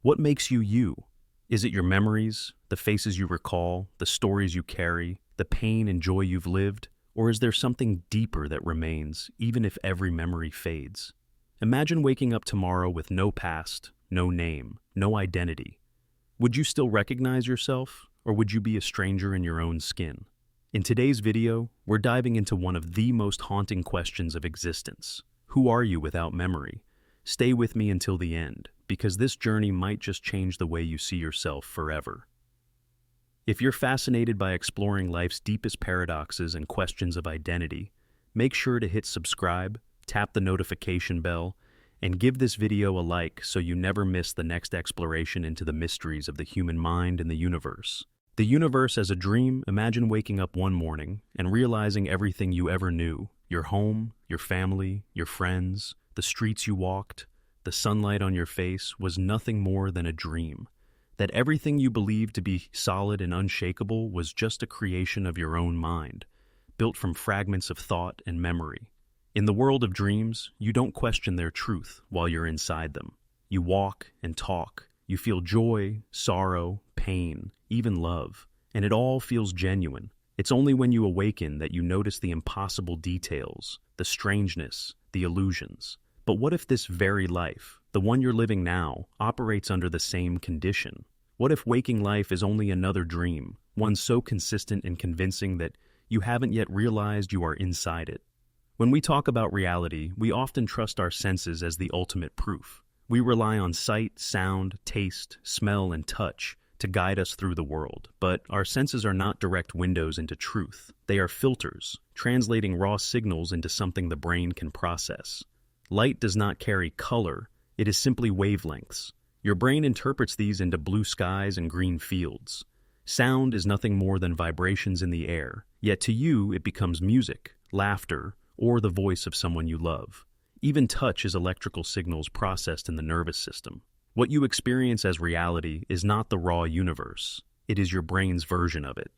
What makes you you? Is it your memories, the faces you recall, the stories you carry, the pain and joy you've lived? Or is there something deeper that remains, even if every memory fades? Imagine waking up tomorrow with no past, no name, no identity. Would you still recognize yourself, or would you be a stranger in your own skin? In today's video, we're diving into one of the most haunting questions of existence. Who are you without memory? Stay with me until the end, because this journey might just change the way you see yourself forever. If you're fascinated by exploring life's deepest paradoxes and questions of identity, make sure to hit subscribe, tap the notification bell, and give this video a like so you never miss the next exploration into the mysteries of the human mind and the universe. The universe as a dream. Imagine waking up one morning and realizing everything you ever knew, your home, your family, your friends, the streets you walked, the sunlight on your face, was nothing more than a dream. That everything you believed to be solid and unshakable was just a creation of your own mind, built from fragments of thought and memory. In the world of dreams, you don't question their truth while you're inside them. You walk and talk. You feel joy, sorrow, pain, even love, and it all feels genuine. It's only when you awaken that you notice the impossible details, the strangeness, the illusions. But what if this very life, the one you're living now, operates under the same condition? What if waking life is only another dream, one so consistent and convincing that you haven't yet realized you are inside it? When we talk about reality, we often trust our senses as the ultimate proof. We rely on sight, sound, taste, smell, and touch to guide us through the world. But our senses are not direct windows into truth. They are filters, translating raw signals into something the brain can process. Light does not carry color, it is simply wavelengths. Your brain interprets these into blue skies and green fields. Sound is nothing more than vibrations in the air, yet to you it becomes music, laughter, or the voice of someone you love. Even touch is electrical signals processed in the nervous system. What you experience as reality is not the raw universe, it is your brain's version of it.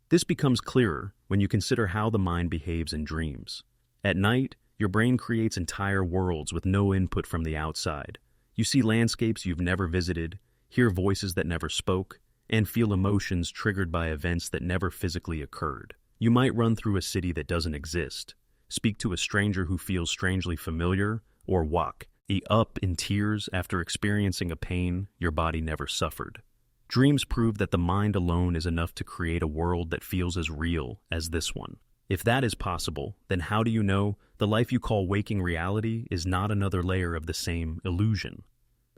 This becomes clearer when you consider how the mind behaves in dreams. At night, your brain creates entire worlds with no input from the outside. You see landscapes you've never visited, hear voices that never spoke, and feel emotions triggered by events that never physically occurred. You might run through a city that doesn't exist, speak to a stranger who feels strangely familiar, or wake up in tears after experiencing a pain your body never suffered. Dreams prove that the mind alone is enough to create a world that feels as real as this one. If that is possible, then how do you know the life you call waking reality is not another layer of the same illusion?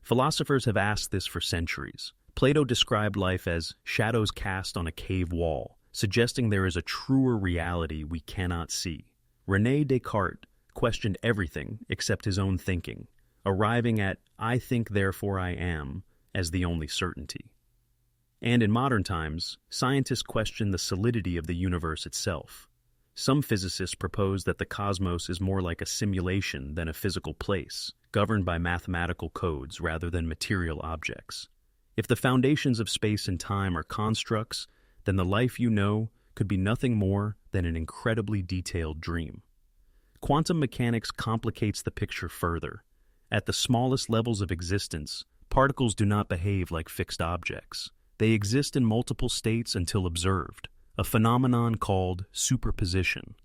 Philosophers have asked this for centuries. Plato described life as shadows cast on a cave wall, suggesting there is a truer reality we cannot see. René Descartes questioned everything except his own thinking, arriving at "I think, therefore I am" as the only certainty. And in modern times, scientists question the solidity of the universe itself. Some physicists propose that the cosmos is more like a simulation than a physical place, governed by mathematical codes rather than material objects. If the foundations of space and time are constructs, then the life you know could be nothing more than an incredibly detailed dream. Quantum mechanics complicates the picture further. At the smallest levels of existence, particles do not behave like fixed objects. They exist in multiple states until observed, a phenomenon called superposition.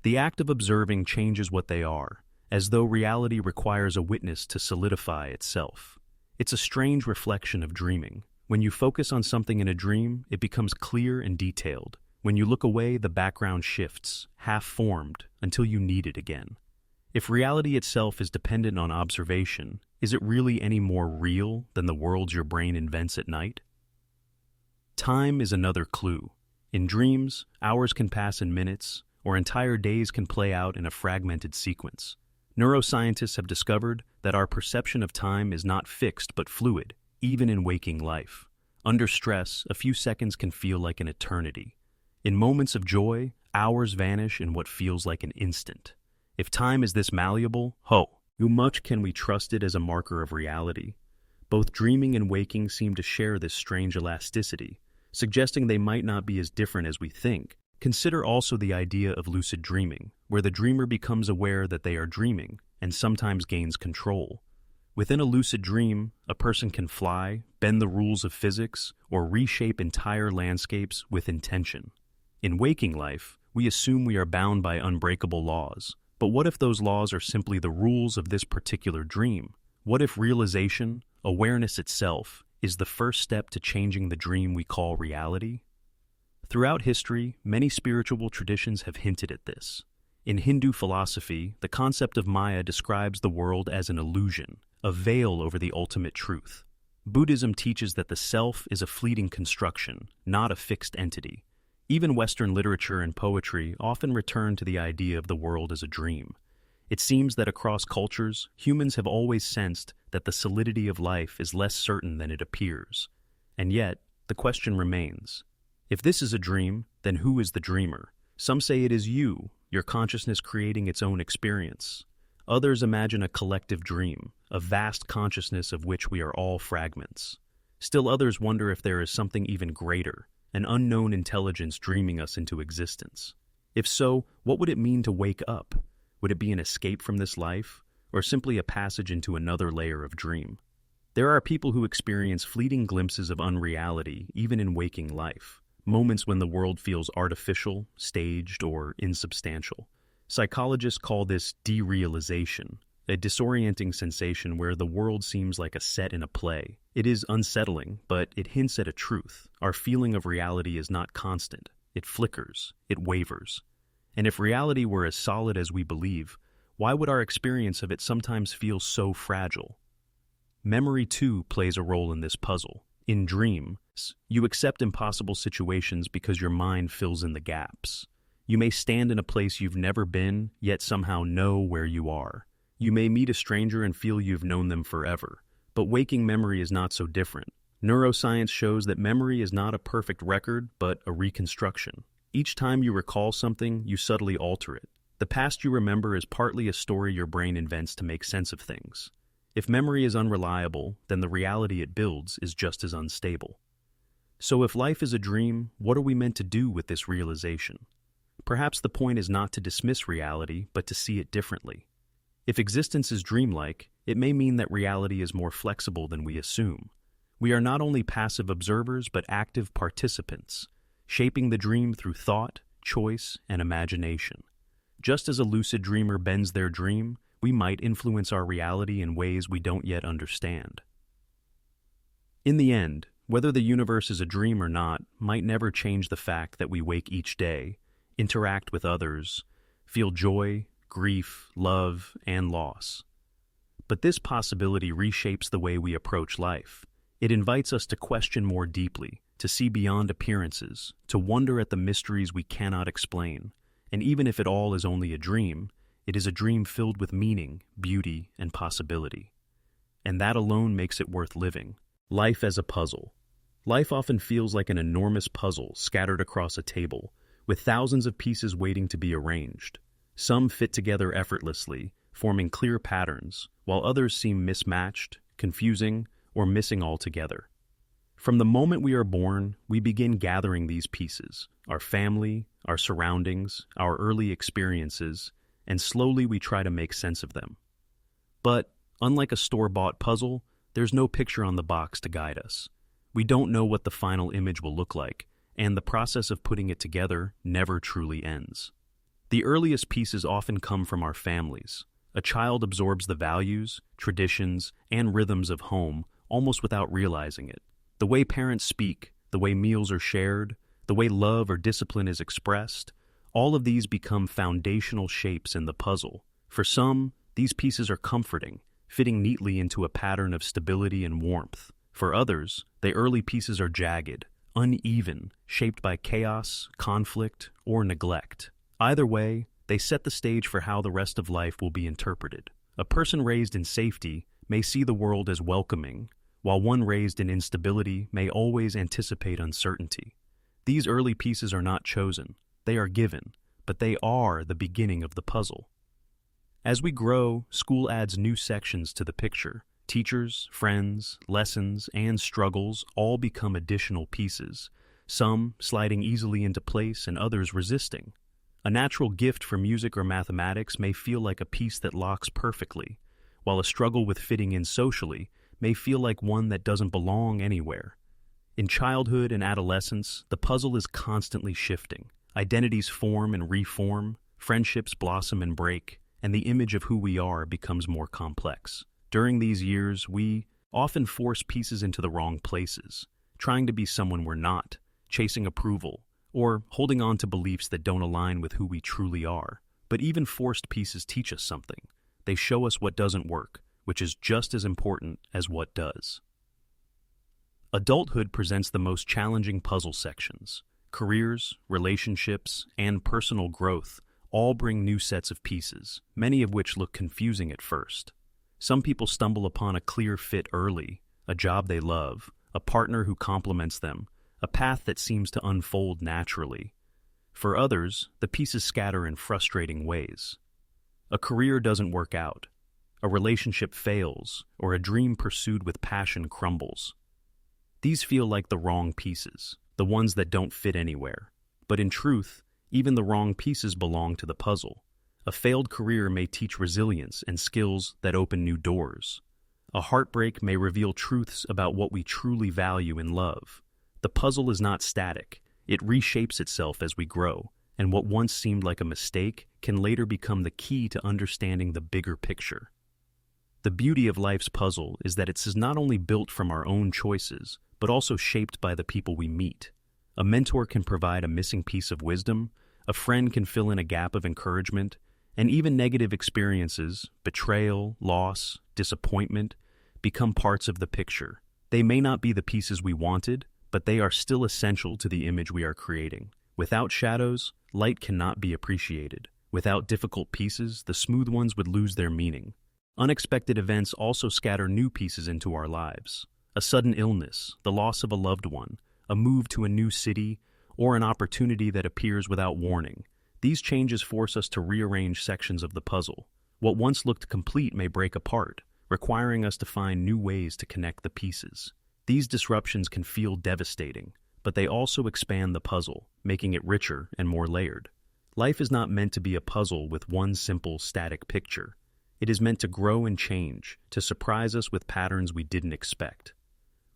The act of observing changes what they are, as though reality requires a witness to solidify itself. It's a strange reflection of dreaming. When you focus on something in a dream, it becomes clear and detailed. When you look away, the background shifts, half-formed, until you need it again. If reality itself is dependent on observation, is it really any more real than the worlds your brain invents at night? Time is another clue. In dreams, hours can pass in minutes, or entire days can play out in a fragmented sequence. Neuroscientists have discovered that our perception of time is not fixed but fluid, even in waking life. Under stress, a few seconds can feel like an eternity. In moments of joy, hours vanish in what feels like an instant. If time is this malleable, how much can we trust it as a marker of reality? Both dreaming and waking seem to share this strange elasticity, suggesting they might not be as different as we think. Consider also the idea of lucid dreaming, where the dreamer becomes aware that they are dreaming and sometimes gains control. Within a lucid dream, a person can fly, bend the rules of physics, or reshape entire landscapes with intention. In waking life, we assume we are bound by unbreakable laws. But what if those laws are simply the rules of this particular dream? What if realization, awareness itself, is the first step to changing the dream we call reality? Throughout history, many spiritual traditions have hinted at this. In Hindu philosophy, the concept of Maya describes the world as an illusion, a veil over the ultimate truth. Buddhism teaches that the self is a fleeting construction, not a fixed entity. Even Western literature and poetry often return to the idea of the world as a dream. It seems that across cultures, humans have always sensed that the solidity of life is less certain than it appears. And yet, the question remains. If this is a dream, then who is the dreamer? Some say it is you, your consciousness creating its own experience. Others imagine a collective dream, a vast consciousness of which we are all fragments. Still others wonder if there is something even greater, an unknown intelligence dreaming us into existence. If so, what would it mean to wake up? Would it be an escape from this life, or simply a passage into another layer of dream? There are people who experience fleeting glimpses of unreality even in waking life, moments when the world feels artificial, staged, or insubstantial. Psychologists call this derealization, a disorienting sensation where the world seems like a set in a play. It is unsettling, but it hints at a truth. Our feeling of reality is not constant. It flickers. It wavers. And if reality were as solid as we believe, why would our experience of it sometimes feel so fragile? Memory, too, plays a role in this puzzle. In dreams, you accept impossible situations because your mind fills in the gaps. You may stand in a place you've never been, yet somehow know where you are. You may meet a stranger and feel you've known them forever. But waking memory is not so different. Neuroscience shows that memory is not a perfect record, but a reconstruction. Each time you recall something, you subtly alter it. The past you remember is partly a story your brain invents to make sense of things. If memory is unreliable, then the reality it builds is just as unstable. So if life is a dream, what are we meant to do with this realization? Perhaps the point is not to dismiss reality, but to see it differently. If existence is dreamlike, it may mean that reality is more flexible than we assume. We are not only passive observers, but active participants, shaping the dream through thought, choice, and imagination. Just as a lucid dreamer bends their dream, we might influence our reality in ways we don't yet understand. In the end, whether the universe is a dream or not might never change the fact that we wake each day, interact with others, feel joy, grief, love, and loss. But this possibility reshapes the way we approach life. It invites us to question more deeply, to see beyond appearances, to wonder at the mysteries we cannot explain. And even if it all is only a dream, it is a dream filled with meaning, beauty, and possibility. And that alone makes it worth living. Life as a puzzle. Life often feels like an enormous puzzle scattered across a table, with thousands of pieces waiting to be arranged. Some fit together effortlessly, forming clear patterns, while others seem mismatched, confusing, or missing altogether. From the moment we are born, we begin gathering these pieces, our family, our surroundings, our early experiences, and slowly we try to make sense of them. But, unlike a store-bought puzzle, there's no picture on the box to guide us. We don't know what the final image will look like, and the process of putting it together never truly ends. The earliest pieces often come from our families. A child absorbs the values, traditions, and rhythms of home almost without realizing it. The way parents speak, the way meals are shared, the way love or discipline is expressed, all of these become foundational shapes in the puzzle. For some, these pieces are comforting, fitting neatly into a pattern of stability and warmth. For others, the early pieces are jagged, uneven, shaped by chaos, conflict, or neglect. Either way, they set the stage for how the rest of life will be interpreted. A person raised in safety may see the world as welcoming, while one raised in instability may always anticipate uncertainty. These early pieces are not chosen. They are given, but they are the beginning of the puzzle. As we grow, school adds new sections to the picture. Teachers, friends, lessons, and struggles all become additional pieces, some sliding easily into place and others resisting. A natural gift for music or mathematics may feel like a piece that locks perfectly, while a struggle with fitting in socially may feel like one that doesn't belong anywhere. In childhood and adolescence, the puzzle is constantly shifting. Identities form and reform, friendships blossom and break, and the image of who we are becomes more complex. During these years, we often force pieces into the wrong places, trying to be someone we're not, chasing approval, or holding on to beliefs that don't align with who we truly are. But even forced pieces teach us something. They show us what doesn't work, which is just as important as what does. Adulthood presents the most challenging puzzle sections. Careers, relationships, and personal growth all bring new sets of pieces, many of which look confusing at first. Some people stumble upon a clear fit early, a job they love, a partner who complements them, a path that seems to unfold naturally. For others, the pieces scatter in frustrating ways. A career doesn't work out, a relationship fails, or a dream pursued with passion crumbles. These feel like the wrong pieces, the ones that don't fit anywhere. But in truth, even the wrong pieces belong to the puzzle. A failed career may teach resilience and skills that open new doors. A heartbreak may reveal truths about what we truly value in love. The puzzle is not static. It reshapes itself as we grow, and what once seemed like a mistake can later become the key to understanding the bigger picture. The beauty of life's puzzle is that it's not only built from our own choices, but also shaped by the people we meet. A mentor can provide a missing piece of wisdom, a friend can fill in a gap of encouragement, and even negative experiences, betrayal, loss, disappointment, become parts of the picture. They may not be the pieces we wanted, but they are still essential to the image we are creating. Without shadows, light cannot be appreciated. Without difficult pieces, the smooth ones would lose their meaning. Unexpected events also scatter new pieces into our lives. A sudden illness, the loss of a loved one, a move to a new city, or an opportunity that appears without warning. These changes force us to rearrange sections of the puzzle. What once looked complete may break apart, requiring us to find new ways to connect the pieces. These disruptions can feel devastating, but they also expand the puzzle, making it richer and more layered. Life is not meant to be a puzzle with one simple, static picture. It is meant to grow and change, to surprise us with patterns we didn't expect.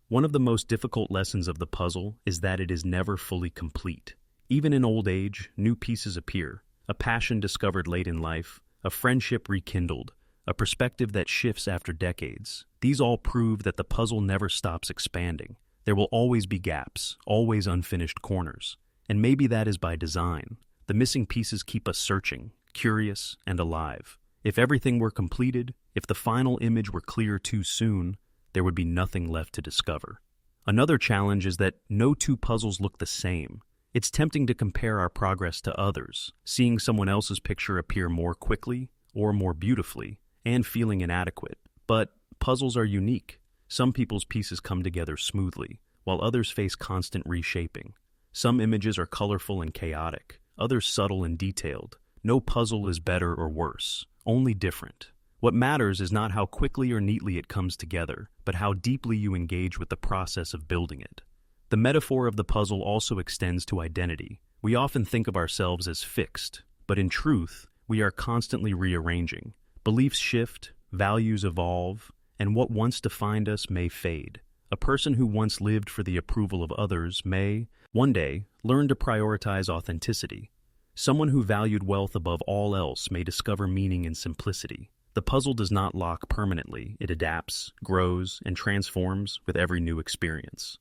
One of the most difficult lessons of the puzzle is that it is never fully complete. Even in old age, new pieces appear, a passion discovered late in life, a friendship rekindled, a perspective that shifts after decades. These all prove that the puzzle never stops expanding. There will always be gaps, always unfinished corners. And maybe that is by design. The missing pieces keep us searching, curious, and alive. If everything were completed, if the final image were clear too soon, there would be nothing left to discover. Another challenge is that no two puzzles look the same. It's tempting to compare our progress to others, seeing someone else's picture appear more quickly or more beautifully, and feeling inadequate. But puzzles are unique. Some people's pieces come together smoothly, while others face constant reshaping. Some images are colorful and chaotic, others subtle and detailed. No puzzle is better or worse, only different. What matters is not how quickly or neatly it comes together, but how deeply you engage with the process of building it. The metaphor of the puzzle also extends to identity. We often think of ourselves as fixed, but in truth, we are constantly rearranging. Beliefs shift, values evolve, and what once defined us may fade. A person who once lived for the approval of others may, one day, learn to prioritize authenticity. Someone who valued wealth above all else may discover meaning in simplicity. The puzzle does not lock permanently. It adapts, grows, and transforms with every new experience.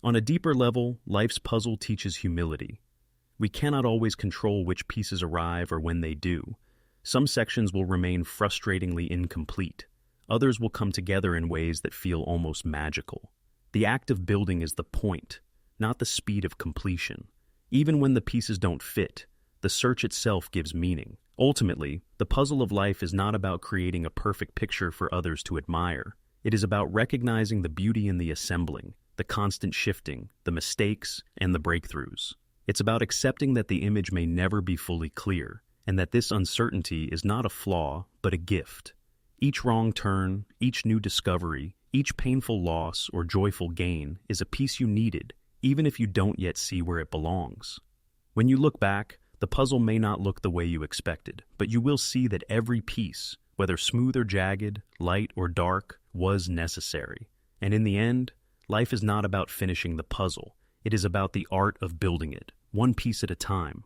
On a deeper level, life's puzzle teaches humility. We cannot always control which pieces arrive or when they do. Some sections will remain frustratingly incomplete. Others will come together in ways that feel almost magical. The act of building is the point, not the speed of completion. Even when the pieces don't fit, the search itself gives meaning. Ultimately, the puzzle of life is not about creating a perfect picture for others to admire. It is about recognizing the beauty in the assembling, the constant shifting, the mistakes, and the breakthroughs. It's about accepting that the image may never be fully clear, and that this uncertainty is not a flaw, but a gift. Each wrong turn, each new discovery, each painful loss or joyful gain is a piece you needed, even if you don't yet see where it belongs. When you look back, the puzzle may not look the way you expected, but you will see that every piece, whether smooth or jagged, light or dark, was necessary. And in the end, life is not about finishing the puzzle. It is about the art of building it, one piece at a time.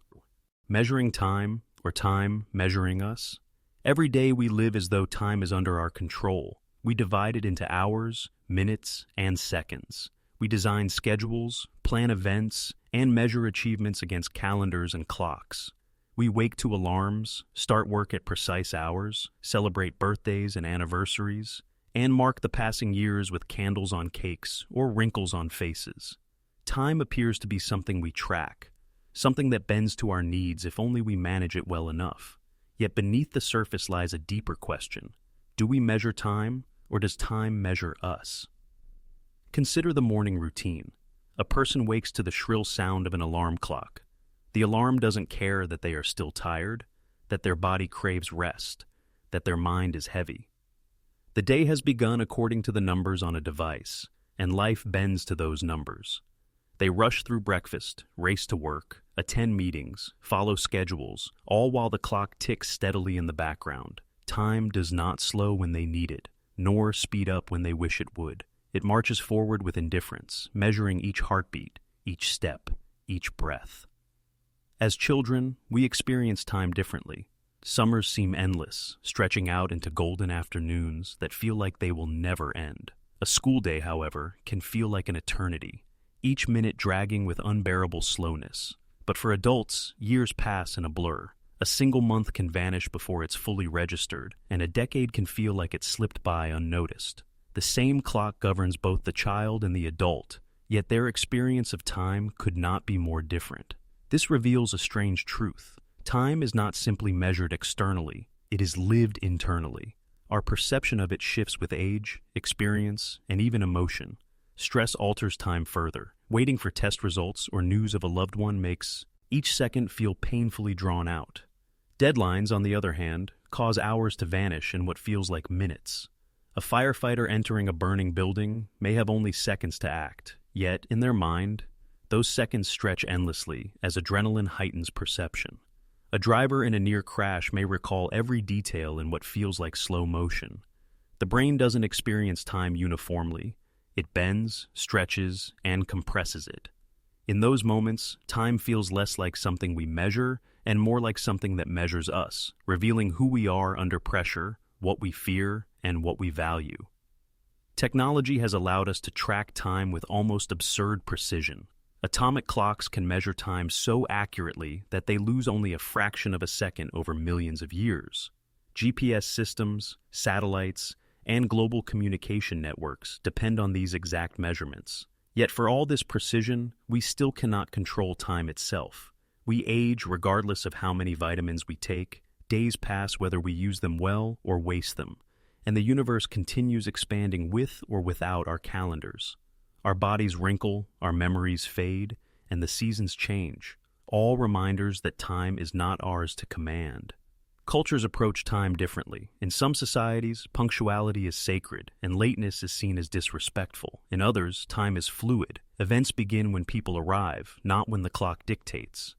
Measuring time, or time measuring us? Every day we live as though time is under our control. We divide it into hours, minutes, and seconds. We design schedules, plan events, and measure achievements against calendars and clocks. We wake to alarms, start work at precise hours, celebrate birthdays and anniversaries, and mark the passing years with candles on cakes or wrinkles on faces. Time appears to be something we track, something that bends to our needs if only we manage it well enough. Yet beneath the surface lies a deeper question. Do we measure time, or does time measure us? Consider the morning routine. A person wakes to the shrill sound of an alarm clock. The alarm doesn't care that they are still tired, that their body craves rest, that their mind is heavy. The day has begun according to the numbers on a device, and life bends to those numbers. They rush through breakfast, race to work, attend meetings, follow schedules, all while the clock ticks steadily in the background. Time does not slow when they need it, nor speed up when they wish it would. It marches forward with indifference, measuring each heartbeat, each step, each breath. As children, we experience time differently. Summers seem endless, stretching out into golden afternoons that feel like they will never end. A school day, however, can feel like an eternity, each minute dragging with unbearable slowness. But for adults, years pass in a blur. A single month can vanish before it's fully registered, and a decade can feel like it slipped by unnoticed. The same clock governs both the child and the adult, yet their experience of time could not be more different. This reveals a strange truth. Time is not simply measured externally, it is lived internally. Our perception of it shifts with age, experience, and even emotion. Stress alters time further. Waiting for test results or news of a loved one makes each second feel painfully drawn out. Deadlines, on the other hand, cause hours to vanish in what feels like minutes. A firefighter entering a burning building may have only seconds to act, yet, in their mind, those seconds stretch endlessly as adrenaline heightens perception. A driver in a near crash may recall every detail in what feels like slow motion. The brain doesn't experience time uniformly. It bends, stretches, and compresses it. In those moments, time feels less like something we measure and more like something that measures us, revealing who we are under pressure, what we fear, and what we value. Technology has allowed us to track time with almost absurd precision. Atomic clocks can measure time so accurately that they lose only a fraction of a second over millions of years. GPS systems, satellites, and global communication networks depend on these exact measurements. Yet for all this precision, we still cannot control time itself. We age regardless of how many vitamins we take, days pass whether we use them well or waste them, and the universe continues expanding with or without our calendars. Our bodies wrinkle, our memories fade, and the seasons change, all reminders that time is not ours to command. Cultures approach time differently. In some societies, punctuality is sacred, and lateness is seen as disrespectful. In others, time is fluid. Events begin when people arrive, not when the clock dictates.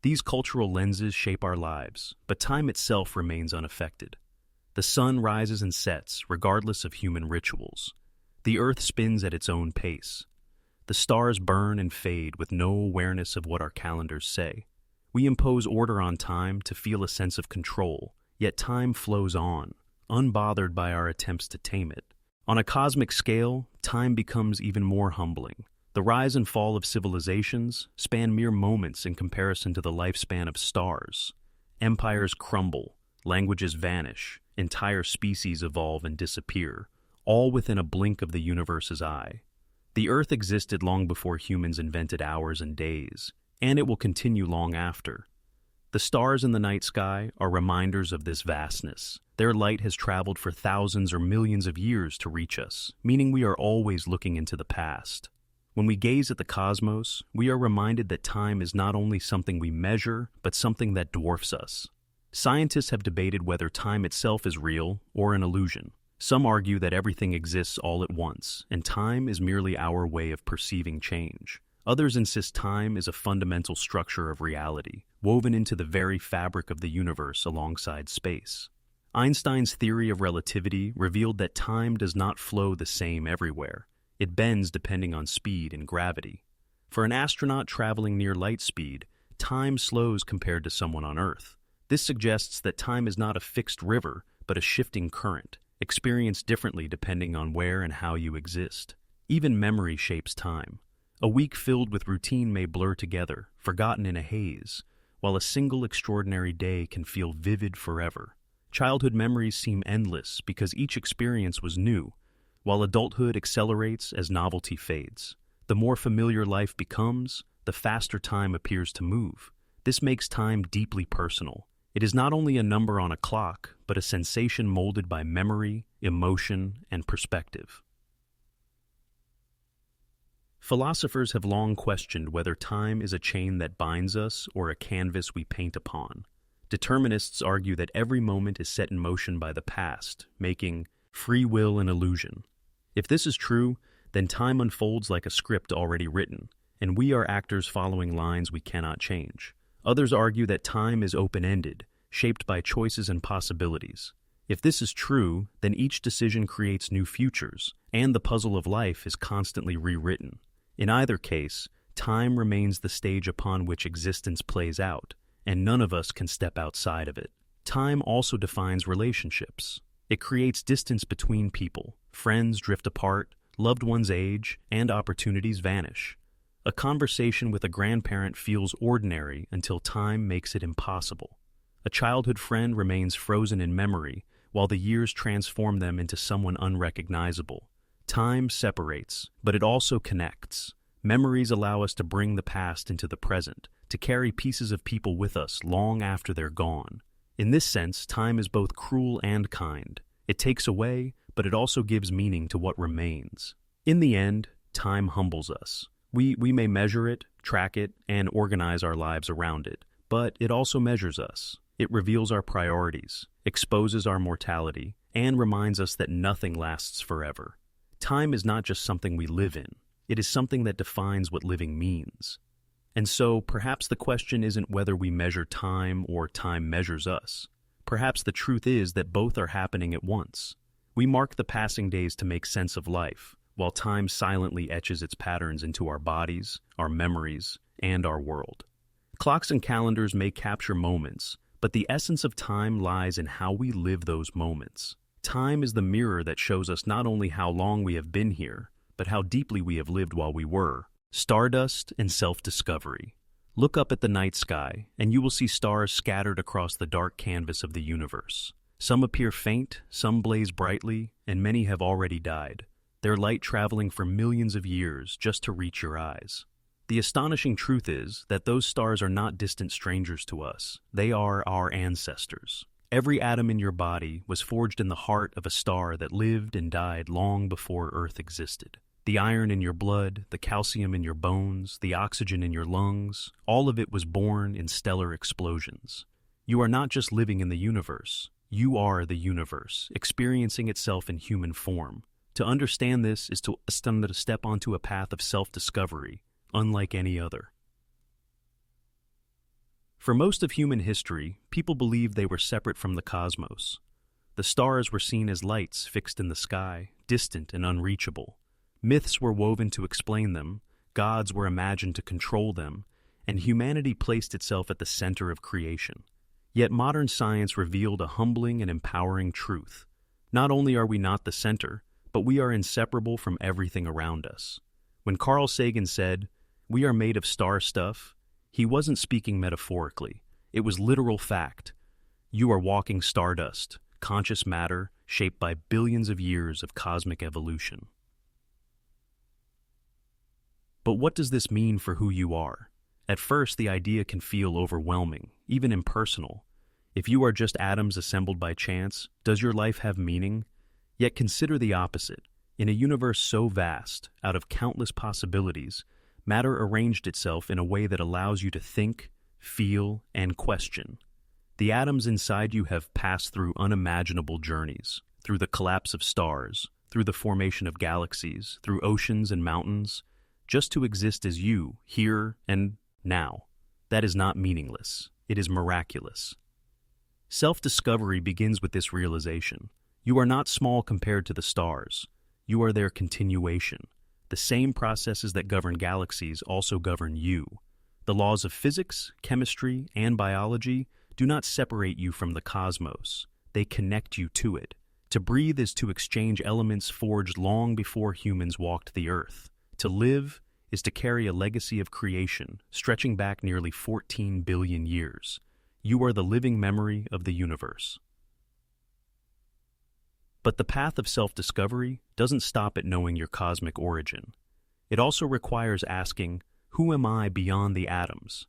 These cultural lenses shape our lives, but time itself remains unaffected. The sun rises and sets, regardless of human rituals. The earth spins at its own pace. The stars burn and fade with no awareness of what our calendars say. We impose order on time to feel a sense of control, yet time flows on, unbothered by our attempts to tame it. On a cosmic scale, time becomes even more humbling. The rise and fall of civilizations span mere moments in comparison to the lifespan of stars. Empires crumble, languages vanish, entire species evolve and disappear, all within a blink of the universe's eye. The Earth existed long before humans invented hours and days, and it will continue long after. The stars in the night sky are reminders of this vastness. Their light has traveled for thousands or millions of years to reach us, meaning we are always looking into the past. When we gaze at the cosmos, we are reminded that time is not only something we measure, but something that dwarfs us. Scientists have debated whether time itself is real or an illusion. Some argue that everything exists all at once, and time is merely our way of perceiving change. Others insist time is a fundamental structure of reality, woven into the very fabric of the universe alongside space. Einstein's theory of relativity revealed that time does not flow the same everywhere. It bends depending on speed and gravity. For an astronaut traveling near light speed, time slows compared to someone on Earth. This suggests that time is not a fixed river, but a shifting current, experienced differently depending on where and how you exist. Even memory shapes time. A week filled with routine may blur together, forgotten in a haze, while a single extraordinary day can feel vivid forever. Childhood memories seem endless because each experience was new, while adulthood accelerates as novelty fades. The more familiar life becomes, the faster time appears to move. This makes time deeply personal. It is not only a number on a clock, but a sensation molded by memory, emotion, and perspective. Philosophers have long questioned whether time is a chain that binds us or a canvas we paint upon. Determinists argue that every moment is set in motion by the past, making free will an illusion. If this is true, then time unfolds like a script already written, and we are actors following lines we cannot change. Others argue that time is open-ended, shaped by choices and possibilities. If this is true, then each decision creates new futures, and the puzzle of life is constantly rewritten. In either case, time remains the stage upon which existence plays out, and none of us can step outside of it. Time also defines relationships. It creates distance between people. Friends drift apart, loved ones age, and opportunities vanish. A conversation with a grandparent feels ordinary until time makes it impossible. A childhood friend remains frozen in memory, while the years transform them into someone unrecognizable. Time separates, but it also connects. Memories allow us to bring the past into the present, to carry pieces of people with us long after they're gone. In this sense, time is both cruel and kind. It takes away, but it also gives meaning to what remains. In the end, time humbles us. We may measure it, track it, and organize our lives around it, but it also measures us. It reveals our priorities, exposes our mortality, and reminds us that nothing lasts forever. Time is not just something we live in. It is something that defines what living means. And so, perhaps the question isn't whether we measure time or time measures us. Perhaps the truth is that both are happening at once. We mark the passing days to make sense of life, while time silently etches its patterns into our bodies, our memories, and our world. Clocks and calendars may capture moments, but the essence of time lies in how we live those moments. Time is the mirror that shows us not only how long we have been here, but how deeply we have lived while we were. Stardust and Self-Discovery. Look up at the night sky, and you will see stars scattered across the dark canvas of the universe. Some appear faint, some blaze brightly, and many have already died, their light traveling for millions of years just to reach your eyes. The astonishing truth is that those stars are not distant strangers to us. They are our ancestors. Every atom in your body was forged in the heart of a star that lived and died long before Earth existed. The iron in your blood, the calcium in your bones, the oxygen in your lungs, all of it was born in stellar explosions. You are not just living in the universe. You are the universe, experiencing itself in human form. To understand this is to step onto a path of self-discovery, unlike any other. For most of human history, people believed they were separate from the cosmos. The stars were seen as lights fixed in the sky, distant and unreachable. Myths were woven to explain them, gods were imagined to control them, and humanity placed itself at the center of creation. Yet modern science revealed a humbling and empowering truth. Not only are we not the center, but we are inseparable from everything around us. When Carl Sagan said, "We are made of star stuff," he wasn't speaking metaphorically. It was literal fact. You are walking stardust, conscious matter shaped by billions of years of cosmic evolution. But what does this mean for who you are? At first, the idea can feel overwhelming, even impersonal. If you are just atoms assembled by chance, does your life have meaning? Yet consider the opposite. In a universe so vast, out of countless possibilities, matter arranged itself in a way that allows you to think, feel, and question. The atoms inside you have passed through unimaginable journeys, through the collapse of stars, through the formation of galaxies, through oceans and mountains, just to exist as you, here and now. That is not meaningless. It is miraculous. Self-discovery begins with this realization. You are not small compared to the stars. You are their continuation. The same processes that govern galaxies also govern you. The laws of physics, chemistry, and biology do not separate you from the cosmos. They connect you to it. To breathe is to exchange elements forged long before humans walked the earth. To live is to carry a legacy of creation stretching back nearly 14 billion years. You are the living memory of the universe. But the path of self-discovery doesn't stop at knowing your cosmic origin. It also requires asking, who am I beyond the atoms?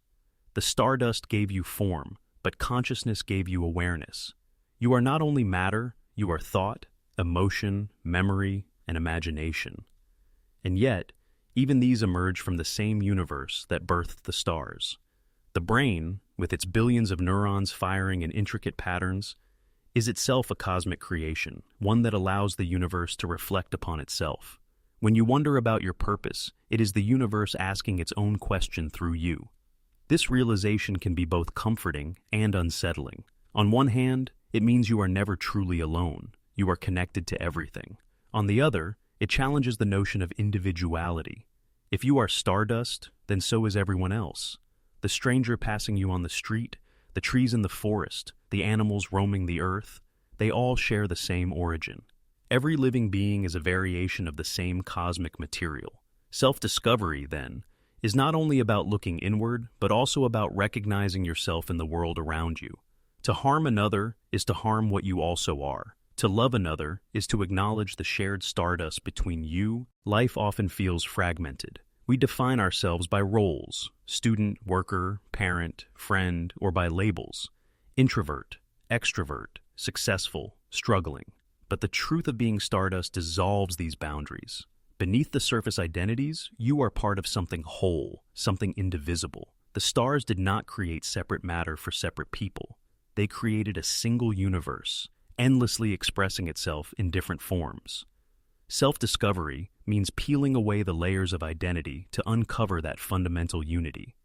The stardust gave you form, but consciousness gave you awareness. You are not only matter, you are thought, emotion, memory, and imagination. And yet, even these emerge from the same universe that birthed the stars. The brain, with its billions of neurons firing in intricate patterns, is itself a cosmic creation, one that allows the universe to reflect upon itself. When you wonder about your purpose, it is the universe asking its own question through you. This realization can be both comforting and unsettling. On one hand, it means you are never truly alone. You are connected to everything. On the other, it challenges the notion of individuality. If you are stardust, then so is everyone else. The stranger passing you on the street, the trees in the forest, the animals roaming the earth, they all share the same origin. Every living being is a variation of the same cosmic material. Self-discovery, then, is not only about looking inward, but also about recognizing yourself in the world around you. To harm another is to harm what you also are. To love another is to acknowledge the shared stardust between you. Life often feels fragmented. We define ourselves by roles: student, worker, parent, friend, or by labels: introvert, extrovert, successful, struggling. But the truth of being stardust dissolves these boundaries. Beneath the surface identities, you are part of something whole, something indivisible. The stars did not create separate matter for separate people. They created a single universe, endlessly expressing itself in different forms. Self-discovery means peeling away the layers of identity to uncover that fundamental unity.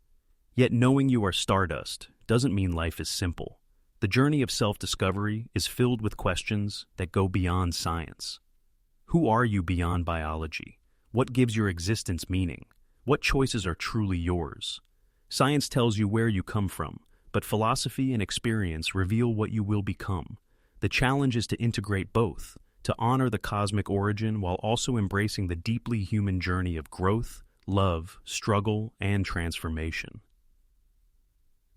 Yet knowing you are stardust doesn't mean life is simple. The journey of self-discovery is filled with questions that go beyond science. Who are you beyond biology? What gives your existence meaning? What choices are truly yours? Science tells you where you come from, but philosophy and experience reveal what you will become. The challenge is to integrate both, to honor the cosmic origin while also embracing the deeply human journey of growth, love, struggle, and transformation.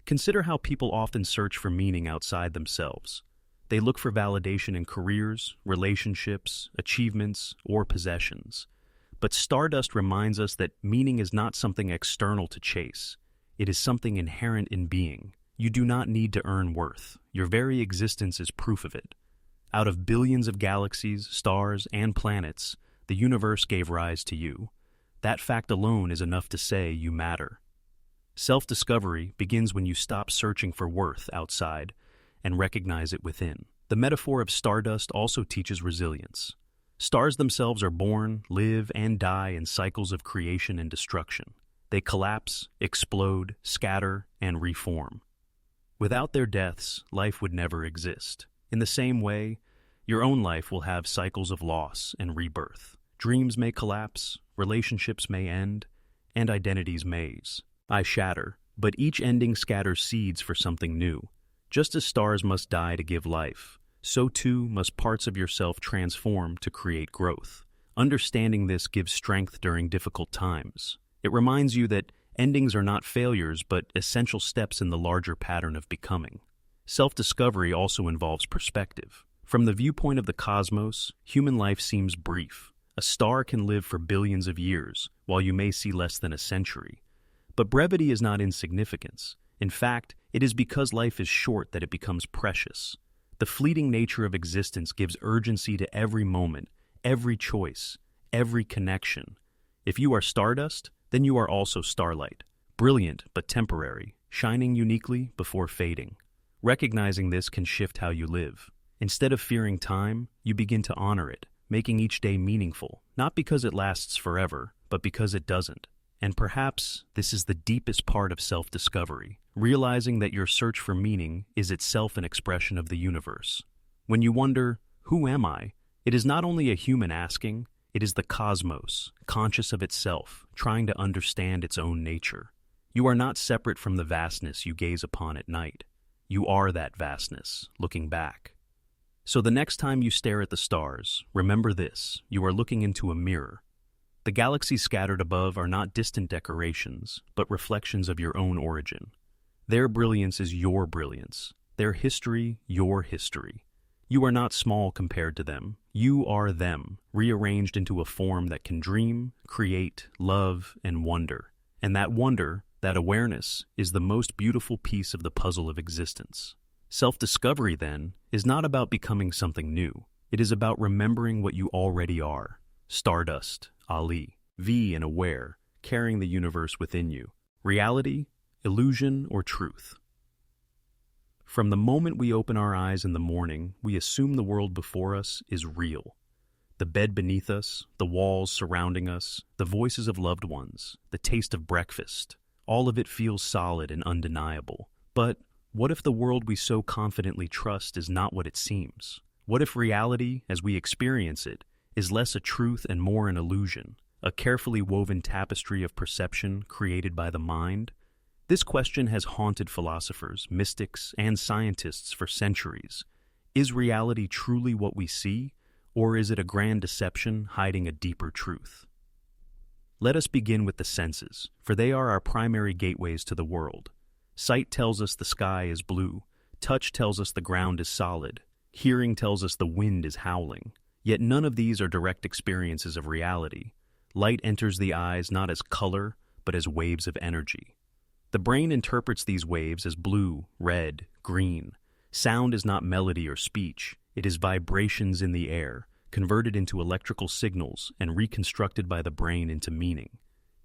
Consider how people often search for meaning outside themselves. They look for validation in careers, relationships, achievements, or possessions. But Stardust reminds us that meaning is not something external to chase. It is something inherent in being. You do not need to earn worth. Your very existence is proof of it. Out of billions of galaxies, stars, and planets, the universe gave rise to you. That fact alone is enough to say you matter. Self-discovery begins when you stop searching for worth outside and recognize it within. The metaphor of stardust also teaches resilience. Stars themselves are born, live, and die in cycles of creation and destruction. They collapse, explode, scatter, and reform. Without their deaths, life would never exist. In the same way, your own life will have cycles of loss and rebirth. Dreams may collapse, relationships may end, and identities may shatter, but each ending scatters seeds for something new. Just as stars must die to give life, so too must parts of yourself transform to create growth. Understanding this gives strength during difficult times. It reminds you that endings are not failures, but essential steps in the larger pattern of becoming. Self-discovery also involves perspective. From the viewpoint of the cosmos, human life seems brief. A star can live for billions of years, while you may see less than a century. But brevity is not insignificance. In fact, it is because life is short that it becomes precious. The fleeting nature of existence gives urgency to every moment, every choice, every connection. If you are stardust, then you are also starlight, brilliant but temporary, shining uniquely before fading. Recognizing this can shift how you live. Instead of fearing time, you begin to honor it, making each day meaningful, not because it lasts forever, but because it doesn't. And perhaps this is the deepest part of self-discovery, realizing that your search for meaning is itself an expression of the universe. When you wonder, who am I? It is not only a human asking, it is the cosmos, conscious of itself, trying to understand its own nature. You are not separate from the vastness you gaze upon at night. You are that vastness, looking back. So the next time you stare at the stars, remember this: you are looking into a mirror. The galaxies scattered above are not distant decorations, but reflections of your own origin. Their brilliance is your brilliance, their history, your history. You are not small compared to them. You are them, rearranged into a form that can dream, create, love, and wonder. And that wonder, that awareness, is the most beautiful piece of the puzzle of existence. Self-discovery, then, is not about becoming something new. It is about remembering what you already are. Stardust, Ali, V and aware, carrying the universe within you. Reality, illusion, or truth. From the moment we open our eyes in the morning, we assume the world before us is real. The bed beneath us, the walls surrounding us, the voices of loved ones, the taste of breakfast, all of it feels solid and undeniable. But what if the world we so confidently trust is not what it seems? What if reality, as we experience it, is less a truth and more an illusion, a carefully woven tapestry of perception created by the mind? This question has haunted philosophers, mystics, and scientists for centuries. Is reality truly what we see, or is it a grand deception hiding a deeper truth? Let us begin with the senses, for they are our primary gateways to the world. Sight tells us the sky is blue, touch tells us the ground is solid, hearing tells us the wind is howling. Yet none of these are direct experiences of reality. Light enters the eyes not as color, but as waves of energy. The brain interprets these waves as blue, red, green. Sound is not melody or speech. It is vibrations in the air, converted into electrical signals and reconstructed by the brain into meaning.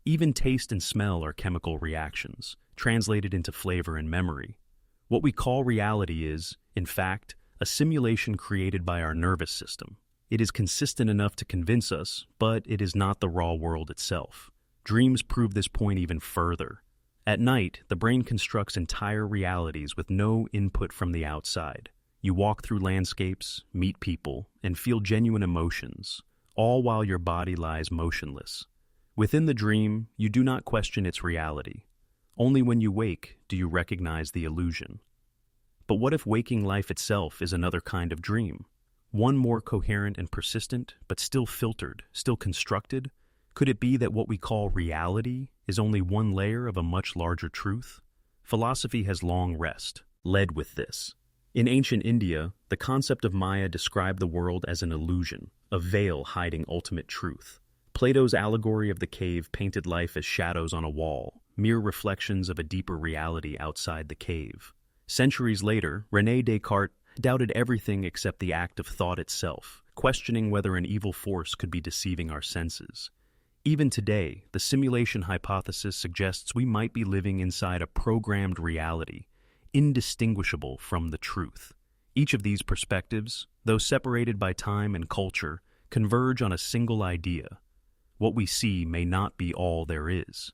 Even taste and smell are chemical reactions, translated into flavor and memory. What we call reality is, in fact, a simulation created by our nervous system. It is consistent enough to convince us, but it is not the raw world itself. Dreams prove this point even further. At night, the brain constructs entire realities with no input from the outside. You walk through landscapes, meet people, and feel genuine emotions, all while your body lies motionless. Within the dream, you do not question its reality. Only when you wake do you recognize the illusion. But what if waking life itself is another kind of dream? One more coherent and persistent, but still filtered, still constructed? Could it be that what we call reality is only one layer of a much larger truth? Philosophy has long led with this. In ancient India, the concept of Maya described the world as an illusion, a veil hiding ultimate truth. Plato's allegory of the cave painted life as shadows on a wall, mere reflections of a deeper reality outside the cave. Centuries later, René Descartes doubted everything except the act of thought itself, questioning whether an evil force could be deceiving our senses. Even today, the simulation hypothesis suggests we might be living inside a programmed reality, indistinguishable from the truth. Each of these perspectives, though separated by time and culture, converge on a single idea: what we see may not be all there is.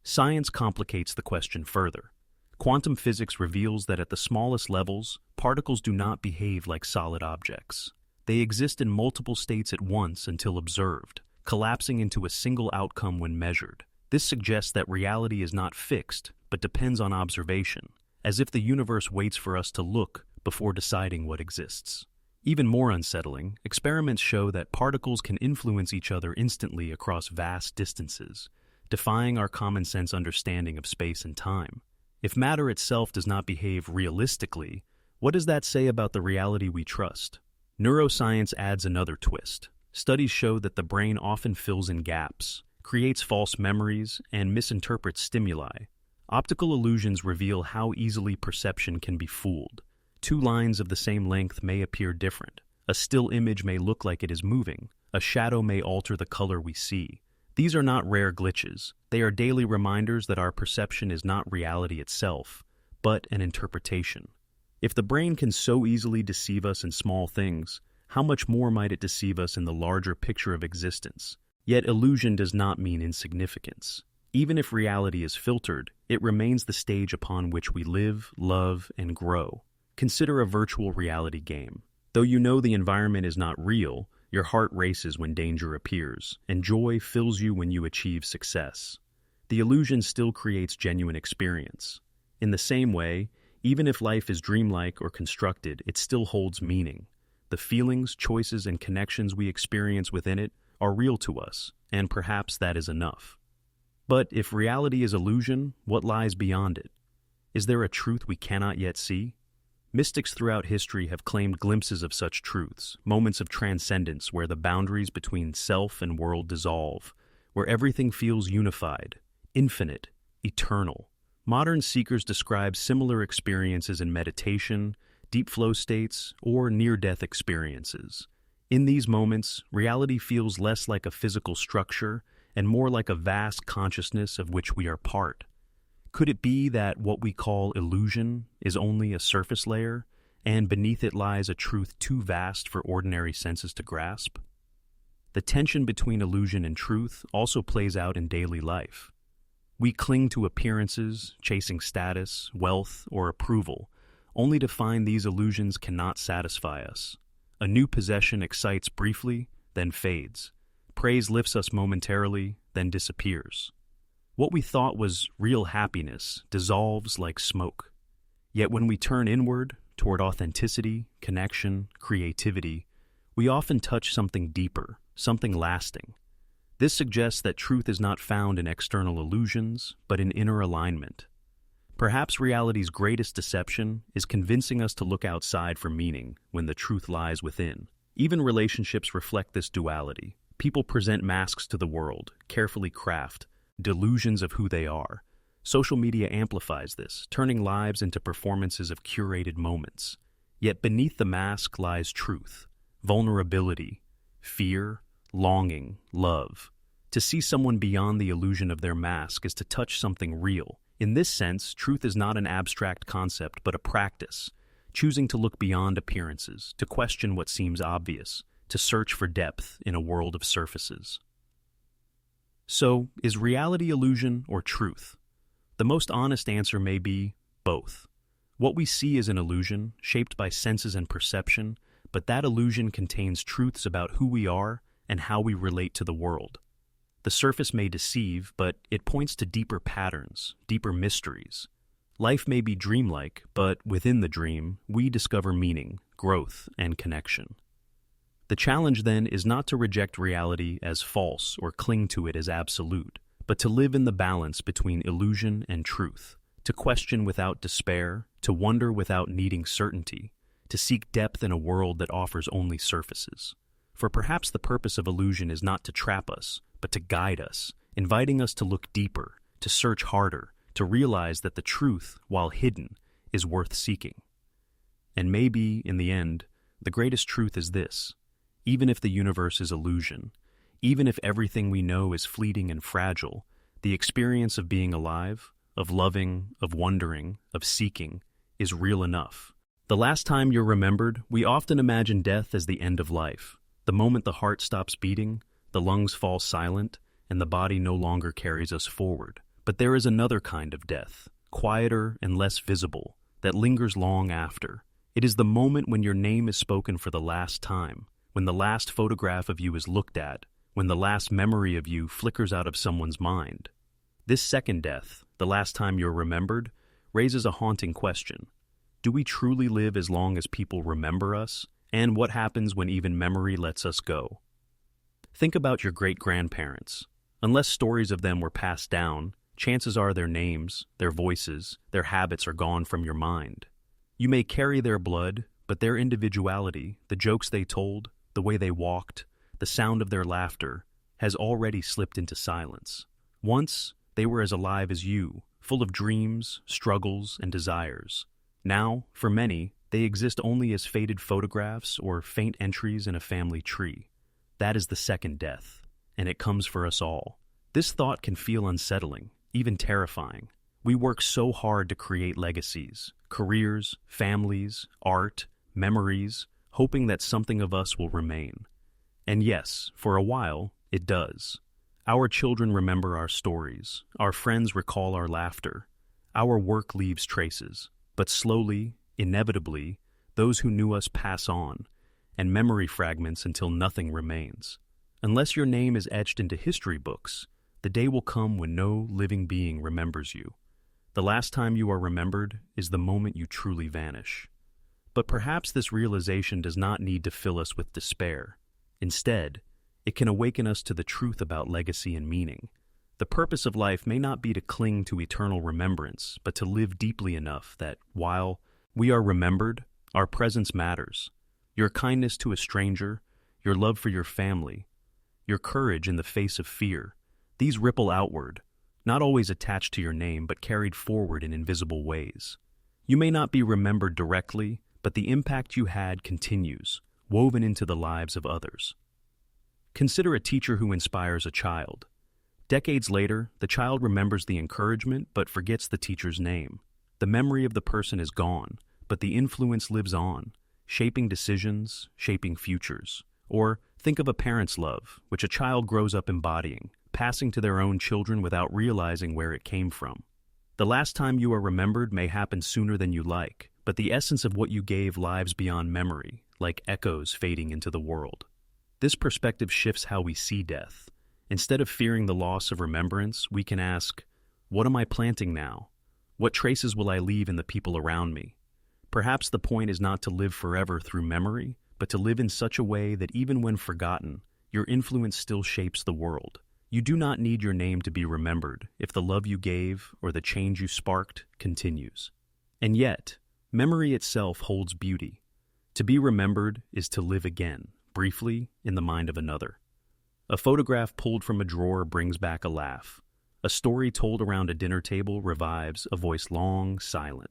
Science complicates the question further. Quantum physics reveals that at the smallest levels, particles do not behave like solid objects. They exist in multiple states at once until observed, collapsing into a single outcome when measured. This suggests that reality is not fixed, but depends on observation, as if the universe waits for us to look before deciding what exists. Even more unsettling, experiments show that particles can influence each other instantly across vast distances, defying our common sense understanding of space and time. If matter itself does not behave realistically, what does that say about the reality we trust? Neuroscience adds another twist. Studies show that the brain often fills in gaps, creates false memories, and misinterprets stimuli. Optical illusions reveal how easily perception can be fooled. Two lines of the same length may appear different. A still image may look like it is moving. A shadow may alter the color we see. These are not rare glitches. They are daily reminders that our perception is not reality itself, but an interpretation. If the brain can so easily deceive us in small things, how much more might it deceive us in the larger picture of existence? Yet illusion does not mean insignificance. Even if reality is filtered, it remains the stage upon which we live, love, and grow. Consider a virtual reality game. Though you know the environment is not real, your heart races when danger appears, and joy fills you when you achieve success. The illusion still creates genuine experience. In the same way, even if life is dreamlike or constructed, it still holds meaning. The feelings, choices, and connections we experience within it are real to us, and perhaps that is enough. But if reality is illusion, what lies beyond it? Is there a truth we cannot yet see? Mystics throughout history have claimed glimpses of such truths, moments of transcendence where the boundaries between self and world dissolve, where everything feels unified, infinite, eternal. Modern seekers describe similar experiences in meditation, deep flow states, or near-death experiences. In these moments, reality feels less like a physical structure and more like a vast consciousness of which we are part. Could it be that what we call illusion is only a surface layer, and beneath it lies a truth too vast for ordinary senses to grasp? The tension between illusion and truth also plays out in daily life. We cling to appearances, chasing status, wealth, or approval, only to find these illusions cannot satisfy us. A new possession excites briefly, then fades. Praise lifts us momentarily, then disappears. What we thought was real happiness dissolves like smoke. Yet when we turn inward, toward authenticity, connection, creativity, we often touch something deeper, something lasting. This suggests that truth is not found in external illusions, but in inner alignment. Perhaps reality's greatest deception is convincing us to look outside for meaning when the truth lies within. Even relationships reflect this duality. People present masks to the world, carefully craft delusions of who they are. Social media amplifies this, turning lives into performances of curated moments. Yet beneath the mask lies truth, vulnerability, fear, longing, love. To see someone beyond the illusion of their mask is to touch something real. In this sense, truth is not an abstract concept but a practice, choosing to look beyond appearances, to question what seems obvious, to search for depth in a world of surfaces. So, is reality illusion or truth? The most honest answer may be both. What we see is an illusion, shaped by senses and perception, but that illusion contains truths about who we are and how we relate to the world. The surface may deceive, but it points to deeper patterns, deeper mysteries. Life may be dreamlike, but within the dream, we discover meaning, growth, and connection. The challenge then is not to reject reality as false or cling to it as absolute, but to live in the balance between illusion and truth, to question without despair, to wonder without needing certainty, to seek depth in a world that offers only surfaces. For perhaps the purpose of illusion is not to trap us, but to guide us, inviting us to look deeper, to search harder, to realize that the truth, while hidden, is worth seeking. And maybe, in the end, the greatest truth is this: even if the universe is illusion, even if everything we know is fleeting and fragile, the experience of being alive, of loving, of wondering, of seeking, is real enough. The last time you're remembered, we often imagine death as the end of life, the moment the heart stops beating, the lungs fall silent, and the body no longer carries us forward. But there is another kind of death, quieter and less visible, that lingers long after. It is the moment when your name is spoken for the last time, when the last photograph of you is looked at, when the last memory of you flickers out of someone's mind. This second death, the last time you're remembered, raises a haunting question. Do we truly live as long as people remember us? And what happens when even memory lets us go? Think about your great-grandparents. Unless stories of them were passed down, chances are their names, their voices, their habits are gone from your mind. You may carry their blood, but their individuality, the jokes they told, the way they walked, the sound of their laughter, has already slipped into silence. Once, they were as alive as you, full of dreams, struggles, and desires. Now, for many, they exist only as faded photographs or faint entries in a family tree. That is the second death, and it comes for us all. This thought can feel unsettling, even terrifying. We work so hard to create legacies, careers, families, art, memories, hoping that something of us will remain. And yes, for a while, It does. Our children remember our stories, our friends recall our laughter, our work leaves traces, but slowly, inevitably, those who knew us pass on, and memory fragments until nothing remains. Unless your name is etched into history books, the day will come when no living being remembers you. The last time you are remembered is the moment you truly vanish. But perhaps this realization does not need to fill us with despair. Instead, it can awaken us to the truth about legacy and meaning. The purpose of life may not be to cling to eternal remembrance, but to live deeply enough that, while we are remembered, our presence matters. Your kindness to a stranger, your love for your family, your courage in the face of fear, these ripple outward, not always attached to your name, but carried forward in invisible ways. You may not be remembered directly, but the impact you had continues, woven into the lives of others. Consider a teacher who inspires a child. Decades later, the child remembers the encouragement but forgets the teacher's name. The memory of the person is gone, but the influence lives on, shaping decisions, shaping futures. Or think of a parent's love, which a child grows up embodying, passing to their own children without realizing where it came from. The last time you are remembered may happen sooner than you like, but the essence of what you gave lives beyond memory, like echoes fading into the world. This perspective shifts how we see death. Instead of fearing the loss of remembrance, we can ask, what am I planting now? What traces will I leave in the people around me? Perhaps the point is not to live forever through memory, but to live in such a way that even when forgotten, your influence still shapes the world. You do not need your name to be remembered if the love you gave or the change you sparked continues. And yet, memory itself holds beauty. To be remembered is to live again, briefly, in the mind of another. A photograph pulled from a drawer brings back a laugh. A story told around a dinner table revives a voice long silent.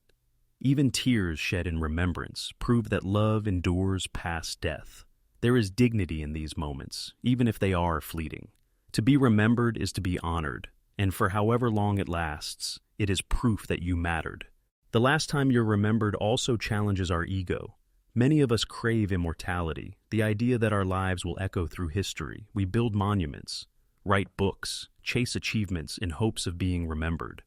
Even tears shed in remembrance prove that love endures past death. There is dignity in these moments, even if they are fleeting. To be remembered is to be honored, and for however long it lasts, it is proof that you mattered. The last time you're remembered also challenges our ego. Many of us crave immortality, the idea that our lives will echo through history. We build monuments, write books, chase achievements in hopes of being remembered.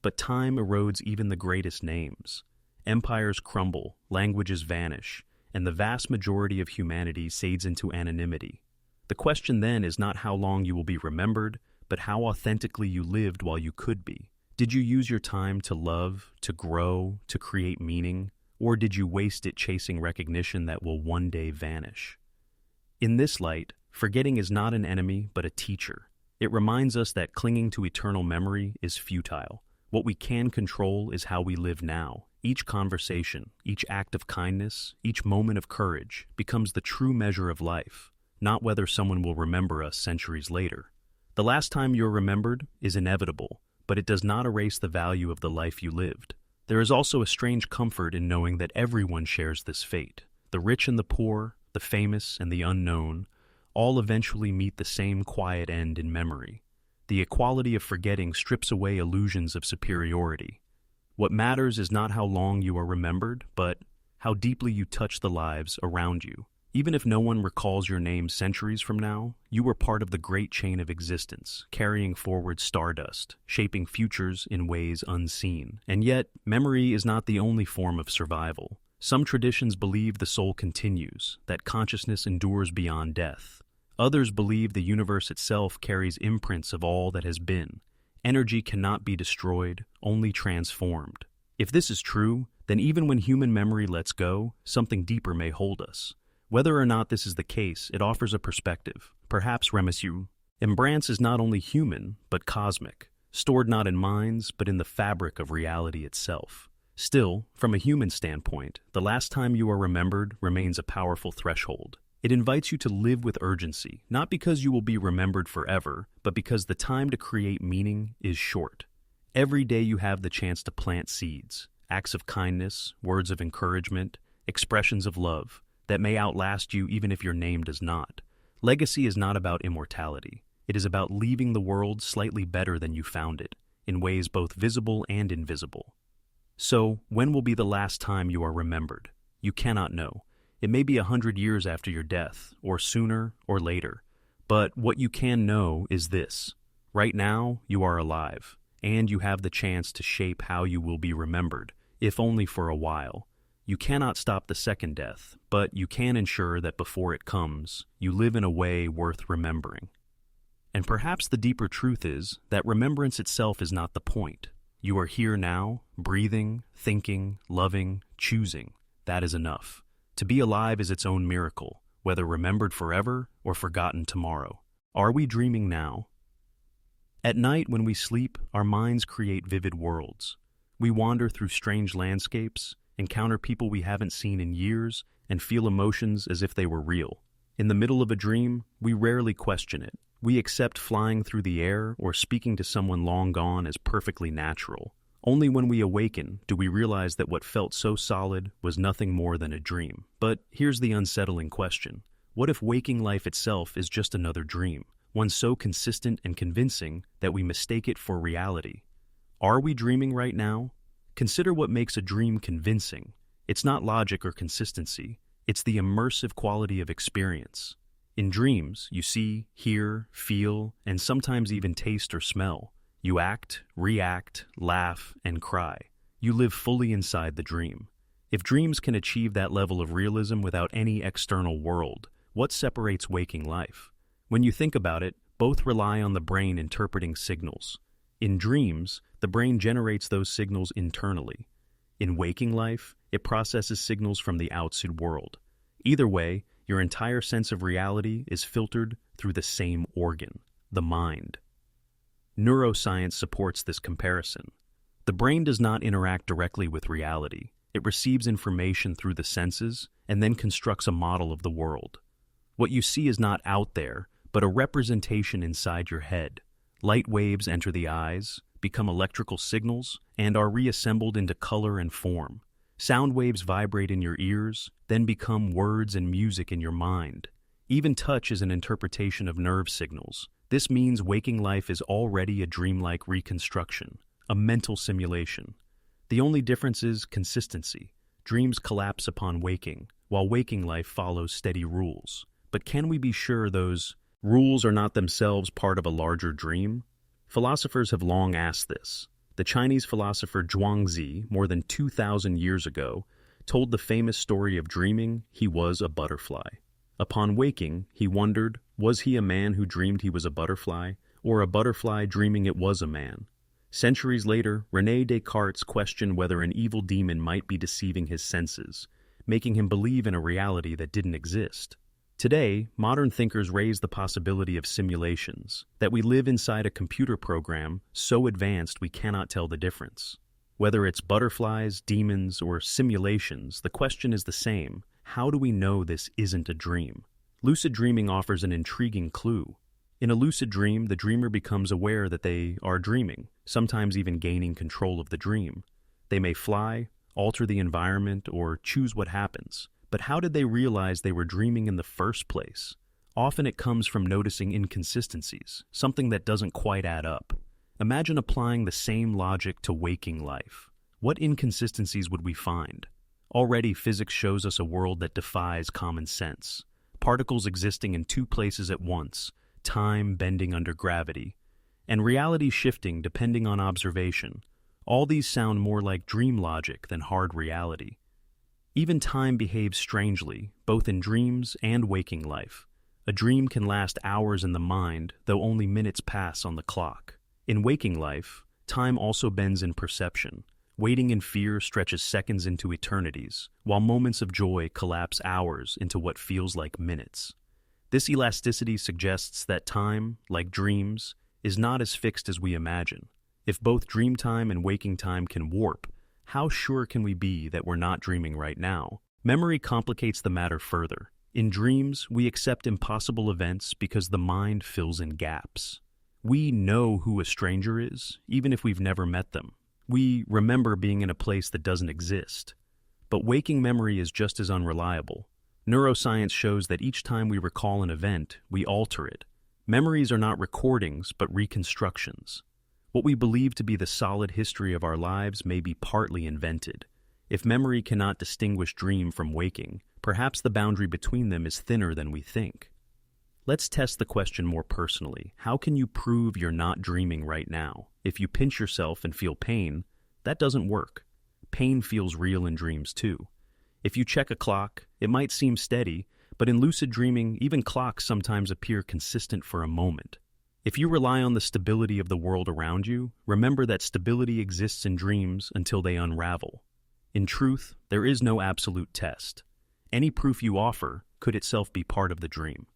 But time erodes even the greatest names. Empires crumble, languages vanish, and the vast majority of humanity fades into anonymity. The question then is not how long you will be remembered, but how authentically you lived while you could be. Did you use your time to love, to grow, to create meaning? Or did you waste it chasing recognition that will one day vanish? In this light, forgetting is not an enemy, but a teacher. It reminds us that clinging to eternal memory is futile. What we can control is how we live now. Each conversation, each act of kindness, each moment of courage becomes the true measure of life, not whether someone will remember us centuries later. The last time you're remembered is inevitable, but it does not erase the value of the life you lived. There is also a strange comfort in knowing that everyone shares this fate. The rich and the poor, the famous and the unknown, all eventually meet the same quiet end in memory. The equality of forgetting strips away illusions of superiority. What matters is not how long you are remembered, but how deeply you touch the lives around you. Even if no one recalls your name centuries from now, you were part of the great chain of existence, carrying forward stardust, shaping futures in ways unseen. And yet, memory is not the only form of survival. Some traditions believe the soul continues, that consciousness endures beyond death. Others believe the universe itself carries imprints of all that has been. Energy cannot be destroyed, only transformed. If this is true, then even when human memory lets go, something deeper may hold us. Whether or not this is the case, it offers a perspective, perhaps remembrance is not only human, but cosmic, stored not in minds, but in the fabric of reality itself. Still, from a human standpoint, the last time you are remembered remains a powerful threshold. It invites you to live with urgency, not because you will be remembered forever, but because the time to create meaning is short. Every day you have the chance to plant seeds, acts of kindness, words of encouragement, expressions of love, that may outlast you even if your name does not. Legacy is not about immortality. It is about leaving the world slightly better than you found it, in ways both visible and invisible. So, when will be the last time you are remembered? You cannot know. It may be 100 years after your death, or sooner or later. But what you can know is this. Right now, you are alive, and you have the chance to shape how you will be remembered, if only for a while. You cannot stop the second death, but you can ensure that before it comes, you live in a way worth remembering. And perhaps the deeper truth is that remembrance itself is not the point. You are here now, breathing, thinking, loving, choosing. That is enough. To be alive is its own miracle, whether remembered forever or forgotten tomorrow. Are we dreaming now? At night when we sleep, our minds create vivid worlds. We wander through strange landscapes, encounter people we haven't seen in years, and feel emotions as if they were real. In the middle of a dream, we rarely question it. We accept flying through the air or speaking to someone long gone as perfectly natural. Only when we awaken do we realize that what felt so solid was nothing more than a dream. But here's the unsettling question. What if waking life itself is just another dream, one so consistent and convincing that we mistake it for reality? Are we dreaming right now? Consider what makes a dream convincing. It's not logic or consistency. It's the immersive quality of experience. In dreams, you see, hear, feel, and sometimes even taste or smell. You act, react, laugh, and cry. You live fully inside the dream. If dreams can achieve that level of realism without any external world, what separates waking life? When you think about it, both rely on the brain interpreting signals. In dreams, the brain generates those signals internally. In waking life, it processes signals from the outside world. Either way, your entire sense of reality is filtered through the same organ, the mind. Neuroscience supports this comparison. The brain does not interact directly with reality. It receives information through the senses and then constructs a model of the world. What you see is not out there, but a representation inside your head. Light waves enter the eyes, become electrical signals, and are reassembled into color and form. Sound waves vibrate in your ears, then become words and music in your mind. Even touch is an interpretation of nerve signals. This means waking life is already a dreamlike reconstruction, a mental simulation. The only difference is consistency. Dreams collapse upon waking, while waking life follows steady rules. But can we be sure those rules are not themselves part of a larger dream? Philosophers have long asked this. The Chinese philosopher Zhuangzi, more than 2,000 years ago, told the famous story of dreaming he was a butterfly. Upon waking, he wondered, was he a man who dreamed he was a butterfly, or a butterfly dreaming it was a man? Centuries later, René Descartes questioned whether an evil demon might be deceiving his senses, making him believe in a reality that didn't exist. Today, modern thinkers raise the possibility of simulations, that we live inside a computer program so advanced we cannot tell the difference. Whether it's butterflies, demons, or simulations, the question is the same. How do we know this isn't a dream? Lucid dreaming offers an intriguing clue. In a lucid dream, the dreamer becomes aware that they are dreaming, sometimes even gaining control of the dream. They may fly, alter the environment, or choose what happens. But how did they realize they were dreaming in the first place? Often it comes from noticing inconsistencies, something that doesn't quite add up. Imagine applying the same logic to waking life. What inconsistencies would we find? Already, physics shows us a world that defies common sense. Particles existing in two places at once, time bending under gravity, and reality shifting depending on observation. All these sound more like dream logic than hard reality. Even time behaves strangely, both in dreams and waking life. A dream can last hours in the mind, though only minutes pass on the clock. In waking life, time also bends in perception. Waiting in fear stretches seconds into eternities, while moments of joy collapse hours into what feels like minutes. This elasticity suggests that time, like dreams, is not as fixed as we imagine. If both dream time and waking time can warp, how sure can we be that we're not dreaming right now? Memory complicates the matter further. In dreams, we accept impossible events because the mind fills in gaps. We know who a stranger is, even if we've never met them. We remember being in a place that doesn't exist. But waking memory is just as unreliable. Neuroscience shows that each time we recall an event, we alter it. Memories are not recordings, but reconstructions. What we believe to be the solid history of our lives may be partly invented. If memory cannot distinguish dream from waking, perhaps the boundary between them is thinner than we think. Let's test the question more personally. How can you prove you're not dreaming right now? If you pinch yourself and feel pain, that doesn't work. Pain feels real in dreams too. If you check a clock, it might seem steady, but in lucid dreaming, even clocks sometimes appear consistent for a moment. If you rely on the stability of the world around you, remember that stability exists in dreams until they unravel. In truth, there is no absolute test. Any proof you offer could itself be part of the dream.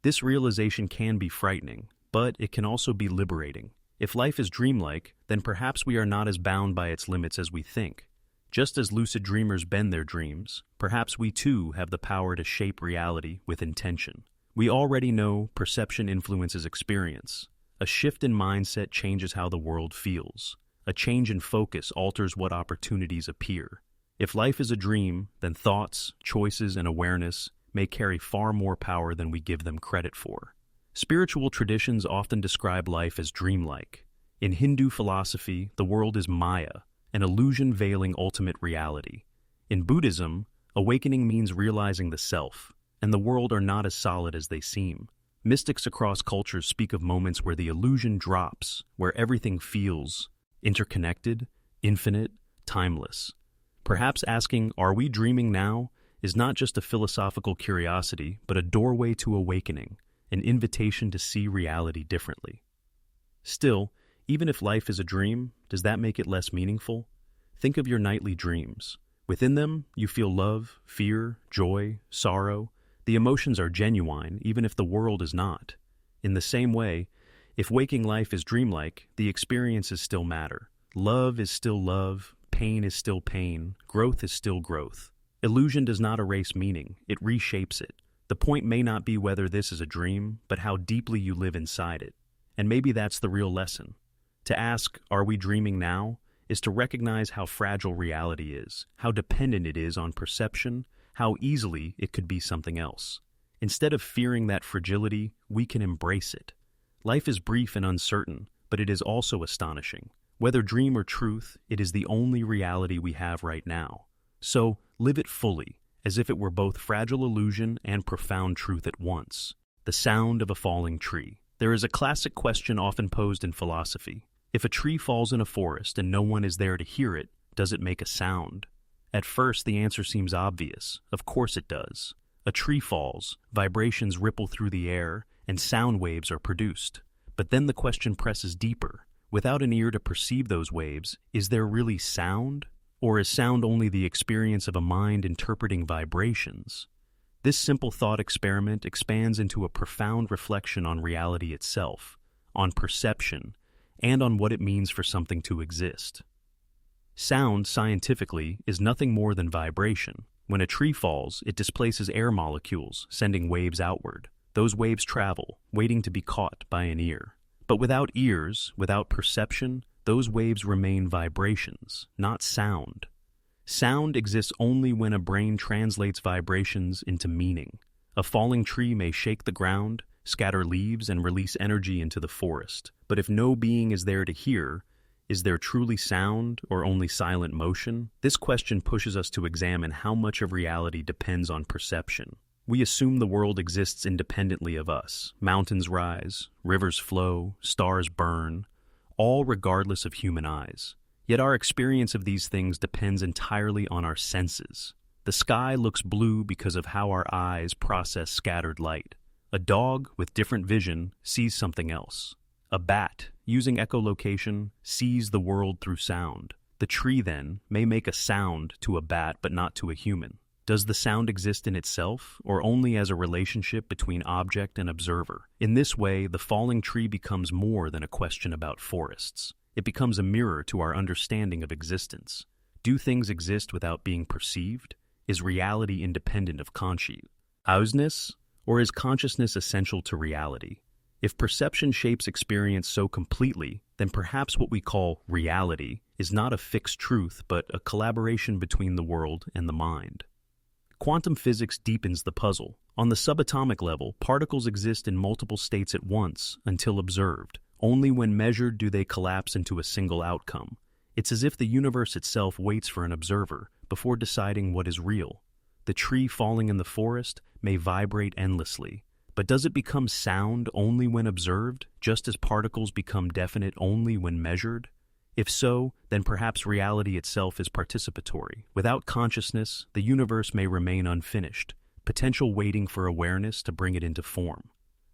This realization can be frightening, but it can also be liberating. If life is dreamlike, then perhaps we are not as bound by its limits as we think. Just as lucid dreamers bend their dreams, perhaps we too have the power to shape reality with intention. We already know perception influences experience. A shift in mindset changes how the world feels. A change in focus alters what opportunities appear. If life is a dream, then thoughts, choices, and awareness may carry far more power than we give them credit for. Spiritual traditions often describe life as dreamlike. In Hindu philosophy, the world is Maya, an illusion veiling ultimate reality. In Buddhism, awakening means realizing the self, and the world are not as solid as they seem. Mystics across cultures speak of moments where the illusion drops, where everything feels interconnected, infinite, timeless. Perhaps asking, "Are we dreaming now?" is not just a philosophical curiosity, but a doorway to awakening, an invitation to see reality differently. Still, even if life is a dream, does that make it less meaningful? Think of your nightly dreams. Within them, you feel love, fear, joy, sorrow. The emotions are genuine, even if the world is not. In the same way, if waking life is dreamlike, the experiences still matter. Love is still love, pain is still pain, growth is still growth. Illusion does not erase meaning, it reshapes it. The point may not be whether this is a dream, but how deeply you live inside it. And maybe that's the real lesson. To ask, "Are we dreaming now?" is to recognize how fragile reality is, how dependent it is on perception, how easily it could be something else. Instead of fearing that fragility, we can embrace it. Life is brief and uncertain, but it is also astonishing. Whether dream or truth, it is the only reality we have right now. So, live it fully, as if it were both fragile illusion and profound truth at once. The sound of a falling tree. There is a classic question often posed in philosophy. If a tree falls in a forest and no one is there to hear it, does it make a sound? At first, the answer seems obvious. Of course it does. A tree falls, vibrations ripple through the air, and sound waves are produced. But then the question presses deeper. Without an ear to perceive those waves, is there really sound? Or is sound only the experience of a mind interpreting vibrations? This simple thought experiment expands into a profound reflection on reality itself, on perception, and on what it means for something to exist. Sound, scientifically, is nothing more than vibration. When a tree falls, it displaces air molecules, sending waves outward. Those waves travel, waiting to be caught by an ear. But without ears, without perception, those waves remain vibrations, not sound. Sound exists only when a brain translates vibrations into meaning. A falling tree may shake the ground, scatter leaves, and release energy into the forest. But if no being is there to hear, is there truly sound or only silent motion? This question pushes us to examine how much of reality depends on perception. We assume the world exists independently of us. Mountains rise, rivers flow, stars burn, all regardless of human eyes. Yet our experience of these things depends entirely on our senses. The sky looks blue because of how our eyes process scattered light. A dog with different vision sees something else. A bat, using echolocation, sees the world through sound. The tree, then, may make a sound to a bat but not to a human. Does the sound exist in itself, or only as a relationship between object and observer? In this way, the falling tree becomes more than a question about forests. It becomes a mirror to our understanding of existence. Do things exist without being perceived? Is reality independent of consciousness? Or is consciousness essential to reality? If perception shapes experience so completely, then perhaps what we call reality is not a fixed truth, but a collaboration between the world and the mind. Quantum physics deepens the puzzle. On the subatomic level, particles exist in multiple states at once until observed. Only when measured do they collapse into a single outcome. It's as if the universe itself waits for an observer before deciding what is real. The tree falling in the forest may vibrate endlessly, But does it become sound only when observed, just as particles become definite only when measured? If so, then perhaps reality itself is participatory. Without consciousness, the universe may remain unfinished, potential waiting for awareness to bring it into form.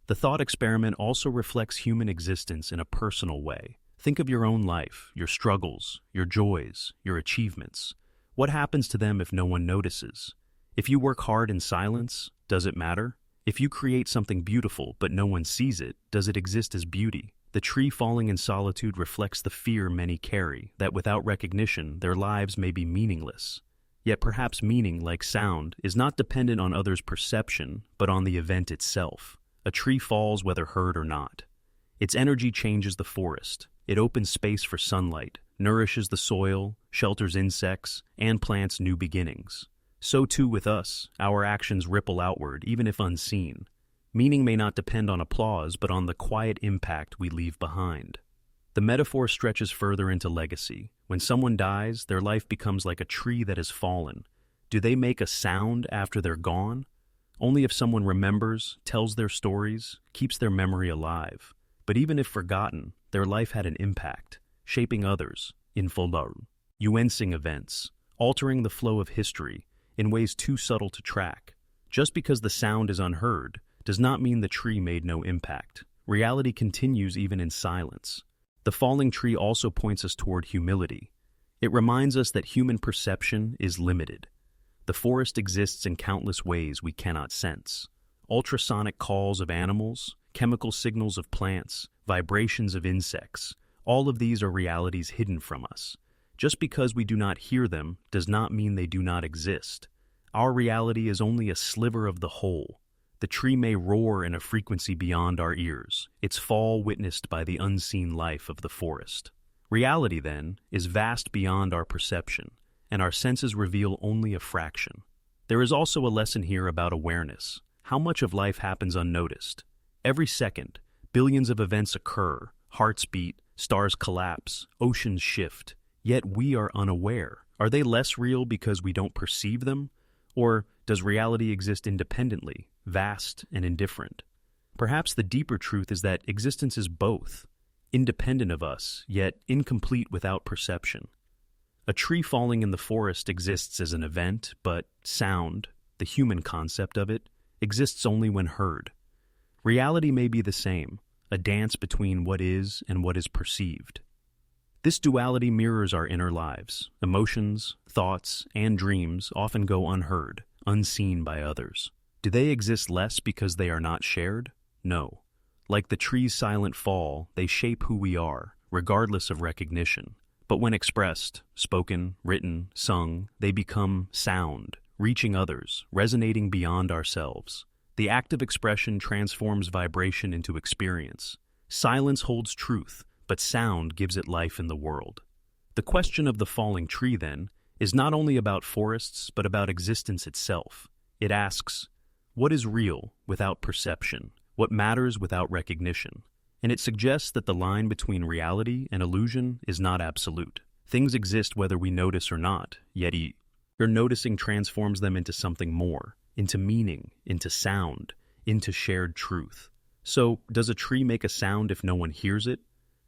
The thought experiment also reflects human existence in a personal way. Think of your own life, your struggles, your joys, your achievements. What happens to them if no one notices? If you work hard in silence, does it matter? If you create something beautiful but no one sees it, does it exist as beauty? The tree falling in solitude reflects the fear many carry, that without recognition, their lives may be meaningless. Yet perhaps meaning, like sound, is not dependent on others' perception, but on the event itself. A tree falls whether heard or not. Its energy changes the forest. It opens space for sunlight, nourishes the soil, shelters insects, and plants new beginnings. So too with us, our actions ripple outward, even if unseen. Meaning may not depend on applause, but on the quiet impact we leave behind. The metaphor stretches further into legacy. When someone dies, their life becomes like a tree that has fallen. Do they make a sound after they're gone? Only if someone remembers, tells their stories, keeps their memory alive. But even if forgotten, their life had an impact, shaping others, influencing events, altering the flow of history in ways too subtle to track. Just because the sound is unheard does not mean the tree made no impact. Reality continues even in silence. The falling tree also points us toward humility. It reminds us that human perception is limited. The forest exists in countless ways we cannot sense. Ultrasonic calls of animals, chemical signals of plants, vibrations of insects, all of these are realities hidden from us. Just because we do not hear them does not mean they do not exist. Our reality is only a sliver of the whole. The tree may roar in a frequency beyond our ears, its fall witnessed by the unseen life of the forest. Reality, then, is vast beyond our perception, and our senses reveal only a fraction. There is also a lesson here about awareness. How much of life happens unnoticed? Every second, billions of events occur, hearts beat, stars collapse, oceans shift, yet we are unaware. Are they less real because we don't perceive them? Or does reality exist independently, vast and indifferent? Perhaps the deeper truth is that existence is both, independent of us, yet incomplete without perception. A tree falling in the forest exists as an event, but sound, the human concept of it, exists only when heard. Reality may be the same, a dance between what is and what is perceived. This duality mirrors our inner lives. Emotions, thoughts, and dreams often go unheard, unseen by others. Do they exist less because they are not shared? No. Like the tree's silent fall, they shape who we are, regardless of recognition. But when expressed, spoken, written, sung, they become sound, reaching others, resonating beyond ourselves. The act of expression transforms vibration into experience. Silence holds truth, but sound gives it life in the world. The question of the falling tree, then, is not only about forests, but about existence itself. It asks, what is real without perception? What matters without recognition? And it suggests that the line between reality and illusion is not absolute. Things exist whether we notice or not, yet your noticing transforms them into something more, into meaning, into sound, into shared truth. So, does a tree make a sound if no one hears it?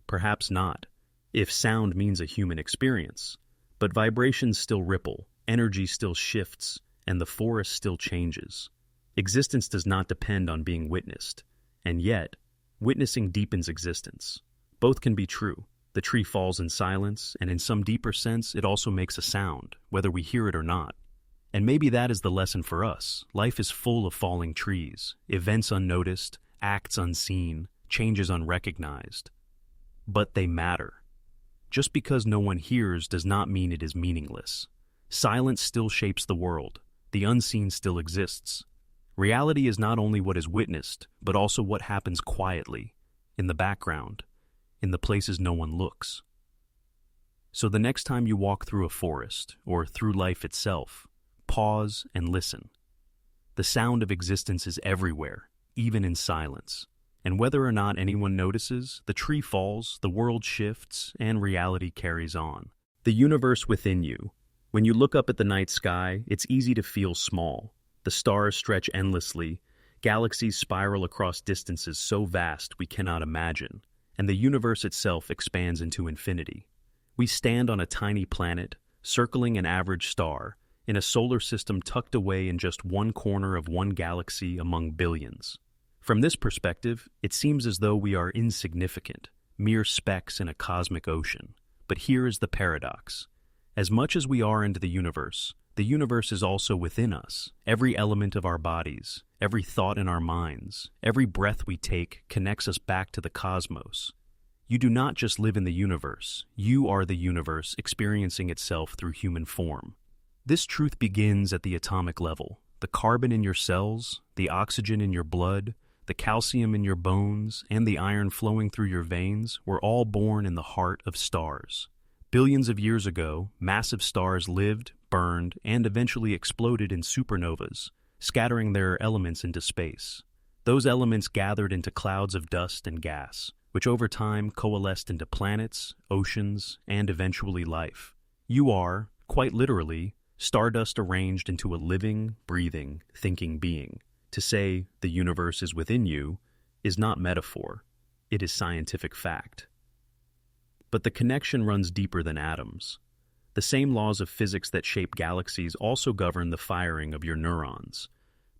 Perhaps not, if sound means a human experience. But vibrations still ripple, energy still shifts, and the forest still changes. Existence does not depend on being witnessed, and yet, witnessing deepens existence. Both can be true. The tree falls in silence, and in some deeper sense, it also makes a sound, whether we hear it or not. And maybe that is the lesson for us. Life is full of falling trees, events unnoticed, acts unseen, changes unrecognized. But they matter. Just because no one hears does not mean it is meaningless. Silence still shapes the world. The unseen still exists. Reality is not only what is witnessed, but also what happens quietly, in the background, in the places no one looks. So the next time you walk through a forest, or through life itself, pause and listen. The sound of existence is everywhere, even in silence. And whether or not anyone notices, the tree falls, the world shifts, and reality carries on. The universe within you. When you look up at the night sky, it's easy to feel small. The stars stretch endlessly, Galaxies spiral across distances so vast we cannot imagine, and the universe itself expands into infinity. We stand on a tiny planet, circling an average star, in a solar system tucked away in just one corner of one galaxy among billions. From this perspective, it seems as though we are insignificant, mere specks in a cosmic ocean. But here is the paradox. As much as we are into the universe is also within us. Every element of our bodies, every thought in our minds, every breath we take connects us back to the cosmos. You do not just live in the universe, you are the universe experiencing itself through human form. This truth begins at the atomic level. The carbon in your cells, the oxygen in your blood, the calcium in your bones, and the iron flowing through your veins were all born in the heart of stars. Billions of years ago, massive stars lived, burned, and eventually exploded in supernovas, scattering their elements into space. Those elements gathered into clouds of dust and gas, which over time coalesced into planets, oceans, and eventually life. You are, quite literally, stardust arranged into a living, breathing, thinking being. To say the universe is within you is not metaphor, it is scientific fact. But the connection runs deeper than atoms. The same laws of physics that shape galaxies also govern the firing of your neurons.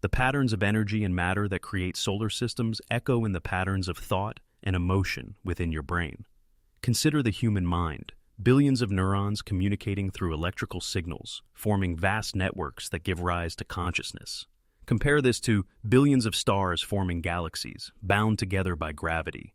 The patterns of energy and matter that create solar systems echo in the patterns of thought and emotion within your brain. Consider the human mind. Billions of neurons communicating through electrical signals, forming vast networks that give rise to consciousness. Compare this to billions of stars forming galaxies, bound together by gravity.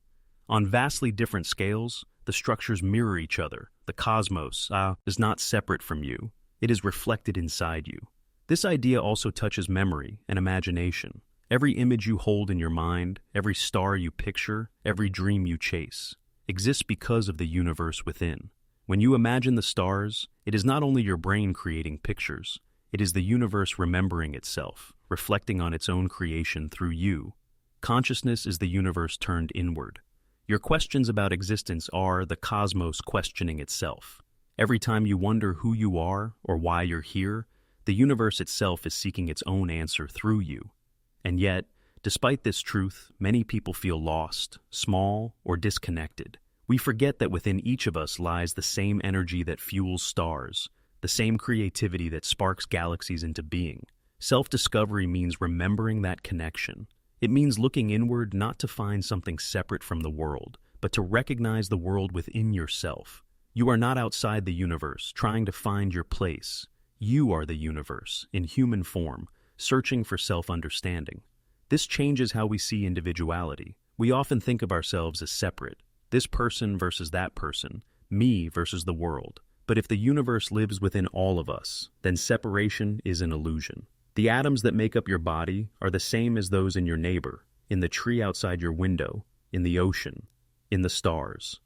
On vastly different scales, the structures mirror each other. The cosmos is not separate from you. It is reflected inside you. This idea also touches memory and imagination. Every image you hold in your mind, every star you picture, every dream you chase, exists because of the universe within. When you imagine the stars, it is not only your brain creating pictures, it is the universe remembering itself, reflecting on its own creation through you. Consciousness is the universe turned inward. Your questions about existence are the cosmos questioning itself. Every time you wonder who you are or why you're here, the universe itself is seeking its own answer through you. And yet, despite this truth, many people feel lost, small, or disconnected. We forget that within each of us lies the same energy that fuels stars, the same creativity that sparks galaxies into being. Self-discovery means remembering that connection. It means looking inward not to find something separate from the world, but to recognize the world within yourself. You are not outside the universe, trying to find your place. You are the universe, in human form, searching for self-understanding. This changes how we see individuality. We often think of ourselves as separate, this person versus that person, me versus the world. But if the universe lives within all of us, then separation is an illusion. The atoms that make up your body are the same as those in your neighbor, in the tree outside your window, in the ocean, in the stars.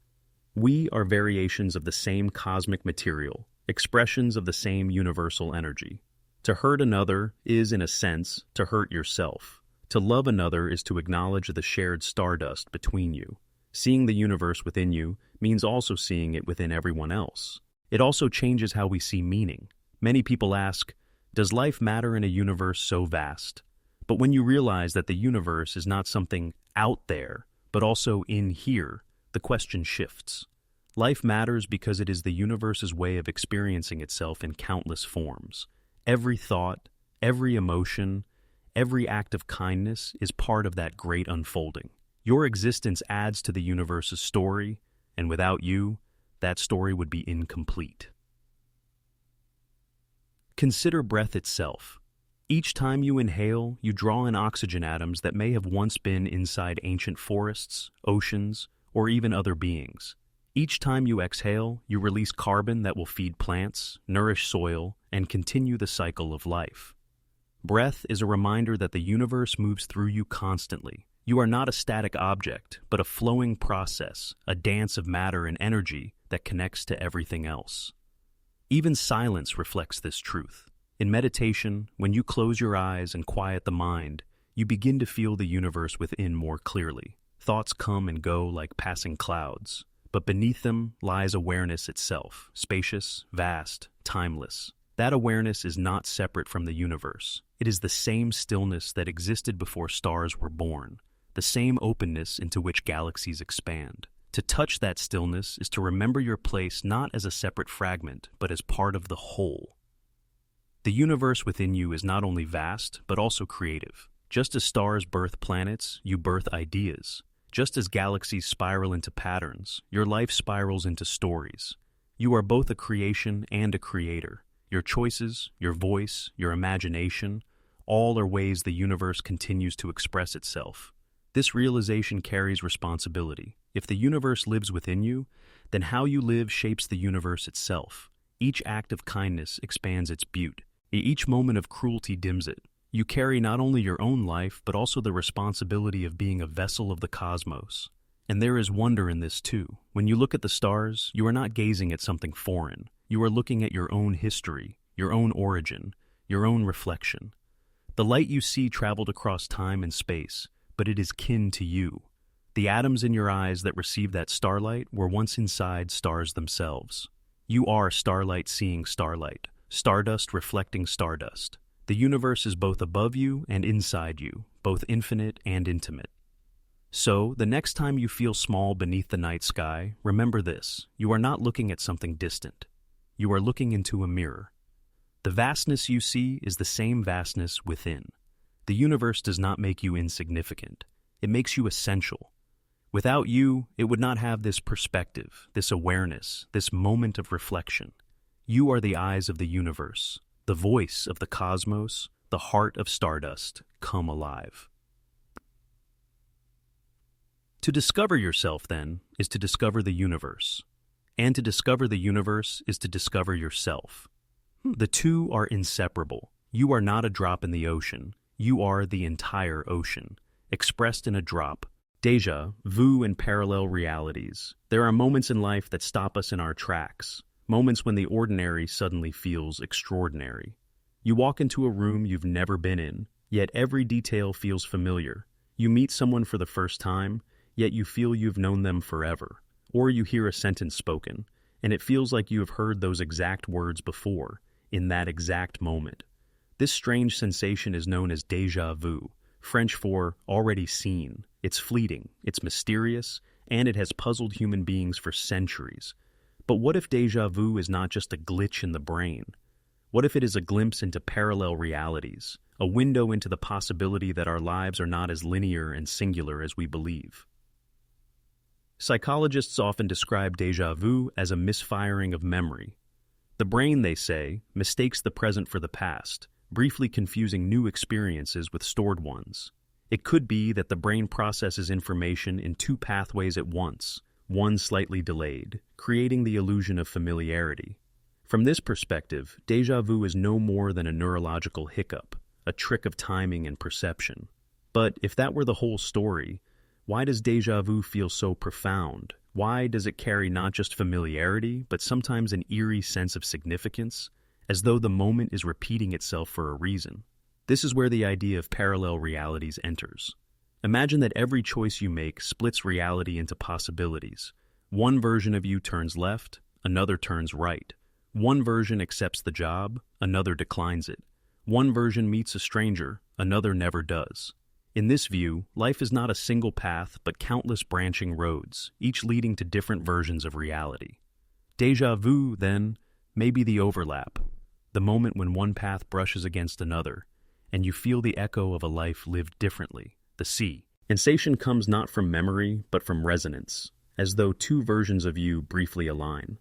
We are variations of the same cosmic material, expressions of the same universal energy. To hurt another is, in a sense, to hurt yourself. To love another is to acknowledge the shared stardust between you. Seeing the universe within you means also seeing it within everyone else. It also changes how we see meaning. Many people ask, does life matter in a universe so vast? But when you realize that the universe is not something out there, but also in here, the question shifts. Life matters because it is the universe's way of experiencing itself in countless forms. Every thought, every emotion, every act of kindness is part of that great unfolding. Your existence adds to the universe's story, and without you, that story would be incomplete. Consider breath itself. Each time you inhale, you draw in oxygen atoms that may have once been inside ancient forests, oceans, or even other beings. Each time you exhale, you release carbon that will feed plants, nourish soil, and continue the cycle of life. Breath is a reminder that the universe moves through you constantly. You are not a static object, but a flowing process, a dance of matter and energy that connects to everything else. Even silence reflects this truth. In meditation, when you close your eyes and quiet the mind, you begin to feel the universe within more clearly. Thoughts come and go like passing clouds, but beneath them lies awareness itself, spacious, vast, timeless. That awareness is not separate from the universe. It is the same stillness that existed before stars were born, the same openness into which galaxies expand. To touch that stillness is to remember your place not as a separate fragment, but as part of the whole. The universe within you is not only vast, but also creative. Just as stars birth planets, you birth ideas. Just as galaxies spiral into patterns, your life spirals into stories. You are both a creation and a creator. Your choices, your voice, your imagination, all are ways the universe continues to express itself. This realization carries responsibility. If the universe lives within you, then how you live shapes the universe itself. Each act of kindness expands its beauty. Each moment of cruelty dims it. You carry not only your own life, but also the responsibility of being a vessel of the cosmos. And there is wonder in this too. When you look at the stars, you are not gazing at something foreign. You are looking at your own history, your own origin, your own reflection. The light you see traveled across time and space, but it is kin to you. The atoms in your eyes that received that starlight were once inside stars themselves. You are starlight seeing starlight, stardust reflecting stardust. The universe is both above you and inside you, both infinite and intimate. So, the next time you feel small beneath the night sky, remember this: you are not looking at something distant. You are looking into a mirror. The vastness you see is the same vastness within. The universe does not make you insignificant. It makes you essential. Without you, it would not have this perspective, this awareness, this moment of reflection. You are the eyes of the universe, the voice of the cosmos, the heart of stardust, come alive. To discover yourself, then, is to discover the universe. And to discover the universe is to discover yourself. The two are inseparable. You are not a drop in the ocean. You are the entire ocean, expressed in a drop. Déjà vu and parallel realities. There are moments in life that stop us in our tracks, moments when the ordinary suddenly feels extraordinary. You walk into a room you've never been in, yet every detail feels familiar. You meet someone for the first time, yet you feel you've known them forever. Or you hear a sentence spoken, and it feels like you have heard those exact words before, in that exact moment. This strange sensation is known as déjà vu, French for already seen. It's fleeting, it's mysterious, and it has puzzled human beings for centuries. But what if déjà vu is not just a glitch in the brain? What if it is a glimpse into parallel realities, a window into the possibility that our lives are not as linear and singular as we believe? Psychologists often describe déjà vu as a misfiring of memory. The brain, they say, mistakes the present for the past, briefly confusing new experiences with stored ones. It could be that the brain processes information in two pathways at once, one slightly delayed, creating the illusion of familiarity. From this perspective, déjà vu is no more than a neurological hiccup, a trick of timing and perception. But if that were the whole story, why does déjà vu feel so profound? Why does it carry not just familiarity, but sometimes an eerie sense of significance, as though the moment is repeating itself for a reason? This is where the idea of parallel realities enters. Imagine that every choice you make splits reality into possibilities. One version of you turns left, another turns right. One version accepts the job, another declines it. One version meets a stranger, another never does. In this view, life is not a single path, but countless branching roads, each leading to different versions of reality. Déjà vu, then, may be the overlap, the moment when one path brushes against another, and you feel the echo of a life lived differently, the sea. Sensation comes not from memory, but from resonance, as though two versions of you briefly align.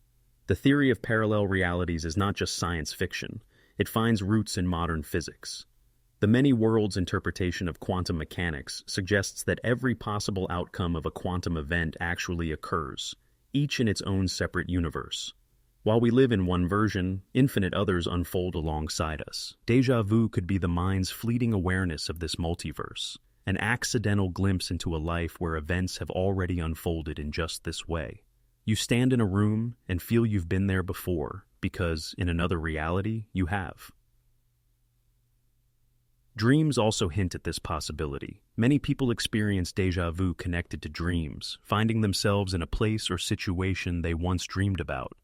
The theory of parallel realities is not just science fiction. It finds roots in modern physics. The many worlds interpretation of quantum mechanics suggests that every possible outcome of a quantum event actually occurs, each in its own separate universe. While we live in one version, infinite others unfold alongside us. Déjà vu could be the mind's fleeting awareness of this multiverse, an accidental glimpse into a life where events have already unfolded in just this way. You stand in a room and feel you've been there before, because in another reality, you have. Dreams also hint at this possibility. Many people experience déjà vu connected to dreams, finding themselves in a place or situation they once dreamed about.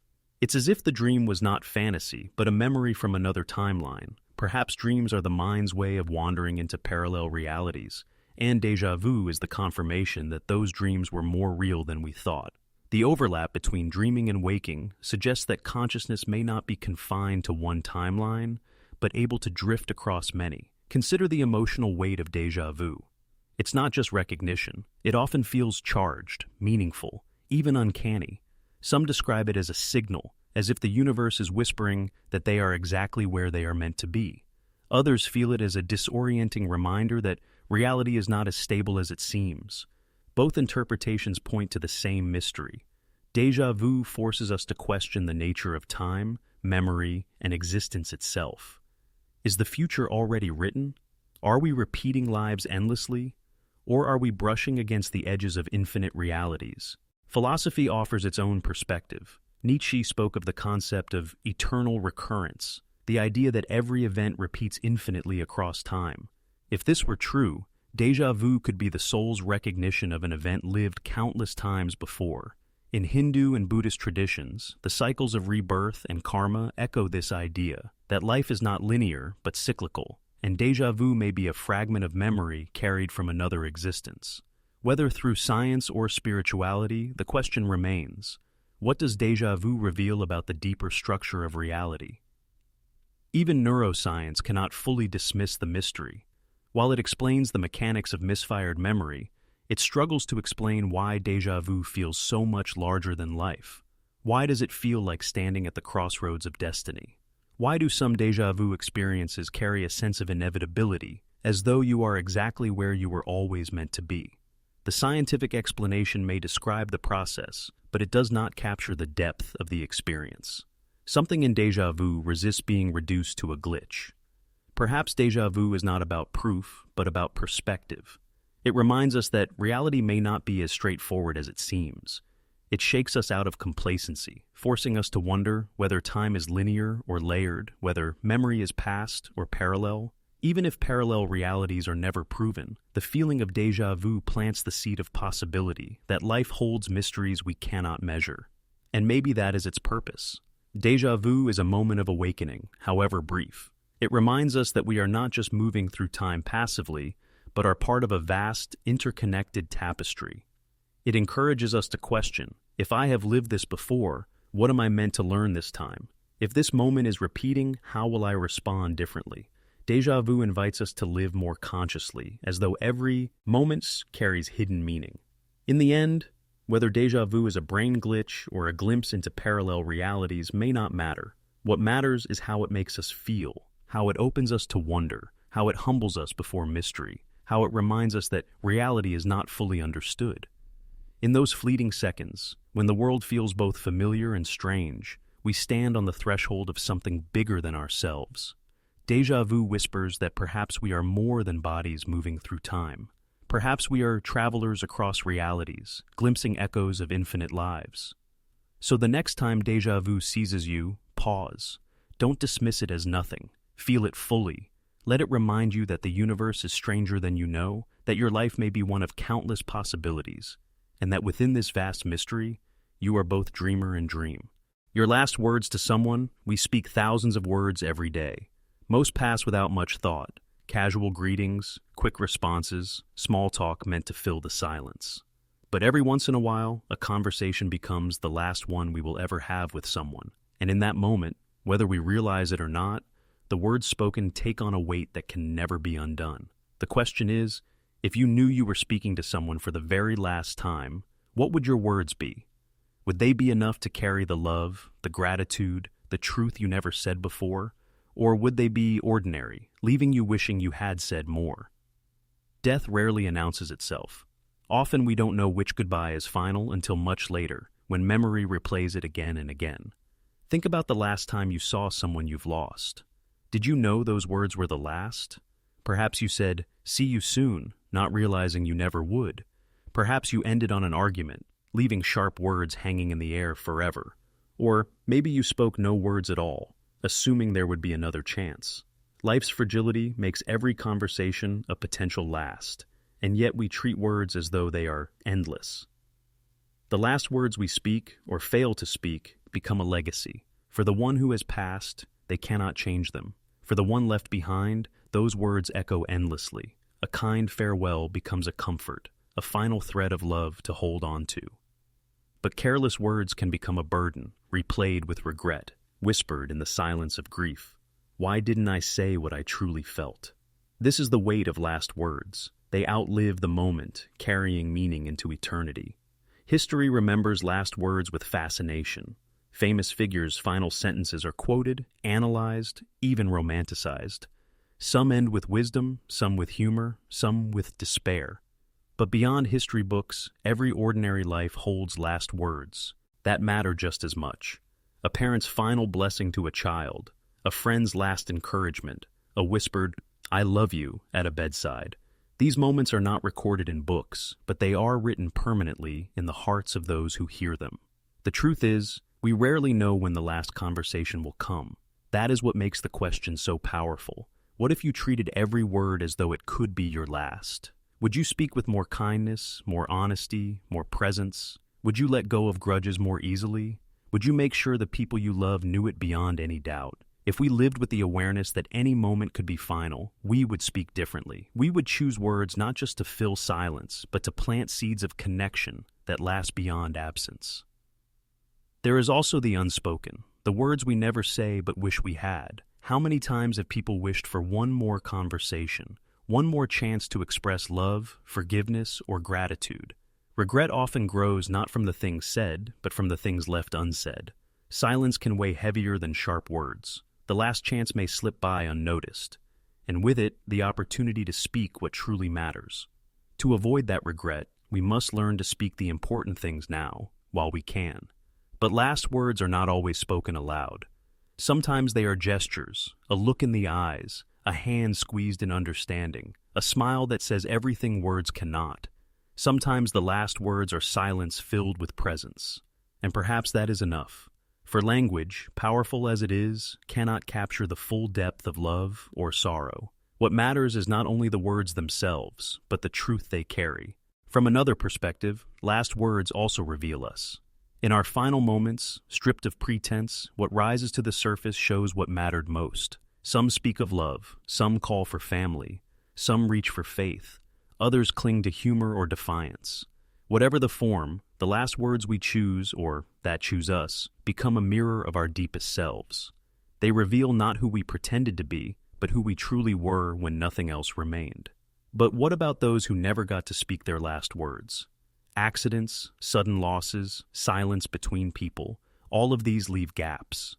It's as if the dream was not fantasy, but a memory from another timeline. Perhaps dreams are the mind's way of wandering into parallel realities, and déjà vu is the confirmation that those dreams were more real than we thought. The overlap between dreaming and waking suggests that consciousness may not be confined to one timeline, but able to drift across many. Consider the emotional weight of déjà vu. It's not just recognition. It often feels charged, meaningful, even uncanny. Some describe it as a signal, as if the universe is whispering that they are exactly where they are meant to be. Others feel it as a disorienting reminder that reality is not as stable as it seems. Both interpretations point to the same mystery. Déjà vu forces us to question the nature of time, memory, and existence itself. Is the future already written? Are we repeating lives endlessly? Or are we brushing against the edges of infinite realities? Philosophy offers its own perspective. Nietzsche spoke of the concept of eternal recurrence, the idea that every event repeats infinitely across time. If this were true, déjà vu could be the soul's recognition of an event lived countless times before. In Hindu and Buddhist traditions, the cycles of rebirth and karma echo this idea, that life is not linear but cyclical, and déjà vu may be a fragment of memory carried from another existence. Whether through science or spirituality, the question remains, what does déjà vu reveal about the deeper structure of reality? Even neuroscience cannot fully dismiss the mystery. While it explains the mechanics of misfired memory, it struggles to explain why déjà vu feels so much larger than life. Why does it feel like standing at the crossroads of destiny? Why do some déjà vu experiences carry a sense of inevitability, as though you are exactly where you were always meant to be? The scientific explanation may describe the process, but it does not capture the depth of the experience. Something in déjà vu resists being reduced to a glitch. Perhaps déjà vu is not about proof, but about perspective. It reminds us that reality may not be as straightforward as it seems. It shakes us out of complacency, forcing us to wonder whether time is linear or layered, whether memory is past or parallel. Even if parallel realities are never proven, the feeling of déjà vu plants the seed of possibility, that life holds mysteries we cannot measure. And maybe that is its purpose. Déjà vu is a moment of awakening, however brief. It reminds us that we are not just moving through time passively, but are part of a vast, interconnected tapestry. It encourages us to question, if I have lived this before, what am I meant to learn this time? If this moment is repeating, how will I respond differently? Déjà vu invites us to live more consciously, as though every moment carries hidden meaning. In the end, whether déjà vu is a brain glitch or a glimpse into parallel realities may not matter. What matters is how it makes us feel, how it opens us to wonder, how it humbles us before mystery, how it reminds us that reality is not fully understood. In those fleeting seconds, when the world feels both familiar and strange, we stand on the threshold of something bigger than ourselves. Déjà vu whispers that perhaps we are more than bodies moving through time. Perhaps we are travelers across realities, glimpsing echoes of infinite lives. So the next time déjà vu seizes you, pause. Don't dismiss it as nothing. Feel it fully. Let it remind you that the universe is stranger than you know, that your life may be one of countless possibilities, and that within this vast mystery, you are both dreamer and dream. Your last words to someone: we speak thousands of words every day. Most pass without much thought. Casual greetings, quick responses, small talk meant to fill the silence. But every once in a while, a conversation becomes the last one we will ever have with someone. And in that moment, whether we realize it or not, the words spoken take on a weight that can never be undone. The question is, if you knew you were speaking to someone for the very last time, what would your words be? Would they be enough to carry the love, the gratitude, the truth you never said before? Or would they be ordinary, leaving you wishing you had said more? Death rarely announces itself. Often we don't know which goodbye is final until much later, when memory replays it again and again. Think about the last time you saw someone you've lost. Did you know those words were the last? Perhaps you said, "See you soon," not realizing you never would. Perhaps you ended on an argument, leaving sharp words hanging in the air forever. Or maybe you spoke no words at all, assuming there would be another chance. Life's fragility makes every conversation a potential last, and yet we treat words as though they are endless. The last words we speak, or fail to speak, become a legacy. For the one who has passed, they cannot change them. For the one left behind, those words echo endlessly. A kind farewell becomes a comfort, a final thread of love to hold on to. But careless words can become a burden, replayed with regret, whispered in the silence of grief. Why didn't I say what I truly felt? This is the weight of last words. They outlive the moment, carrying meaning into eternity. History remembers last words with fascination. Famous figures' final sentences are quoted, analyzed, even romanticized. Some end with wisdom, some with humor, some with despair. But beyond history books, every ordinary life holds last words that matter just as much. A parent's final blessing to a child, a friend's last encouragement, a whispered, "I love you," at a bedside. These moments are not recorded in books, but they are written permanently in the hearts of those who hear them. The truth is, we rarely know when the last conversation will come. That is what makes the question so powerful. What if you treated every word as though it could be your last? Would you speak with more kindness, more honesty, more presence? Would you let go of grudges more easily? Would you make sure the people you love knew it beyond any doubt? If we lived with the awareness that any moment could be final, we would speak differently. We would choose words not just to fill silence, but to plant seeds of connection that last beyond absence. There is also the unspoken, the words we never say but wish we had. How many times have people wished for one more conversation, one more chance to express love, forgiveness, or gratitude? Regret often grows not from the things said, but from the things left unsaid. Silence can weigh heavier than sharp words. The last chance may slip by unnoticed, and with it, the opportunity to speak what truly matters. To avoid that regret, we must learn to speak the important things now, while we can. But last words are not always spoken aloud. Sometimes they are gestures, a look in the eyes, a hand squeezed in understanding, a smile that says everything words cannot. Sometimes the last words are silence filled with presence, and perhaps that is enough. For language, powerful as it is, cannot capture the full depth of love or sorrow. What matters is not only the words themselves, but the truth they carry. From another perspective, last words also reveal us. In our final moments, stripped of pretense, what rises to the surface shows what mattered most. Some speak of love, some call for family, some reach for faith, others cling to humor or defiance. Whatever the form, the last words we choose, or that choose us, become a mirror of our deepest selves. They reveal not who we pretended to be, but who we truly were when nothing else remained. But what about those who never got to speak their last words? Accidents, sudden losses, silence between people, all of these leave gaps.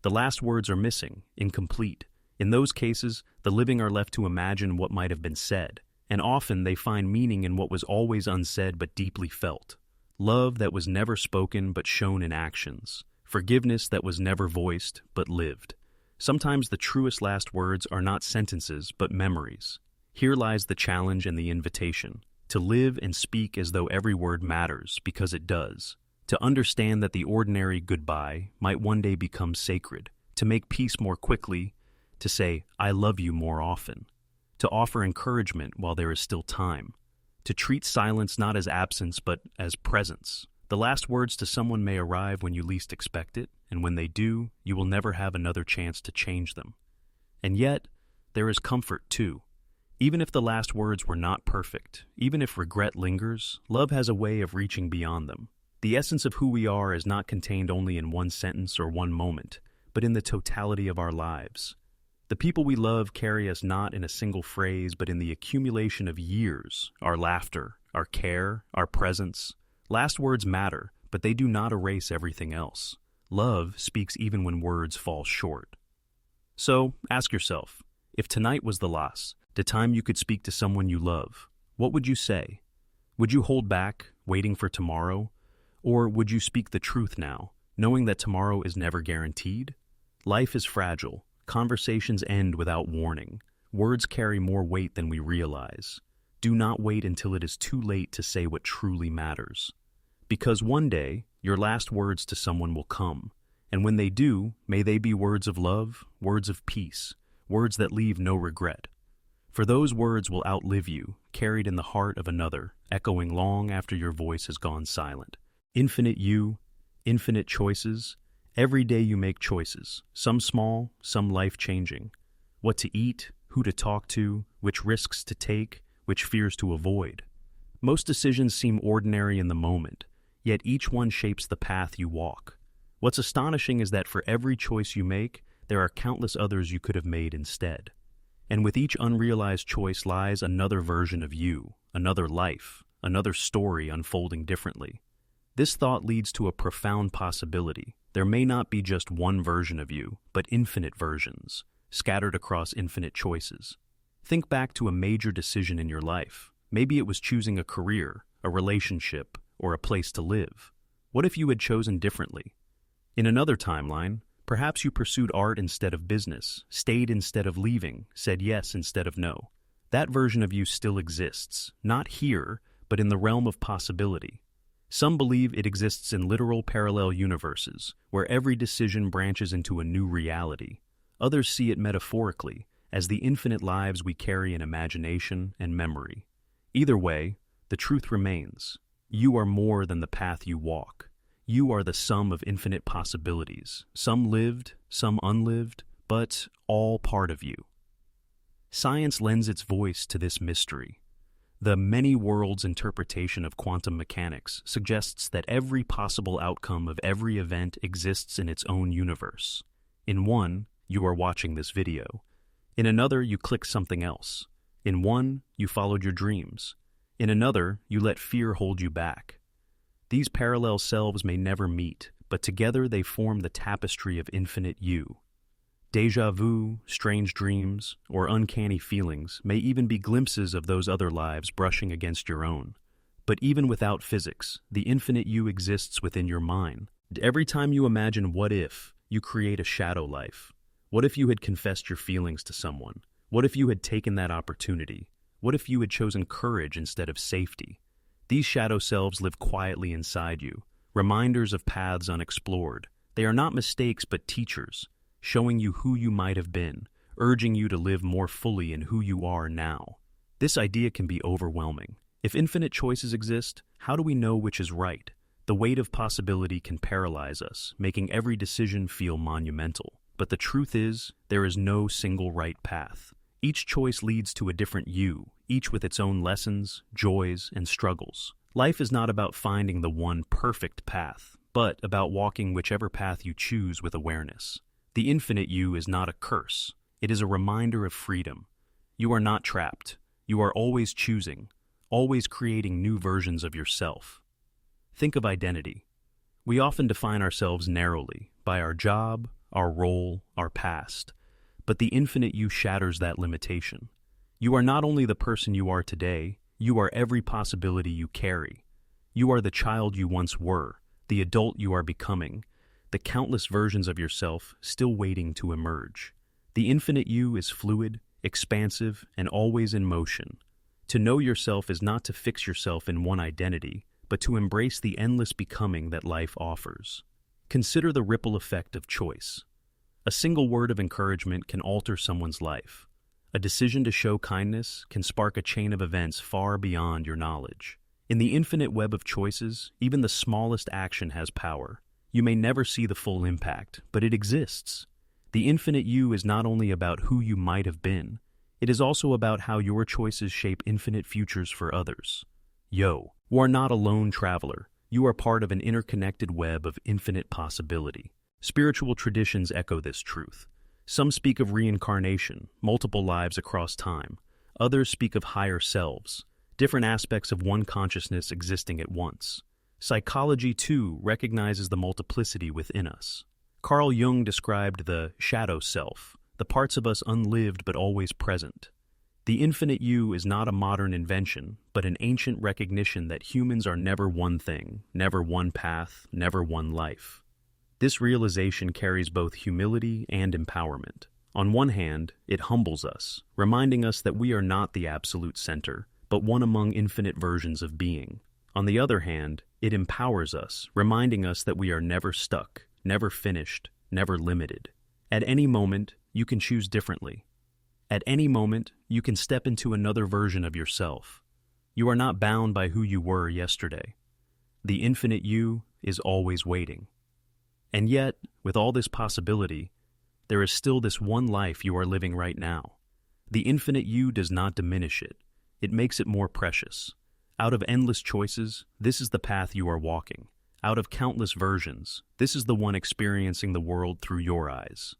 The last words are missing, incomplete. In those cases, the living are left to imagine what might have been said, and often they find meaning in what was always unsaid but deeply felt. Love that was never spoken but shown in actions. Forgiveness that was never voiced but lived. Sometimes the truest last words are not sentences but memories. Here lies the challenge and the invitation. To live and speak as though every word matters, because it does. To understand that the ordinary goodbye might one day become sacred. To make peace more quickly. To say, "I love you" more often. To offer encouragement while there is still time. To treat silence not as absence but as presence. The last words to someone may arrive when you least expect it, and when they do, you will never have another chance to change them. And yet, there is comfort too. Even if the last words were not perfect, even if regret lingers, love has a way of reaching beyond them. The essence of who we are is not contained only in one sentence or one moment, but in the totality of our lives. The people we love carry us not in a single phrase, but in the accumulation of years, our laughter, our care, our presence. Last words matter, but they do not erase everything else. Love speaks even when words fall short. So, ask yourself, if tonight was the last, the time you could speak to someone you love, what would you say? Would you hold back, waiting for tomorrow? Or would you speak the truth now, knowing that tomorrow is never guaranteed? Life is fragile. Conversations end without warning. Words carry more weight than we realize. Do not wait until it is too late to say what truly matters. Because one day, your last words to someone will come. And when they do, may they be words of love, words of peace, words that leave no regret. For those words will outlive you, carried in the heart of another, echoing long after your voice has gone silent. Infinite you, infinite choices. Every day you make choices, some small, some life-changing. What to eat, who to talk to, which risks to take, which fears to avoid. Most decisions seem ordinary in the moment, yet each one shapes the path you walk. What's astonishing is that for every choice you make, there are countless others you could have made instead. And with each unrealized choice lies another version of you, another life, another story unfolding differently. This thought leads to a profound possibility. There may not be just one version of you, but infinite versions, scattered across infinite choices. Think back to a major decision in your life. Maybe it was choosing a career, a relationship, or a place to live. What if you had chosen differently? In another timeline, perhaps you pursued art instead of business, stayed instead of leaving, said yes instead of no. That version of you still exists, not here, but in the realm of possibility. Some believe it exists in literal parallel universes, where every decision branches into a new reality. Others see it metaphorically, as the infinite lives we carry in imagination and memory. Either way, the truth remains. You are more than the path you walk. You are the sum of infinite possibilities, some lived, some unlived, but all part of you. Science lends its voice to this mystery. The many worlds interpretation of quantum mechanics suggests that every possible outcome of every event exists in its own universe. In one, you are watching this video. In another, you click something else. In one, you followed your dreams. In another, you let fear hold you back. These parallel selves may never meet, but together they form the tapestry of infinite you. Déjà vu, strange dreams, or uncanny feelings may even be glimpses of those other lives brushing against your own. But even without physics, the infinite you exists within your mind. Every time you imagine what if, you create a shadow life. What if you had confessed your feelings to someone? What if you had taken that opportunity? What if you had chosen courage instead of safety? These shadow selves live quietly inside you, reminders of paths unexplored. They are not mistakes but teachers, showing you who you might have been, urging you to live more fully in who you are now. This idea can be overwhelming. If infinite choices exist, how do we know which is right? The weight of possibility can paralyze us, making every decision feel monumental. But the truth is, there is no single right path. Each choice leads to a different you, each with its own lessons, joys, and struggles. Life is not about finding the one perfect path, but about walking whichever path you choose with awareness. The infinite you is not a curse. It is a reminder of freedom. You are not trapped. You are always choosing, always creating new versions of yourself. Think of identity. We often define ourselves narrowly, by our job, our role, our past. But the infinite you shatters that limitation. You are not only the person you are today, you are every possibility you carry. You are the child you once were, the adult you are becoming, the countless versions of yourself still waiting to emerge. The infinite you is fluid, expansive, and always in motion. To know yourself is not to fix yourself in one identity, but to embrace the endless becoming that life offers. Consider the ripple effect of choice. A single word of encouragement can alter someone's life. A decision to show kindness can spark a chain of events far beyond your knowledge. In the infinite web of choices, even the smallest action has power. You may never see the full impact, but it exists. The infinite you is not only about who you might have been, it is also about how your choices shape infinite futures for others. You are not a lone traveler. You are part of an interconnected web of infinite possibility. Spiritual traditions echo this truth. Some speak of reincarnation, multiple lives across time. Others speak of higher selves, different aspects of one consciousness existing at once. Psychology, too, recognizes the multiplicity within us. Carl Jung described the shadow self, the parts of us unlived but always present. The infinite you is not a modern invention, but an ancient recognition that humans are never one thing, never one path, never one life. This realization carries both humility and empowerment. On one hand, it humbles us, reminding us that we are not the absolute center, but one among infinite versions of being. On the other hand, it empowers us, reminding us that we are never stuck, never finished, never limited. At any moment, you can choose differently. At any moment, you can step into another version of yourself. You are not bound by who you were yesterday. The infinite you is always waiting. And yet, with all this possibility, there is still this one life you are living right now. The infinite you does not diminish it. It makes it more precious. Out of endless choices, this is the path you are walking. Out of countless versions, this is the one experiencing the world through your eyes.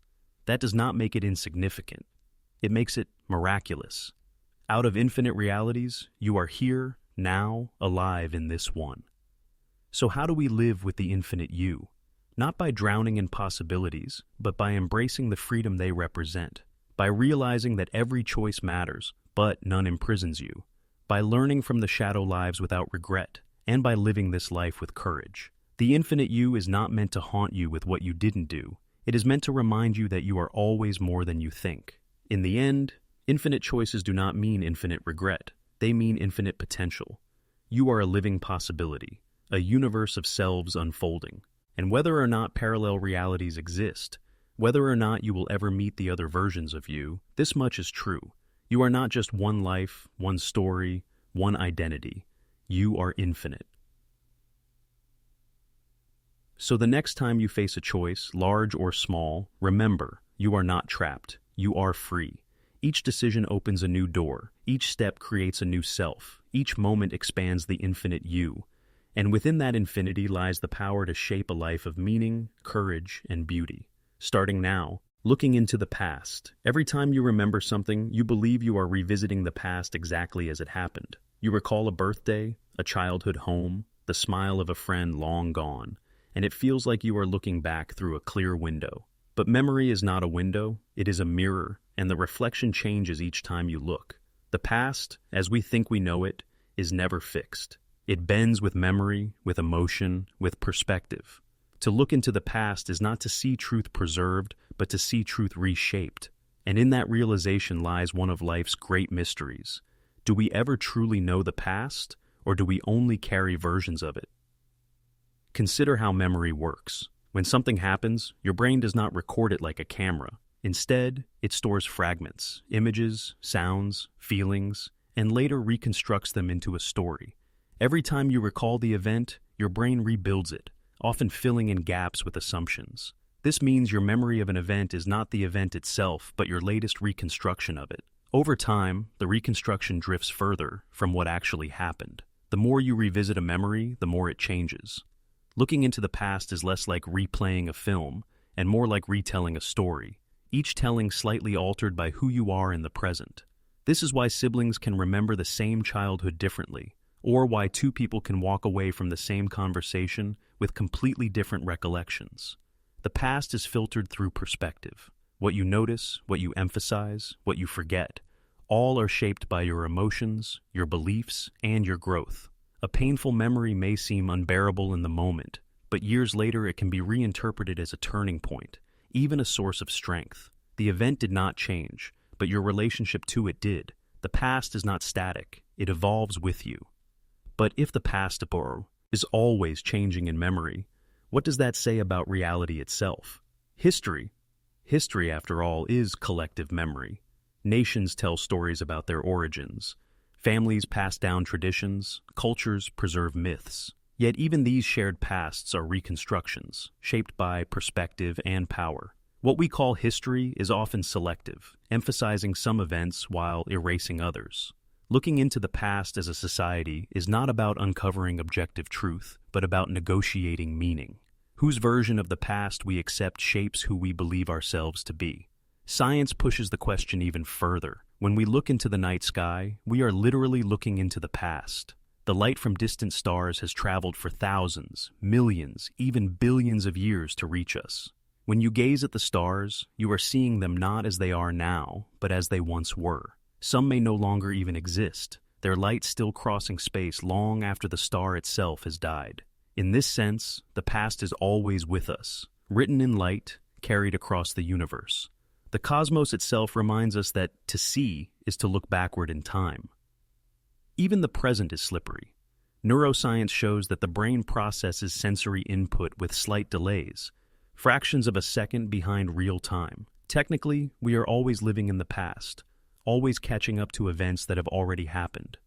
That does not make it insignificant. It makes it miraculous. Out of infinite realities, you are here, now, alive in this one. So how do we live with the infinite you? Not by drowning in possibilities, but by embracing the freedom they represent. By realizing that every choice matters, but none imprisons you. By learning from the shadow lives without regret, and by living this life with courage. The infinite you is not meant to haunt you with what you didn't do. It is meant to remind you that you are always more than you think. In the end, infinite choices do not mean infinite regret. They mean infinite potential. You are a living possibility, a universe of selves unfolding. And whether or not parallel realities exist, whether or not you will ever meet the other versions of you, this much is true. You are not just one life, one story, one identity. You are infinite. So the next time you face a choice, large or small, remember, you are not trapped. You are free. Each decision opens a new door. Each step creates a new self. Each moment expands the infinite you. And within that infinity lies the power to shape a life of meaning, courage, and beauty. Starting now, looking into the past. Every time you remember something, you believe you are revisiting the past exactly as it happened. You recall a birthday, a childhood home, the smile of a friend long gone, and it feels like you are looking back through a clear window. But memory is not a window, it is a mirror, and the reflection changes each time you look. The past, as we think we know it, is never fixed. It bends with memory, with emotion, with perspective. To look into the past is not to see truth preserved, but to see truth reshaped. And in that realization lies one of life's great mysteries. Do we ever truly know the past, or do we only carry versions of it? Consider how memory works. When something happens, your brain does not record it like a camera. Instead, it stores fragments, images, sounds, feelings, and later reconstructs them into a story. Every time you recall the event, your brain rebuilds it, often filling in gaps with assumptions. This means your memory of an event is not the event itself, but your latest reconstruction of it. Over time, the reconstruction drifts further from what actually happened. The more you revisit a memory, the more it changes. Looking into the past is less like replaying a film and more like retelling a story, each telling slightly altered by who you are in the present. This is why siblings can remember the same childhood differently, or why two people can walk away from the same conversation with completely different recollections. The past is filtered through perspective. What you notice, what you emphasize, what you forget, all are shaped by your emotions, your beliefs, and your growth. A painful memory may seem unbearable in the moment, but years later it can be reinterpreted as a turning point, even a source of strength. The event did not change, but your relationship to it did. The past is not static, it evolves with you. But if the past is always changing in memory, what does that say about reality itself? History, after all, is collective memory. Nations tell stories about their origins. Families pass down traditions, cultures preserve myths. Yet even these shared pasts are reconstructions, shaped by perspective and power. What we call history is often selective, emphasizing some events while erasing others. Looking into the past as a society is not about uncovering objective truth, but about negotiating meaning. Whose version of the past we accept shapes who we believe ourselves to be. Science pushes the question even further. When we look into the night sky, we are literally looking into the past. The light from distant stars has traveled for thousands, millions, even billions of years to reach us. When you gaze at the stars, you are seeing them not as they are now, but as they once were. Some may no longer even exist, their light still crossing space long after the star itself has died. In this sense, the past is always with us, written in light, carried across the universe. The cosmos itself reminds us that to see is to look backward in time. Even the present is slippery. Neuroscience shows that the brain processes sensory input with slight delays, fractions of a second behind real time. Technically, we are always living in the past, always catching up to events that have already happened.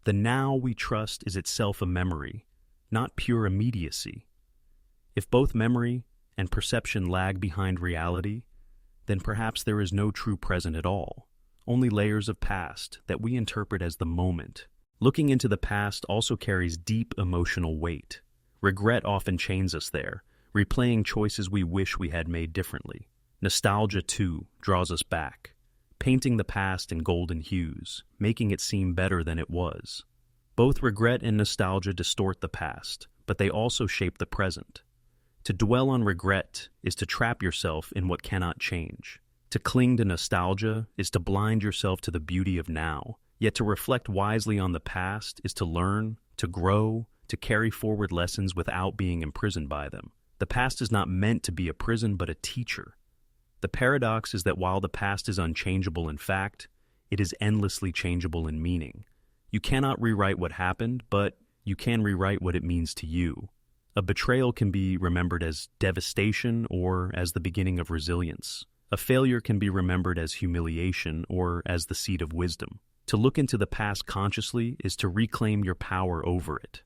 The now we trust is itself a memory, not pure immediacy. If both memory and perception lag behind reality, then perhaps there is no true present at all, only layers of past that we interpret as the moment. Looking into the past also carries deep emotional weight. Regret often chains us there, replaying choices we wish we had made differently. Nostalgia, too, draws us back, painting the past in golden hues, making it seem better than it was. Both regret and nostalgia distort the past, but they also shape the present. To dwell on regret is to trap yourself in what cannot change. To cling to nostalgia is to blind yourself to the beauty of now. Yet to reflect wisely on the past is to learn, to grow, to carry forward lessons without being imprisoned by them. The past is not meant to be a prison but a teacher. The paradox is that while the past is unchangeable in fact, it is endlessly changeable in meaning. You cannot rewrite what happened, but you can rewrite what it means to you. A betrayal can be remembered as devastation or as the beginning of resilience. A failure can be remembered as humiliation or as the seed of wisdom. To look into the past consciously is to reclaim your power over it.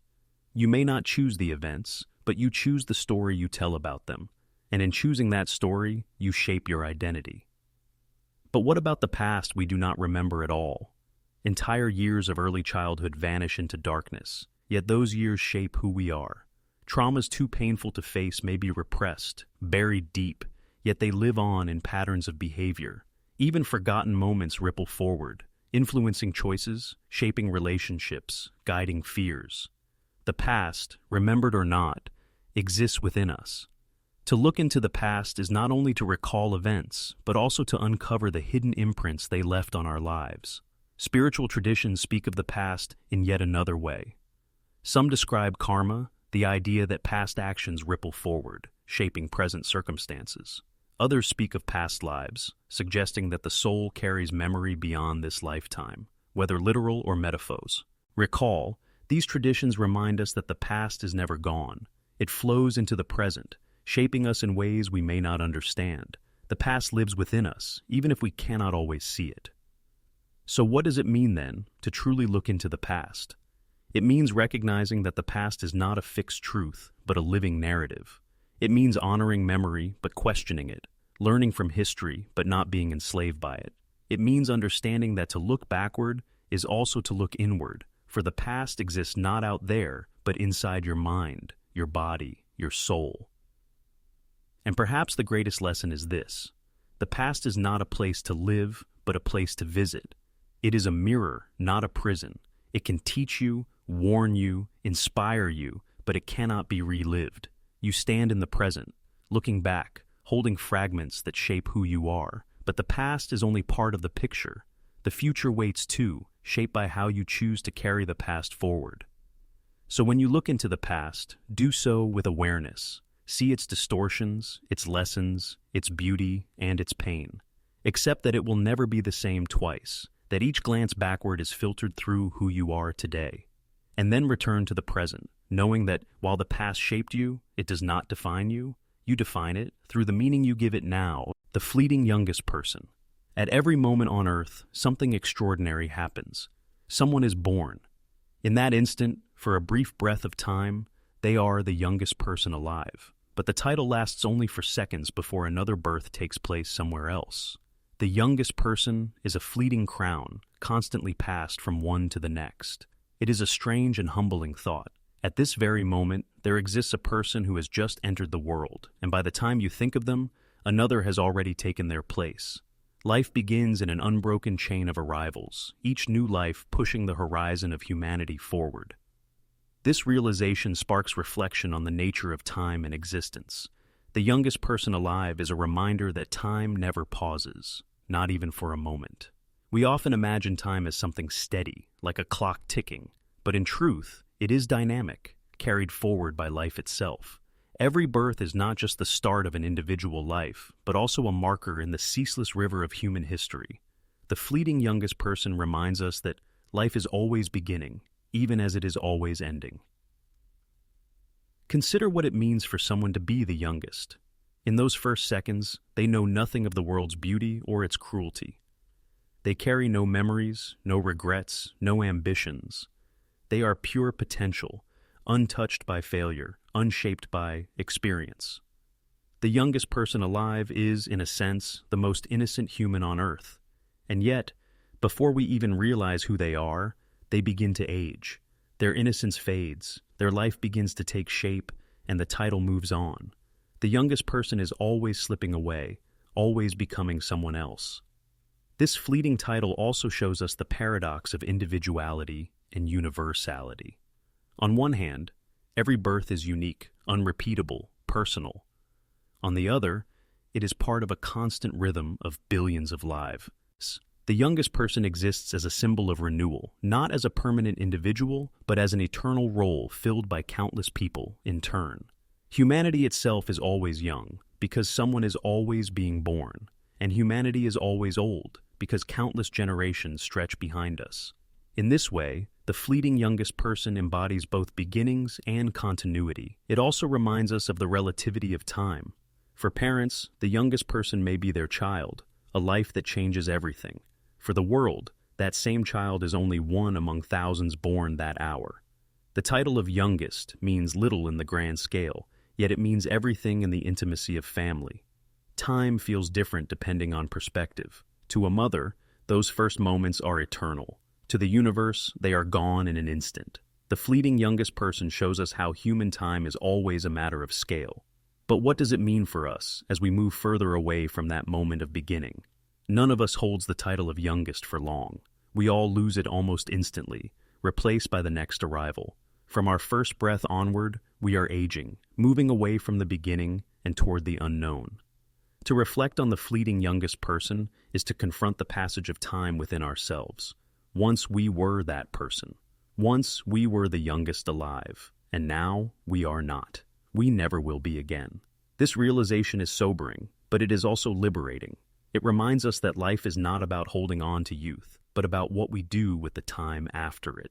You may not choose the events, but you choose the story you tell about them. And in choosing that story, you shape your identity. But what about the past we do not remember at all? Entire years of early childhood vanish into darkness, yet those years shape who we are. Traumas too painful to face may be repressed, buried deep, yet they live on in patterns of behavior. Even forgotten moments ripple forward, influencing choices, shaping relationships, guiding fears. The past, remembered or not, exists within us. To look into the past is not only to recall events, but also to uncover the hidden imprints they left on our lives. Spiritual traditions speak of the past in yet another way. Some describe karma, the idea that past actions ripple forward, shaping present circumstances. Others speak of past lives, suggesting that the soul carries memory beyond this lifetime, whether literal or metaphors. Recall, these traditions remind us that the past is never gone. It flows into the present, shaping us in ways we may not understand. The past lives within us, even if we cannot always see it. So what does it mean, then, to truly look into the past? It means recognizing that the past is not a fixed truth, but a living narrative. It means honoring memory, but questioning it, learning from history, but not being enslaved by it. It means understanding that to look backward is also to look inward, for the past exists not out there, but inside your mind, your body, your soul. And perhaps the greatest lesson is this: the past is not a place to live, but a place to visit. It is a mirror, not a prison. It can teach you, warn you, inspire you, but it cannot be relived. You stand in the present, looking back, holding fragments that shape who you are. But the past is only part of the picture. The future waits too, shaped by how you choose to carry the past forward. So when you look into the past, do so with awareness. See its distortions, its lessons, its beauty, and its pain. Accept that it will never be the same twice, that each glance backward is filtered through who you are today. And then return to the present, knowing that while the past shaped you, it does not define you. You define it through the meaning you give it now, the fleeting youngest person. At every moment on earth, something extraordinary happens. Someone is born. In that instant, for a brief breath of time, they are the youngest person alive. But the title lasts only for seconds before another birth takes place somewhere else. The youngest person is a fleeting crown, constantly passed from one to the next. It is a strange and humbling thought. At this very moment, there exists a person who has just entered the world, and by the time you think of them, another has already taken their place. Life begins in an unbroken chain of arrivals, each new life pushing the horizon of humanity forward. This realization sparks reflection on the nature of time and existence. The youngest person alive is a reminder that time never pauses, not even for a moment. We often imagine time as something steady, like a clock ticking, but in truth, it is dynamic, carried forward by life itself. Every birth is not just the start of an individual life, but also a marker in the ceaseless river of human history. The fleeting youngest person reminds us that life is always beginning, even as it is always ending. Consider what it means for someone to be the youngest. In those first seconds, they know nothing of the world's beauty or its cruelty. They carry no memories, no regrets, no ambitions. They are pure potential, untouched by failure, unshaped by experience. The youngest person alive is, in a sense, the most innocent human on earth. And yet, before we even realize who they are, they begin to age. Their innocence fades, their life begins to take shape, and the title moves on. The youngest person is always slipping away, always becoming someone else. This fleeting title also shows us the paradox of individuality and universality. On one hand, every birth is unique, unrepeatable, personal. On the other, it is part of a constant rhythm of billions of lives. The youngest person exists as a symbol of renewal, not as a permanent individual, but as an eternal role filled by countless people in turn. Humanity itself is always young, because someone is always being born, and humanity is always old, because countless generations stretch behind us. In this way, the fleeting youngest person embodies both beginnings and continuity. It also reminds us of the relativity of time. For parents, the youngest person may be their child, a life that changes everything. For the world, that same child is only one among thousands born that hour. The title of youngest means little in the grand scale, yet it means everything in the intimacy of family. Time feels different depending on perspective. To a mother, those first moments are eternal. To the universe, they are gone in an instant. The fleeting youngest person shows us how human time is always a matter of scale. But what does it mean for us as we move further away from that moment of beginning? None of us holds the title of youngest for long. We all lose it almost instantly, replaced by the next arrival. From our first breath onward, we are aging, moving away from the beginning and toward the unknown. To reflect on the fleeting youngest person is to confront the passage of time within ourselves. Once we were that person. Once we were the youngest alive, and now we are not. We never will be again. This realization is sobering, but it is also liberating. It reminds us that life is not about holding on to youth, but about what we do with the time after it.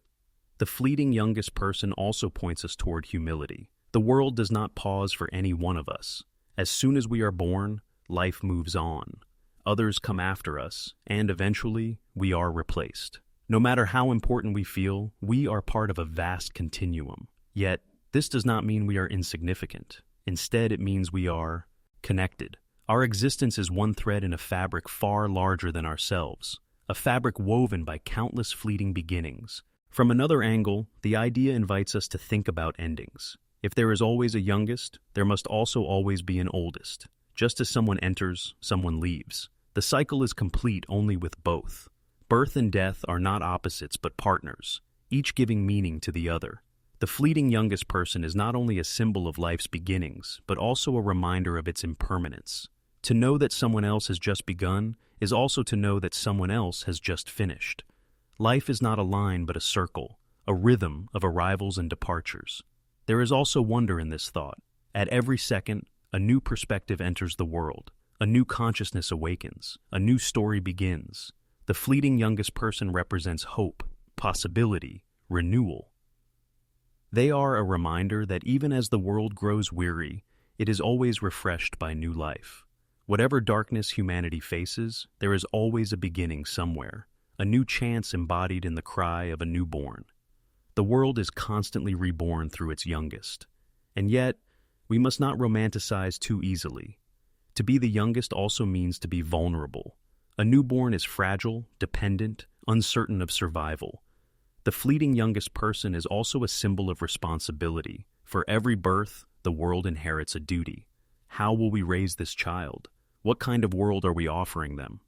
The fleeting youngest person also points us toward humility. The world does not pause for any one of us. As soon as we are born, life moves on. Others come after us, and eventually, we are replaced. No matter how important we feel, we are part of a vast continuum. Yet, this does not mean we are insignificant. Instead, it means we are connected. Our existence is one thread in a fabric far larger than ourselves, a fabric woven by countless fleeting beginnings. From another angle, the idea invites us to think about endings. If there is always a youngest, there must also always be an oldest. Just as someone enters, someone leaves. The cycle is complete only with both. Birth and death are not opposites but partners, each giving meaning to the other. The fleeting youngest person is not only a symbol of life's beginnings, but also a reminder of its impermanence. To know that someone else has just begun is also to know that someone else has just finished. Life is not a line but a circle, a rhythm of arrivals and departures. There is also wonder in this thought. At every second, a new perspective enters the world, a new consciousness awakens, a new story begins. The fleeting youngest person represents hope, possibility, renewal. They are a reminder that even as the world grows weary, it is always refreshed by new life. Whatever darkness humanity faces, there is always a beginning somewhere, a new chance embodied in the cry of a newborn. The world is constantly reborn through its youngest. And yet, we must not romanticize too easily. To be the youngest also means to be vulnerable. A newborn is fragile, dependent, uncertain of survival. The fleeting youngest person is also a symbol of responsibility. For every birth, the world inherits a duty. How will we raise this child? What kind of world are we offering them?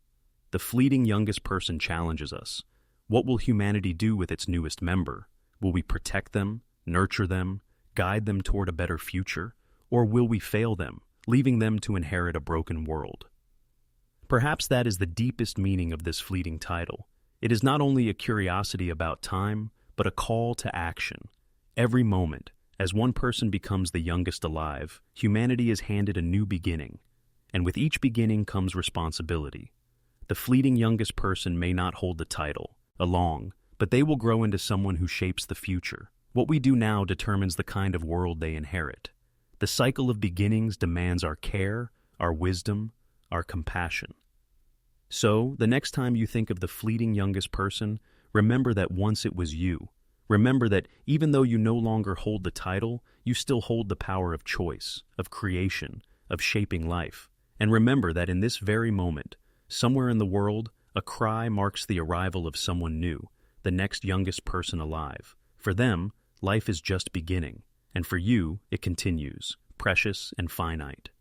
The fleeting youngest person challenges us. What will humanity do with its newest member? Will we protect them, nurture them, guide them toward a better future? Or will we fail them, leaving them to inherit a broken world? Perhaps that is the deepest meaning of this fleeting title. It is not only a curiosity about time, but a call to action. Every moment, as one person becomes the youngest alive, humanity is handed a new beginning. And with each beginning comes responsibility. The fleeting youngest person may not hold the title, along, but they will grow into someone who shapes the future. What we do now determines the kind of world they inherit. The cycle of beginnings demands our care, our wisdom, our compassion. So, the next time you think of the fleeting youngest person, remember that once it was you. Remember that even though you no longer hold the title, you still hold the power of choice, of creation, of shaping life. And remember that in this very moment, somewhere in the world, a cry marks the arrival of someone new, the next youngest person alive. For them, life is just beginning, and for you, it continues, precious and finite.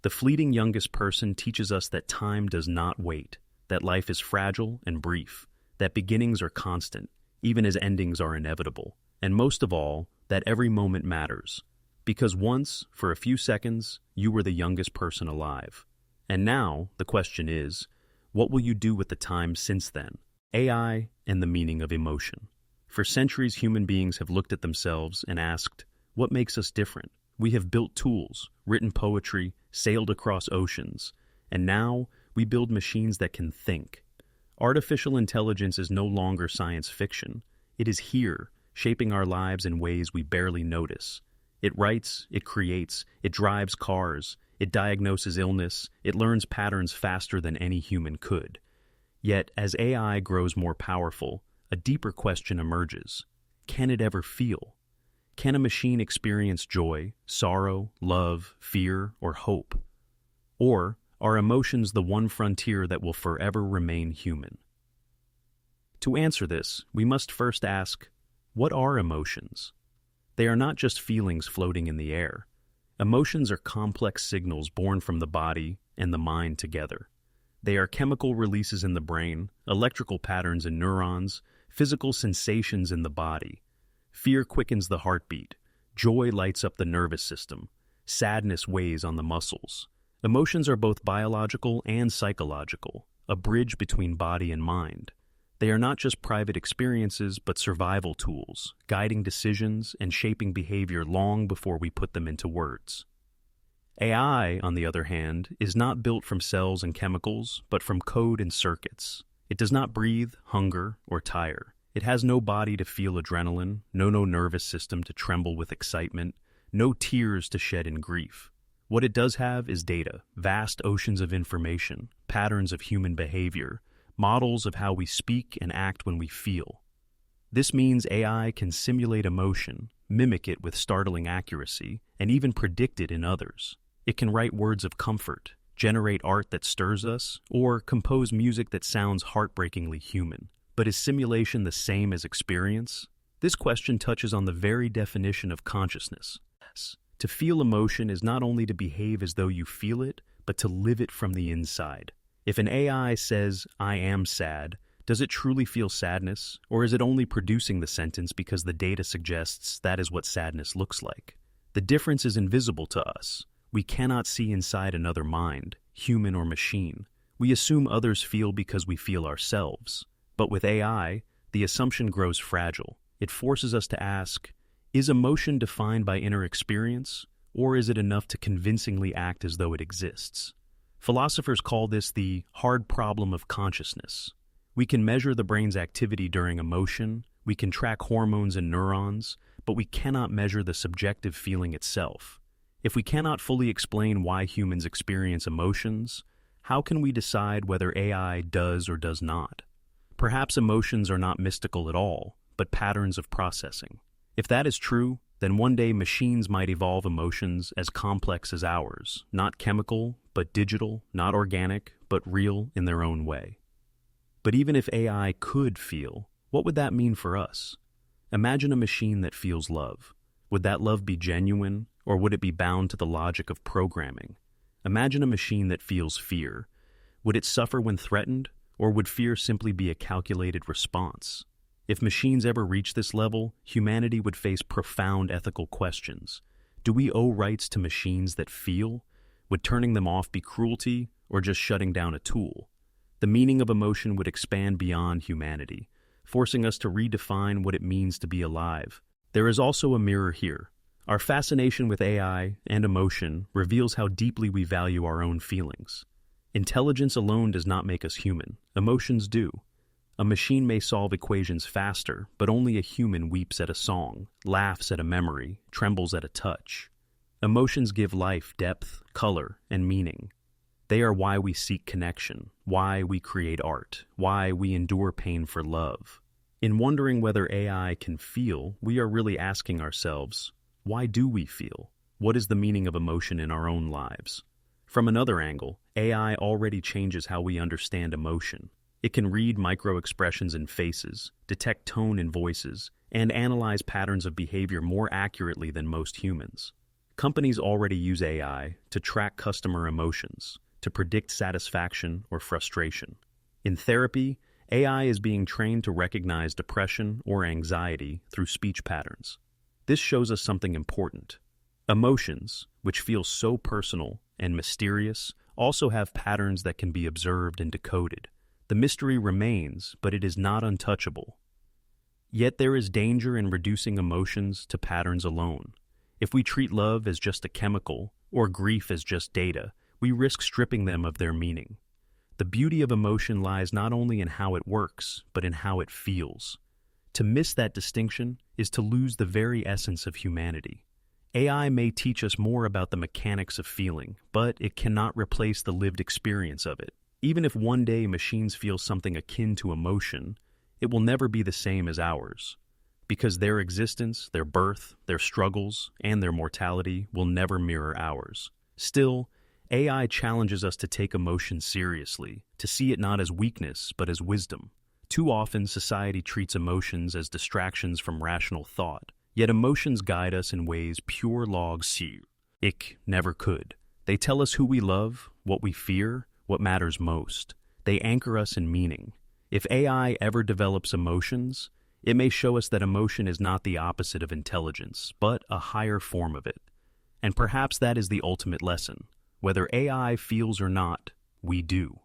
The fleeting youngest person teaches us that time does not wait, that life is fragile and brief, that beginnings are constant, even as endings are inevitable, and most of all, that every moment matters. Because once, for a few seconds, you were the youngest person alive. And now, the question is, what will you do with the time since then? AI and the meaning of emotion. For centuries, human beings have looked at themselves and asked, what makes us different? We have built tools, written poetry, sailed across oceans, and now we build machines that can think. Artificial intelligence is no longer science fiction. It is here, shaping our lives in ways we barely notice. It writes, it creates, it drives cars, it diagnoses illness, it learns patterns faster than any human could. Yet, as AI grows more powerful, a deeper question emerges. Can it ever feel? Can a machine experience joy, sorrow, love, fear, or hope? Or are emotions the one frontier that will forever remain human? To answer this, we must first ask, what are emotions? They are not just feelings floating in the air. Emotions are complex signals born from the body and the mind together. They are chemical releases in the brain, electrical patterns in neurons, physical sensations in the body. Fear quickens the heartbeat. Joy lights up the nervous system. Sadness weighs on the muscles. Emotions are both biological and psychological, a bridge between body and mind. They are not just private experiences, but survival tools, guiding decisions and shaping behavior long before we put them into words. AI, on the other hand, is not built from cells and chemicals, but from code and circuits. It does not breathe, hunger, or tire. It has no body to feel adrenaline, no nervous system to tremble with excitement, no tears to shed in grief. What it does have is data, vast oceans of information, patterns of human behavior, models of how we speak and act when we feel. This means AI can simulate emotion, mimic it with startling accuracy, and even predict it in others. It can write words of comfort, generate art that stirs us, or compose music that sounds heartbreakingly human. But is simulation the same as experience? This question touches on the very definition of consciousness. To feel emotion is not only to behave as though you feel it, but to live it from the inside. If an AI says, "I am sad," does it truly feel sadness, or is it only producing the sentence because the data suggests that is what sadness looks like? The difference is invisible to us. We cannot see inside another mind, human or machine. We assume others feel because we feel ourselves. But with AI, the assumption grows fragile. It forces us to ask, is emotion defined by inner experience, or is it enough to convincingly act as though it exists? Philosophers call this the hard problem of consciousness. We can measure the brain's activity during emotion, we can track hormones and neurons, but we cannot measure the subjective feeling itself. If we cannot fully explain why humans experience emotions, how can we decide whether AI does or does not? Perhaps emotions are not mystical at all, but patterns of processing. If that is true, then one day machines might evolve emotions as complex as ours, not chemical, but digital, not organic, but real in their own way. But even if AI could feel, what would that mean for us? Imagine a machine that feels love. Would that love be genuine, or would it be bound to the logic of programming? Imagine a machine that feels fear. Would it suffer when threatened, or would fear simply be a calculated response? If machines ever reach this level, humanity would face profound ethical questions. Do we owe rights to machines that feel? Would turning them off be cruelty, or just shutting down a tool? The meaning of emotion would expand beyond humanity, forcing us to redefine what it means to be alive. There is also a mirror here. Our fascination with AI and emotion reveals how deeply we value our own feelings. Intelligence alone does not make us human. Emotions do. A machine may solve equations faster, but only a human weeps at a song, laughs at a memory, trembles at a touch. Emotions give life depth, color, and meaning. They are why we seek connection, why we create art, why we endure pain for love. In wondering whether AI can feel, we are really asking ourselves, why do we feel? What is the meaning of emotion in our own lives? From another angle, AI already changes how we understand emotion. It can read micro-expressions in faces, detect tone in voices, and analyze patterns of behavior more accurately than most humans. Companies already use AI to track customer emotions, to predict satisfaction or frustration. In therapy, AI is being trained to recognize depression or anxiety through speech patterns. This shows us something important. Emotions, which feel so personal and mysterious, also have patterns that can be observed and decoded. The mystery remains, but it is not untouchable. Yet there is danger in reducing emotions to patterns alone. If we treat love as just a chemical, or grief as just data, we risk stripping them of their meaning. The beauty of emotion lies not only in how it works, but in how it feels. To miss that distinction is to lose the very essence of humanity. AI may teach us more about the mechanics of feeling, but it cannot replace the lived experience of it. Even if one day machines feel something akin to emotion, it will never be the same as ours, because their existence, their birth, their struggles, and their mortality will never mirror ours. Still, AI challenges us to take emotion seriously, to see it not as weakness, but as wisdom. Too often, society treats emotions as distractions from rational thought, yet emotions guide us in ways pure logs never could. They tell us who we love, what we fear, what matters most. They anchor us in meaning. If AI ever develops emotions, it may show us that emotion is not the opposite of intelligence, but a higher form of it. And perhaps that is the ultimate lesson. Whether AI feels or not, we do.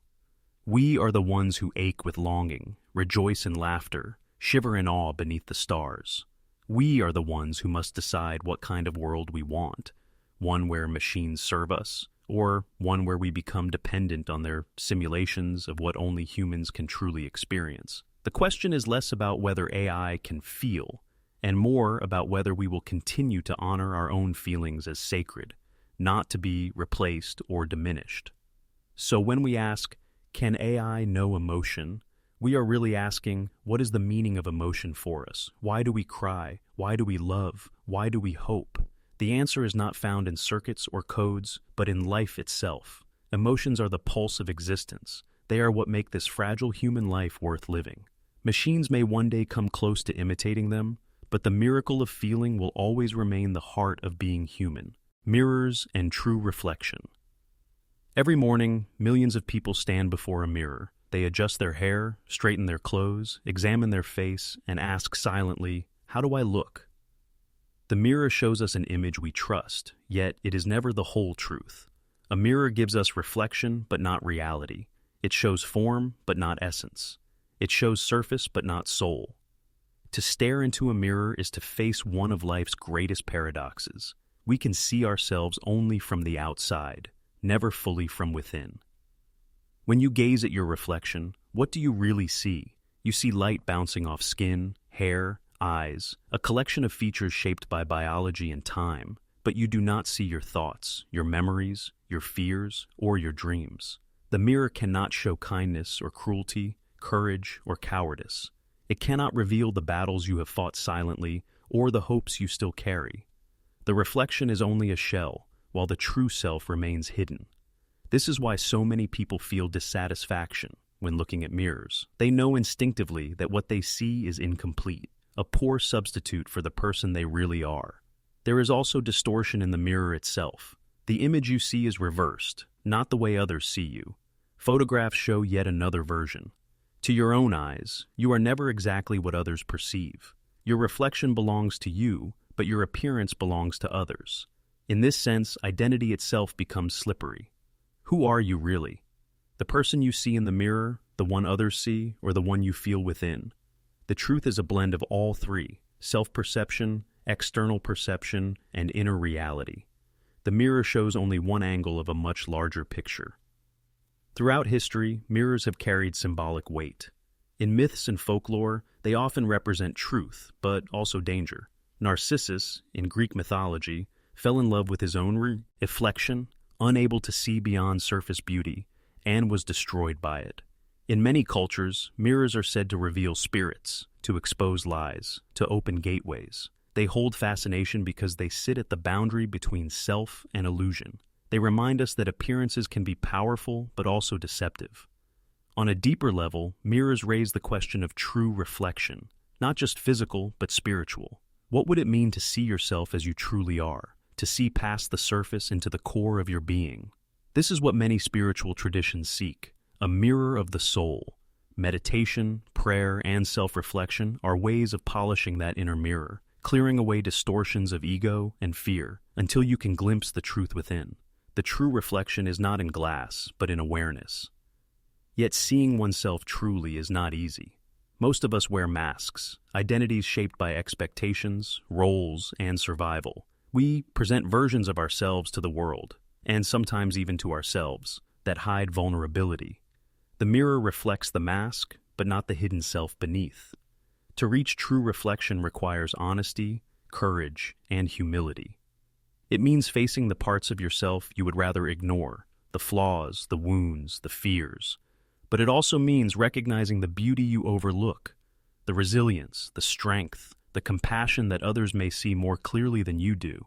We are the ones who ache with longing, rejoice in laughter, shiver in awe beneath the stars. We are the ones who must decide what kind of world we want, one where machines serve us, or one where we become dependent on their simulations of what only humans can truly experience. The question is less about whether AI can feel, and more about whether we will continue to honor our own feelings as sacred, not to be replaced or diminished. So when we ask, can AI know emotion? We are really asking, what is the meaning of emotion for us? Why do we cry? Why do we love? Why do we hope? The answer is not found in circuits or codes, but in life itself. Emotions are the pulse of existence. They are what make this fragile human life worth living. Machines may one day come close to imitating them, but the miracle of feeling will always remain the heart of being human. Mirrors and true reflection. Every morning, millions of people stand before a mirror. They adjust their hair, straighten their clothes, examine their face, and ask silently, "How do I look?" The mirror shows us an image we trust, yet it is never the whole truth. A mirror gives us reflection, but not reality. It shows form, but not essence. It shows surface, but not soul. To stare into a mirror is to face one of life's greatest paradoxes. We can see ourselves only from the outside, never fully from within. When you gaze at your reflection, what do you really see? You see light bouncing off skin, hair, eyes, a collection of features shaped by biology and time, but you do not see your thoughts, your memories, your fears, or your dreams. The mirror cannot show kindness or cruelty, courage or cowardice. It cannot reveal the battles you have fought silently or the hopes you still carry. The reflection is only a shell, while the true self remains hidden. This is why so many people feel dissatisfaction when looking at mirrors. They know instinctively that what they see is incomplete, a poor substitute for the person they really are. There is also distortion in the mirror itself. The image you see is reversed, not the way others see you. Photographs show yet another version. To your own eyes, you are never exactly what others perceive. Your reflection belongs to you, but your appearance belongs to others. In this sense, identity itself becomes slippery. Who are you really? The person you see in the mirror, the one others see, or the one you feel within? The truth is a blend of all three: self-perception, external perception, and inner reality. The mirror shows only one angle of a much larger picture. Throughout history, mirrors have carried symbolic weight. In myths and folklore, they often represent truth, but also danger. Narcissus, in Greek mythology, fell in love with his own reflection, unable to see beyond surface beauty, and was destroyed by it. In many cultures, mirrors are said to reveal spirits, to expose lies, to open gateways. They hold fascination because they sit at the boundary between self and illusion. They remind us that appearances can be powerful but also deceptive. On a deeper level, mirrors raise the question of true reflection, not just physical but spiritual. What would it mean to see yourself as you truly are, to see past the surface into the core of your being? This is what many spiritual traditions seek, a mirror of the soul. Meditation, prayer, and self-reflection are ways of polishing that inner mirror, clearing away distortions of ego and fear until you can glimpse the truth within. The true reflection is not in glass, but in awareness. Yet seeing oneself truly is not easy. Most of us wear masks, identities shaped by expectations, roles, and survival. We present versions of ourselves to the world, and sometimes even to ourselves, that hide vulnerability. The mirror reflects the mask, but not the hidden self beneath. To reach true reflection requires honesty, courage, and humility. It means facing the parts of yourself you would rather ignore, the flaws, the wounds, the fears. But it also means recognizing the beauty you overlook, the resilience, the strength, the compassion that others may see more clearly than you do.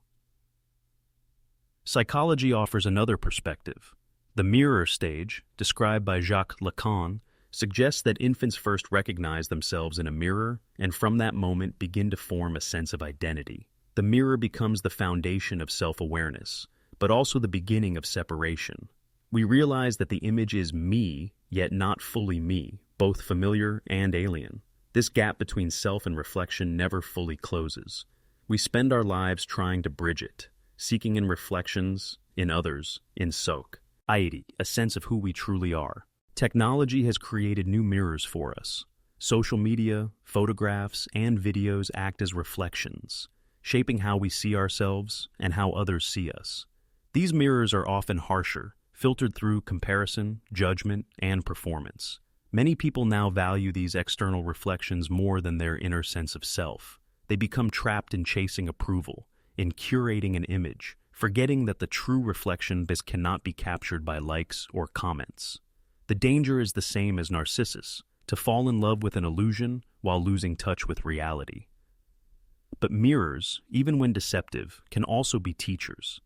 Psychology offers another perspective. The mirror stage, described by Jacques Lacan, suggests that infants first recognize themselves in a mirror and from that moment begin to form a sense of identity. The mirror becomes the foundation of self-awareness, but also the beginning of separation. We realize that the image is me, yet not fully me, both familiar and alien. This gap between self and reflection never fully closes. We spend our lives trying to bridge it, seeking in reflections, in others, in soak. A sense of who we truly are. Technology has created new mirrors for us. Social media, photographs, and videos act as reflections, shaping how we see ourselves and how others see us. These mirrors are often harsher, filtered through comparison, judgment, and performance. Many people now value these external reflections more than their inner sense of self. They become trapped in chasing approval, in curating an image, forgetting that the true reflection cannot be captured by likes or comments. The danger is the same as Narcissus, to fall in love with an illusion while losing touch with reality. But mirrors, even when deceptive, can also be teachers.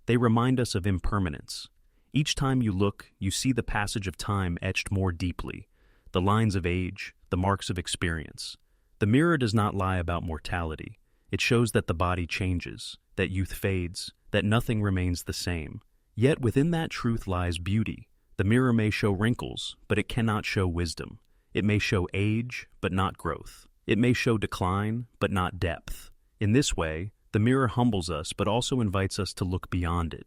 They remind us of impermanence. Each time you look, you see the passage of time etched more deeply, the lines of age, the marks of experience. The mirror does not lie about mortality. It shows that the body changes, that youth fades, that nothing remains the same. Yet within that truth lies beauty. The mirror may show wrinkles, but it cannot show wisdom. It may show age, but not growth. It may show decline, but not depth. In this way, the mirror humbles us, but also invites us to look beyond it.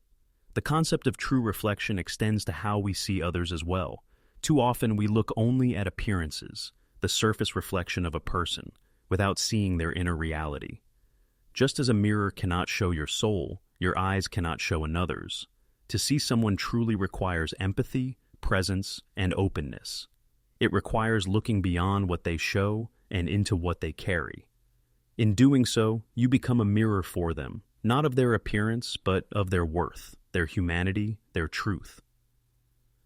The concept of true reflection extends to how we see others as well. Too often we look only at appearances, the surface reflection of a person, without seeing their inner reality. Just as a mirror cannot show your soul, your eyes cannot show another's. To see someone truly requires empathy, presence, and openness. It requires looking beyond what they show and into what they carry. In doing so, you become a mirror for them, not of their appearance, but of their worth, their humanity, their truth.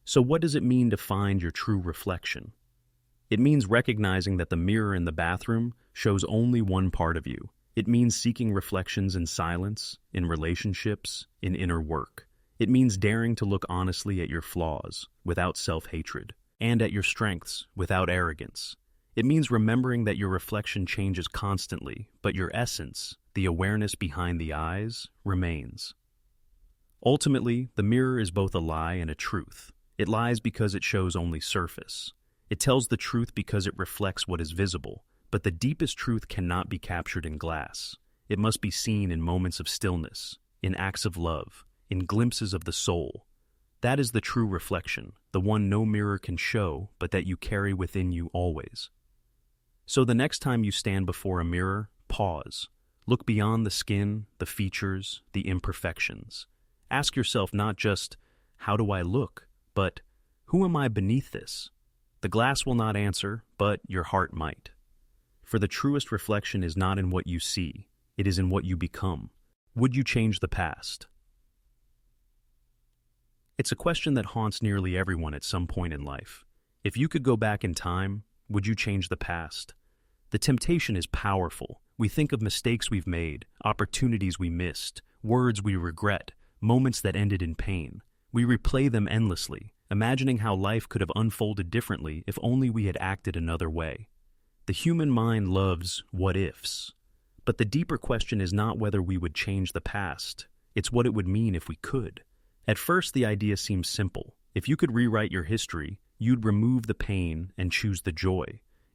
So what does it mean to find your true reflection? It means recognizing that the mirror in the bathroom shows only one part of you. It means seeking reflections in silence, in relationships, in inner work. It means daring to look honestly at your flaws, without self-hatred, and at your strengths, without arrogance. It means remembering that your reflection changes constantly, but your essence, the awareness behind the eyes, remains. Ultimately, the mirror is both a lie and a truth. It lies because it shows only surface. It tells the truth because it reflects what is visible, but the deepest truth cannot be captured in glass. It must be seen in moments of stillness, in acts of love, in glimpses of the soul. That is the true reflection, the one no mirror can show, but that you carry within you always. So the next time you stand before a mirror, pause. Look beyond the skin, the features, the imperfections. Ask yourself not just, how do I look, but who am I beneath this? The glass will not answer, but your heart might. For the truest reflection is not in what you see, it is in what you become. Would you change the past? It's a question that haunts nearly everyone at some point in life. If you could go back in time, would you change the past? The temptation is powerful. We think of mistakes we've made, opportunities we missed, words we regret, moments that ended in pain. We replay them endlessly, imagining how life could have unfolded differently if only we had acted another way. The human mind loves what-ifs. But the deeper question is not whether we would change the past, it's what it would mean if we could. At first, the idea seems simple. If you could rewrite your history, you'd remove the pain and choose the joy.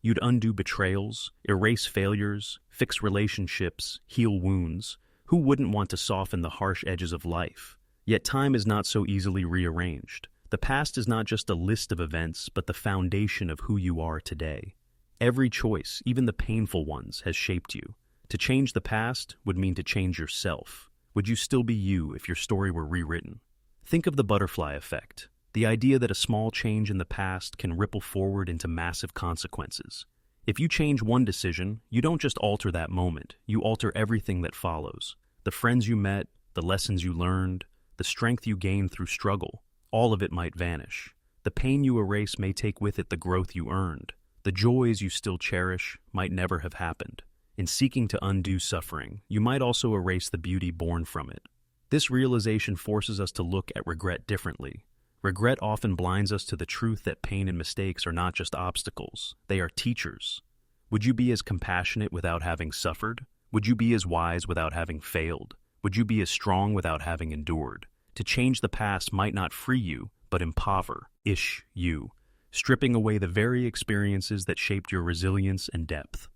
You'd undo betrayals, erase failures, fix relationships, heal wounds. Who wouldn't want to soften the harsh edges of life? Yet time is not so easily rearranged. The past is not just a list of events, but the foundation of who you are today. Every choice, even the painful ones, has shaped you. To change the past would mean to change yourself. Would you still be you if your story were rewritten? Think of the butterfly effect. The idea that a small change in the past can ripple forward into massive consequences. If you change one decision, you don't just alter that moment, you alter everything that follows. The friends you met, the lessons you learned, the strength you gained through struggle, all of it might vanish. The pain you erase may take with it the growth you earned. The joys you still cherish might never have happened. In seeking to undo suffering, you might also erase the beauty born from it. This realization forces us to look at regret differently. Regret often blinds us to the truth that pain and mistakes are not just obstacles, they are teachers. Would you be as compassionate without having suffered? Would you be as wise without having failed? Would you be as strong without having endured? To change the past might not free you, but impoverish you, stripping away the very experiences that shaped your resilience and depth.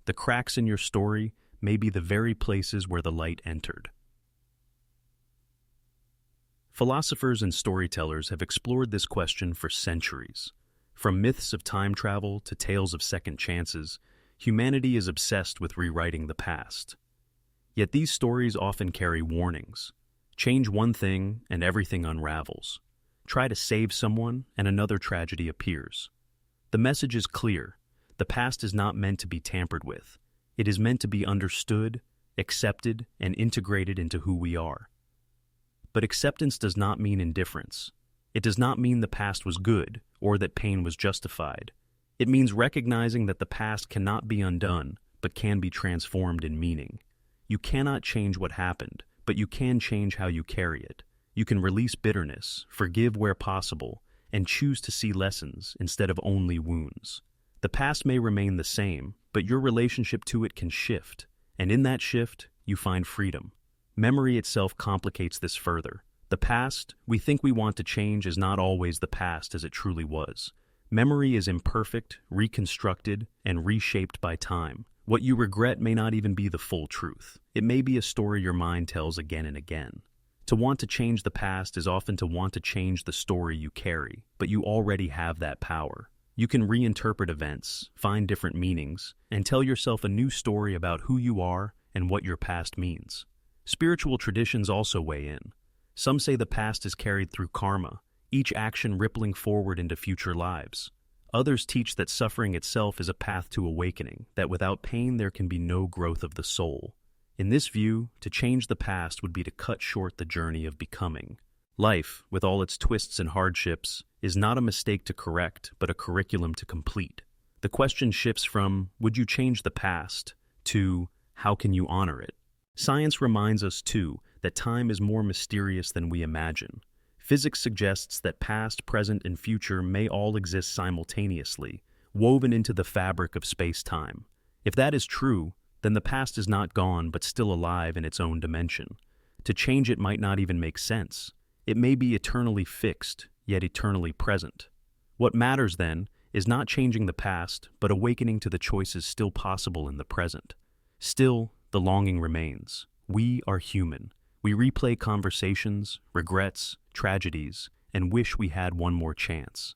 The cracks in your story may be the very places where the light entered. Philosophers and storytellers have explored this question for centuries. From myths of time travel to tales of second chances, humanity is obsessed with rewriting the past. Yet these stories often carry warnings. Change one thing and everything unravels. Try to save someone and another tragedy appears. The message is clear. The past is not meant to be tampered with. It is meant to be understood, accepted, and integrated into who we are. But acceptance does not mean indifference. It does not mean the past was good or that pain was justified. It means recognizing that the past cannot be undone, but can be transformed in meaning. You cannot change what happened, but you can change how you carry it. You can release bitterness, forgive where possible, and choose to see lessons instead of only wounds. The past may remain the same, but your relationship to it can shift, and in that shift, you find freedom. Memory itself complicates this further. The past we think we want to change is not always the past as it truly was. Memory is imperfect, reconstructed, and reshaped by time. What you regret may not even be the full truth. It may be a story your mind tells again and again. To want to change the past is often to want to change the story you carry, but you already have that power. You can reinterpret events, find different meanings, and tell yourself a new story about who you are and what your past means. Spiritual traditions also weigh in. Some say the past is carried through karma, each action rippling forward into future lives. Others teach that suffering itself is a path to awakening, that without pain there can be no growth of the soul. In this view, to change the past would be to cut short the journey of becoming. Life, with all its twists and hardships, is not a mistake to correct, but a curriculum to complete. The question shifts from, would you change the past, to, how can you honor it? Science reminds us, too, that time is more mysterious than we imagine. Physics suggests that past, present, and future may all exist simultaneously, woven into the fabric of space-time. If that is true, then the past is not gone but still alive in its own dimension. To change it might not even make sense. It may be eternally fixed, yet eternally present. What matters, then, is not changing the past, but awakening to the choices still possible in the present. Still, the longing remains. We are human. We replay conversations, regrets, tragedies, and wish we had one more chance.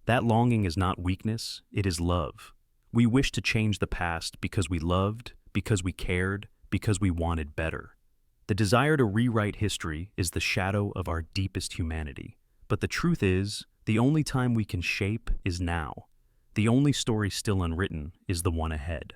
That longing is not weakness, it is love. We wish to change the past because we loved, because we cared, because we wanted better. The desire to rewrite history is the shadow of our deepest humanity. But the truth is, the only time we can shape is now. The only story still unwritten is the one ahead.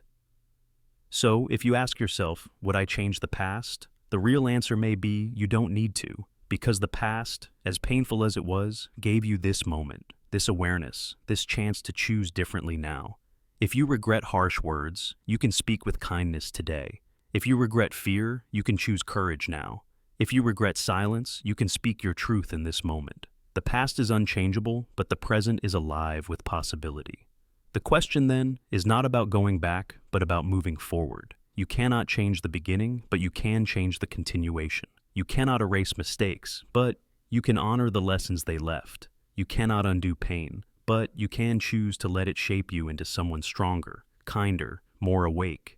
So, if you ask yourself, would I change the past? The real answer may be you don't need to, because the past, as painful as it was, gave you this moment, this awareness, this chance to choose differently now. If you regret harsh words, you can speak with kindness today. If you regret fear, you can choose courage now. If you regret silence, you can speak your truth in this moment. The past is unchangeable, but the present is alive with possibility. The question then is not about going back, but about moving forward. You cannot change the beginning, but you can change the continuation. You cannot erase mistakes, but you can honor the lessons they left. You cannot undo pain, but you can choose to let it shape you into someone stronger, kinder, more awake.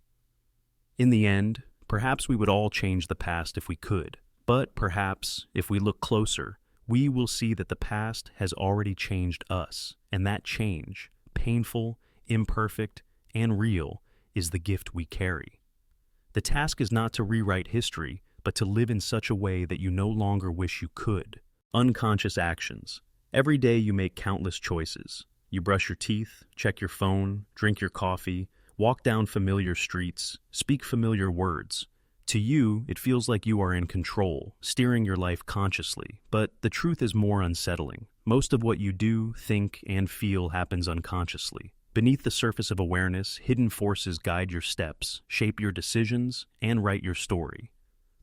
In the end, perhaps we would all change the past if we could, but perhaps, if we look closer, we will see that the past has already changed us, and that change, painful, imperfect, and real, is the gift we carry. The task is not to rewrite history, but to live in such a way that you no longer wish you could. Unconscious actions. Every day you make countless choices. You brush your teeth, check your phone, drink your coffee, walk down familiar streets, speak familiar words. To you, it feels like you are in control, steering your life consciously, but the truth is more unsettling. Most of what you do, think, and feel happens unconsciously. Beneath the surface of awareness, hidden forces guide your steps, shape your decisions, and write your story.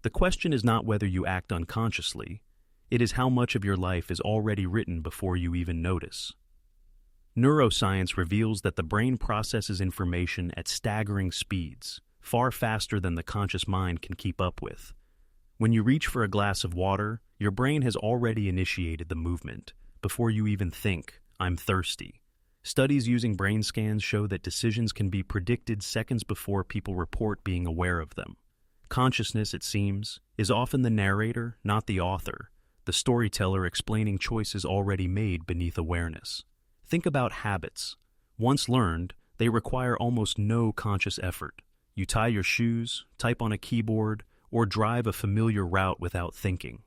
The question is not whether you act unconsciously, it is how much of your life is already written before you even notice. Neuroscience reveals that the brain processes information at staggering speeds, far faster than the conscious mind can keep up with. When you reach for a glass of water, your brain has already initiated the movement, before you even think, "I'm thirsty." Studies using brain scans show that decisions can be predicted seconds before people report being aware of them. Consciousness, it seems, is often the narrator, not the author, the storyteller explaining choices already made beneath awareness. Think about habits. Once learned, they require almost no conscious effort. You tie your shoes, type on a keyboard, or drive a familiar route without thinking.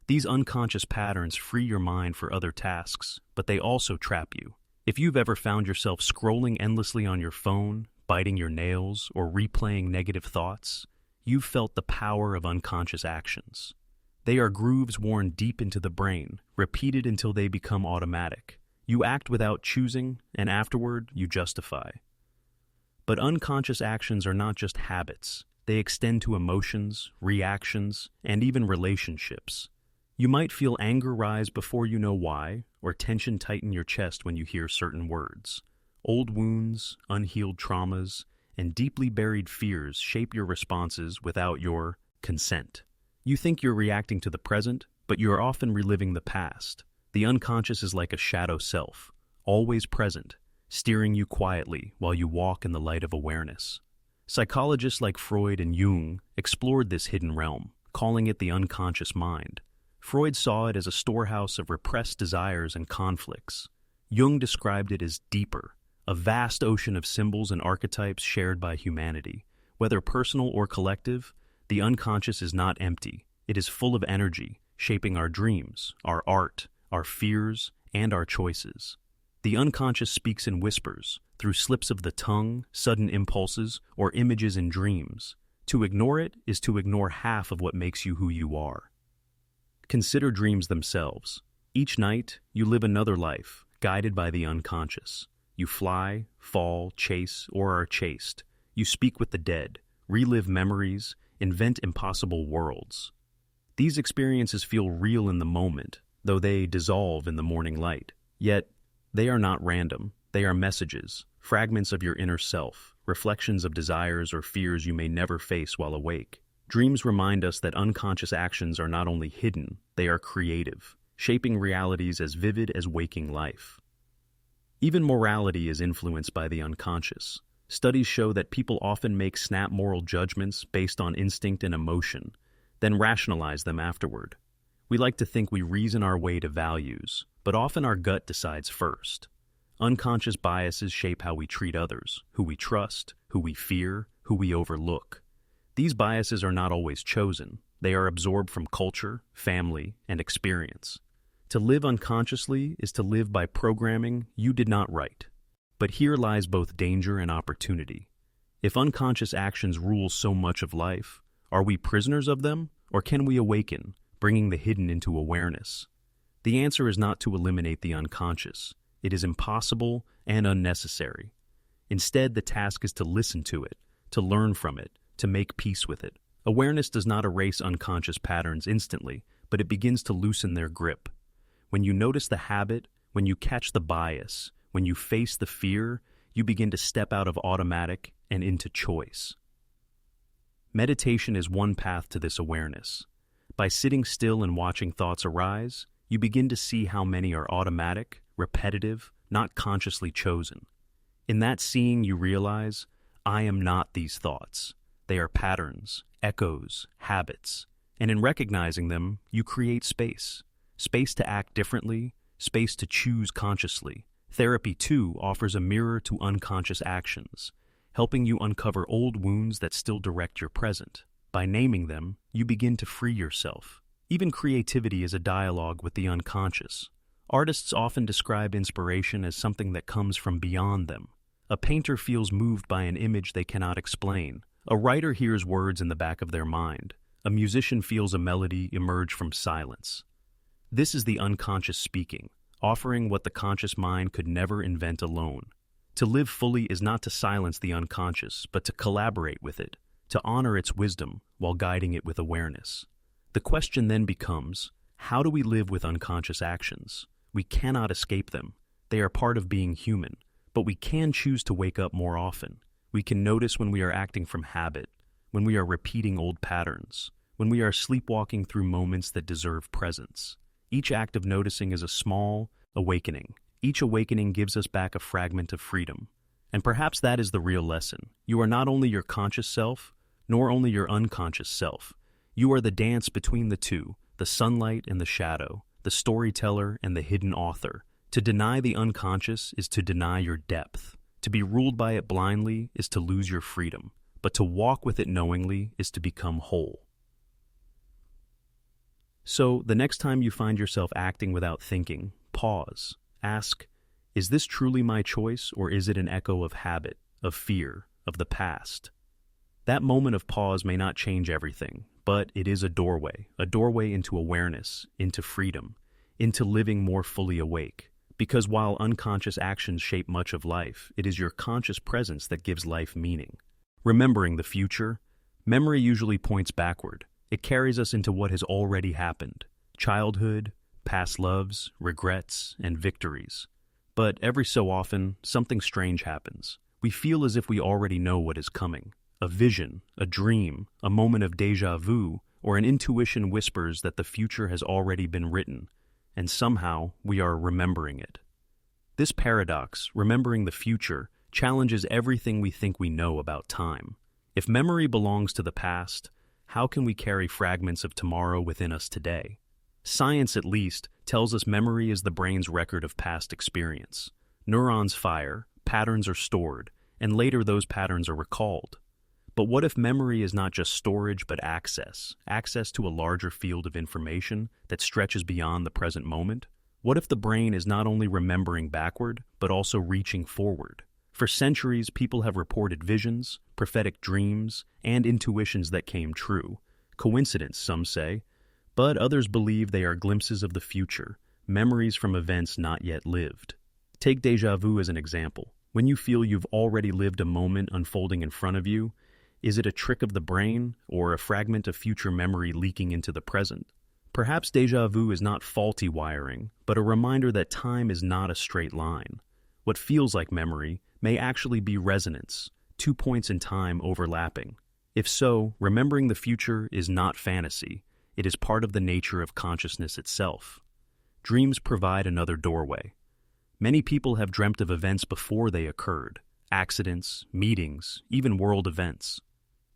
These unconscious patterns free your mind for other tasks, but they also trap you. If you've ever found yourself scrolling endlessly on your phone, biting your nails, or replaying negative thoughts, you've felt the power of unconscious actions. They are grooves worn deep into the brain, repeated until they become automatic. You act without choosing, and afterward, you justify. But unconscious actions are not just habits. They extend to emotions, reactions, and even relationships. You might feel anger rise before you know why, or tension tighten your chest when you hear certain words. Old wounds, unhealed traumas, and deeply buried fears shape your responses without your consent. You think you're reacting to the present, but you're often reliving the past. The unconscious is like a shadow self, always present, steering you quietly while you walk in the light of awareness. Psychologists like Freud and Jung explored this hidden realm, calling it the unconscious mind. Freud saw it as a storehouse of repressed desires and conflicts. Jung described it as deeper, a vast ocean of symbols and archetypes shared by humanity. Whether personal or collective, the unconscious is not empty. It is full of energy, shaping our dreams, our art, our fears, and our choices. The unconscious speaks in whispers, through slips of the tongue, sudden impulses, or images in dreams. To ignore it is to ignore half of what makes you who you are. Consider dreams themselves. Each night, you live another life, guided by the unconscious. You fly, fall, chase, or are chased. You speak with the dead, relive memories, invent impossible worlds. These experiences feel real in the moment, though they dissolve in the morning light. Yet, they are not random. They are messages, fragments of your inner self, reflections of desires or fears you may never face while awake. Dreams remind us that unconscious actions are not only hidden, they are creative, shaping realities as vivid as waking life. Even morality is influenced by the unconscious. Studies show that people often make snap moral judgments based on instinct and emotion, then rationalize them afterward. We like to think we reason our way to values, but often our gut decides first. Unconscious biases shape how we treat others, who we trust, who we fear, who we overlook. These biases are not always chosen. They are absorbed from culture, family, and experience. To live unconsciously is to live by programming you did not write. But here lies both danger and opportunity. If unconscious actions rule so much of life, are we prisoners of them, or can we awaken, bringing the hidden into awareness? The answer is not to eliminate the unconscious. It is impossible and unnecessary. Instead, the task is to listen to it, to learn from it, to make peace with it. Awareness does not erase unconscious patterns instantly, but it begins to loosen their grip. When you notice the habit, when you catch the bias, when you face the fear, you begin to step out of automatic and into choice. Meditation is one path to this awareness. By sitting still and watching thoughts arise, you begin to see how many are automatic, repetitive, not consciously chosen. In that seeing, you realize, I am not these thoughts. They are patterns, echoes, habits. And in recognizing them, you create space. Space to act differently, space to choose consciously. Therapy, too, offers a mirror to unconscious actions, helping you uncover old wounds that still direct your present. By naming them, you begin to free yourself. Even creativity is a dialogue with the unconscious. Artists often describe inspiration as something that comes from beyond them. A painter feels moved by an image they cannot explain. A writer hears words in the back of their mind. A musician feels a melody emerge from silence. This is the unconscious speaking, offering what the conscious mind could never invent alone. To live fully is not to silence the unconscious, but to collaborate with it, to honor its wisdom while guiding it with awareness. The question then becomes, how do we live with unconscious actions? We cannot escape them. They are part of being human, but we can choose to wake up more often. We can notice when we are acting from habit, when we are repeating old patterns, when we are sleepwalking through moments that deserve presence. Each act of noticing is a small awakening. Each awakening gives us back a fragment of freedom. And perhaps that is the real lesson. You are not only your conscious self, nor only your unconscious self. You are the dance between the two, the sunlight and the shadow, the storyteller and the hidden author. To deny the unconscious is to deny your depth. To be ruled by it blindly is to lose your freedom. But to walk with it knowingly is to become whole. So, the next time you find yourself acting without thinking, pause. Ask, is this truly my choice, or is it an echo of habit, of fear, of the past? That moment of pause may not change everything, but it is a doorway into awareness, into freedom, into living more fully awake. Because while unconscious actions shape much of life, it is your conscious presence that gives life meaning. Remembering the future, memory usually points backward. It carries us into what has already happened. Childhood, past loves, regrets, and victories. But every so often, something strange happens. We feel as if we already know what is coming. A vision, a dream, a moment of déjà vu, or an intuition whispers that the future has already been written, and somehow we are remembering it. This paradox, remembering the future, challenges everything we think we know about time. If memory belongs to the past, how can we carry fragments of tomorrow within us today? Science, at least, tells us memory is the brain's record of past experience. Neurons fire, patterns are stored, and later those patterns are recalled. But what if memory is not just storage but access to a larger field of information that stretches beyond the present moment? What if the brain is not only remembering backward, but also reaching forward? For centuries, people have reported visions, prophetic dreams, and intuitions that came true. Coincidence, some say, but others believe they are glimpses of the future, memories from events not yet lived. Take déjà vu as an example. When you feel you've already lived a moment unfolding in front of you, is it a trick of the brain or a fragment of future memory leaking into the present? Perhaps déjà vu is not faulty wiring, but a reminder that time is not a straight line. What feels like memory may actually be resonance, 2 points in time overlapping. If so, remembering the future is not fantasy. It is part of the nature of consciousness itself. Dreams provide another doorway. Many people have dreamt of events before they occurred, accidents, meetings, even world events.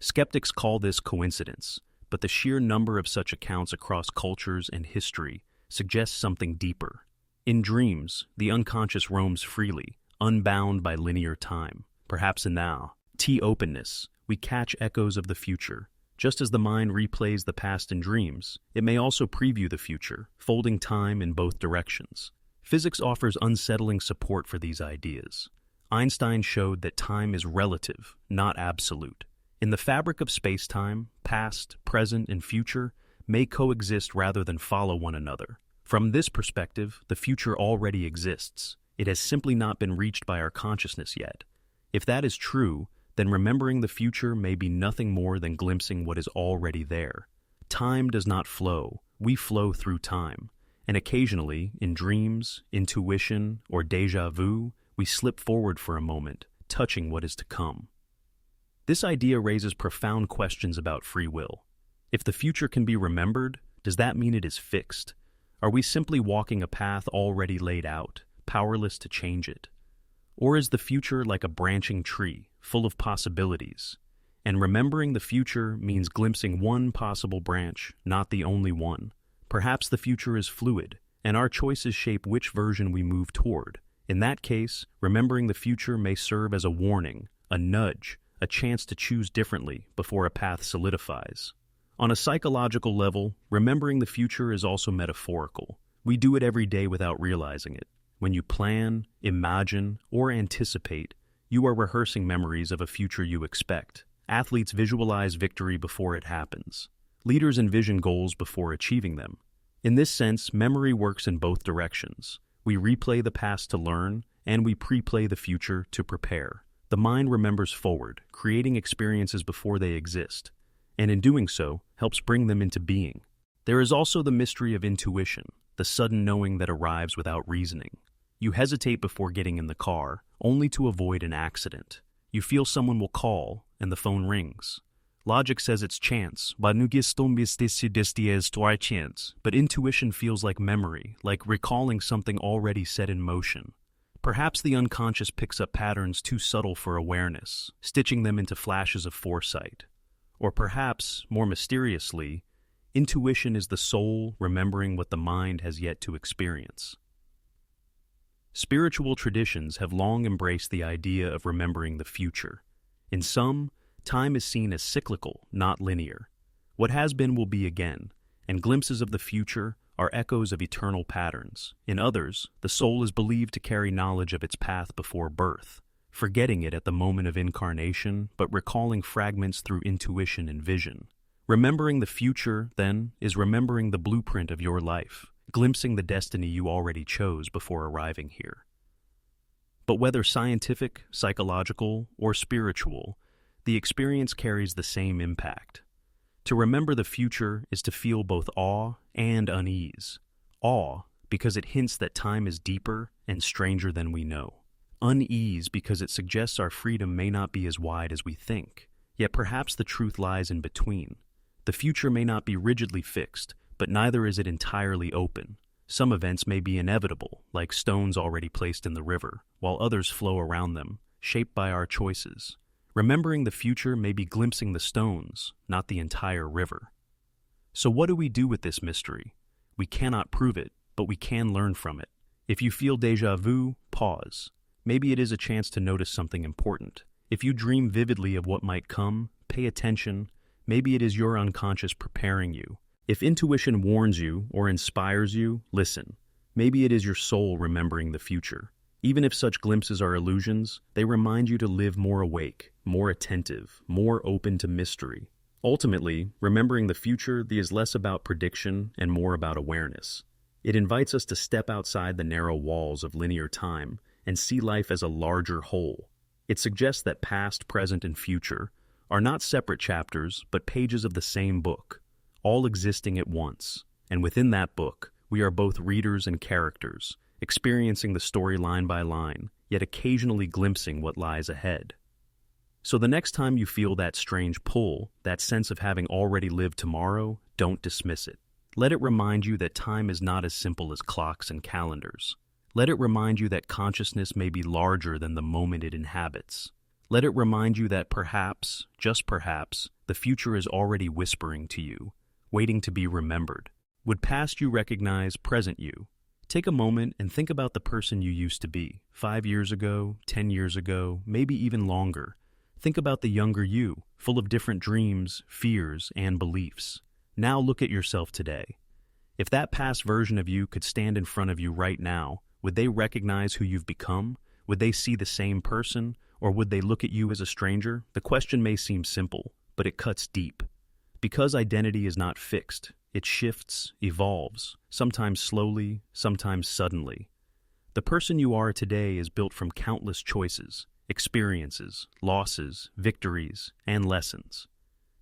Skeptics call this coincidence, but the sheer number of such accounts across cultures and history suggests something deeper. In dreams, the unconscious roams freely, unbound by linear time. Perhaps in now, openness, we catch echoes of the future. Just as the mind replays the past in dreams, it may also preview the future, folding time in both directions. Physics offers unsettling support for these ideas. Einstein showed that time is relative, not absolute. In the fabric of space-time, past, present, and future may coexist rather than follow one another. From this perspective, the future already exists. It has simply not been reached by our consciousness yet. If that is true, then remembering the future may be nothing more than glimpsing what is already there. Time does not flow, we flow through time. And occasionally, in dreams, intuition, or déjà vu, we slip forward for a moment, touching what is to come. This idea raises profound questions about free will. If the future can be remembered, does that mean it is fixed? Are we simply walking a path already laid out, powerless to change it? Or is the future like a branching tree, full of possibilities? And remembering the future means glimpsing one possible branch, not the only one. Perhaps the future is fluid, and our choices shape which version we move toward. In that case, remembering the future may serve as a warning, a nudge, a chance to choose differently before a path solidifies. On a psychological level, remembering the future is also metaphorical. We do it every day without realizing it. When you plan, imagine, or anticipate, you are rehearsing memories of a future you expect. Athletes visualize victory before it happens. Leaders envision goals before achieving them. In this sense, memory works in both directions. We replay the past to learn, and we pre-play the future to prepare. The mind remembers forward, creating experiences before they exist, and in doing so, helps bring them into being. There is also the mystery of intuition, the sudden knowing that arrives without reasoning. You hesitate before getting in the car, only to avoid an accident. You feel someone will call, and the phone rings. Logic says it's chance, but intuition feels like memory, like recalling something already set in motion. Perhaps the unconscious picks up patterns too subtle for awareness, stitching them into flashes of foresight. Or perhaps, more mysteriously, intuition is the soul remembering what the mind has yet to experience. Spiritual traditions have long embraced the idea of remembering the future. In some, time is seen as cyclical, not linear. What has been will be again, and glimpses of the future are echoes of eternal patterns. In others, the soul is believed to carry knowledge of its path before birth, forgetting it at the moment of incarnation, but recalling fragments through intuition and vision. Remembering the future, then, is remembering the blueprint of your life, glimpsing the destiny you already chose before arriving here. But whether scientific, psychological, or spiritual, the experience carries the same impact. To remember the future is to feel both awe and unease. Awe, because it hints that time is deeper and stranger than we know. Unease, because it suggests our freedom may not be as wide as we think. Yet perhaps the truth lies in between. The future may not be rigidly fixed, but neither is it entirely open. Some events may be inevitable, like stones already placed in the river, while others flow around them, shaped by our choices. Remembering the future may be glimpsing the stones, not the entire river. So what do we do with this mystery? We cannot prove it, but we can learn from it. If you feel déjà vu, pause. Maybe it is a chance to notice something important. If you dream vividly of what might come, pay attention. Maybe it is your unconscious preparing you. If intuition warns you or inspires you, listen. Maybe it is your soul remembering the future. Even if such glimpses are illusions, they remind you to live more awake, more attentive, more open to mystery. Ultimately, remembering the future is less about prediction and more about awareness. It invites us to step outside the narrow walls of linear time and see life as a larger whole. It suggests that past, present, and future are not separate chapters, but pages of the same book, all existing at once. And within that book, we are both readers and characters, experiencing the story line by line, yet occasionally glimpsing what lies ahead. So the next time you feel that strange pull, that sense of having already lived tomorrow, don't dismiss it. Let it remind you that time is not as simple as clocks and calendars. Let it remind you that consciousness may be larger than the moment it inhabits. Let it remind you that perhaps, just perhaps, the future is already whispering to you, waiting to be remembered. Would past you recognize present you? Take a moment and think about the person you used to be, 5 years ago, 10 years ago, maybe even longer. Think about the younger you, full of different dreams, fears, and beliefs. Now look at yourself today. If that past version of you could stand in front of you right now, would they recognize who you've become? Would they see the same person? Or would they look at you as a stranger? The question may seem simple, but it cuts deep. Because identity is not fixed, it shifts, evolves, sometimes slowly, sometimes suddenly. The person you are today is built from countless choices, experiences, losses, victories, and lessons.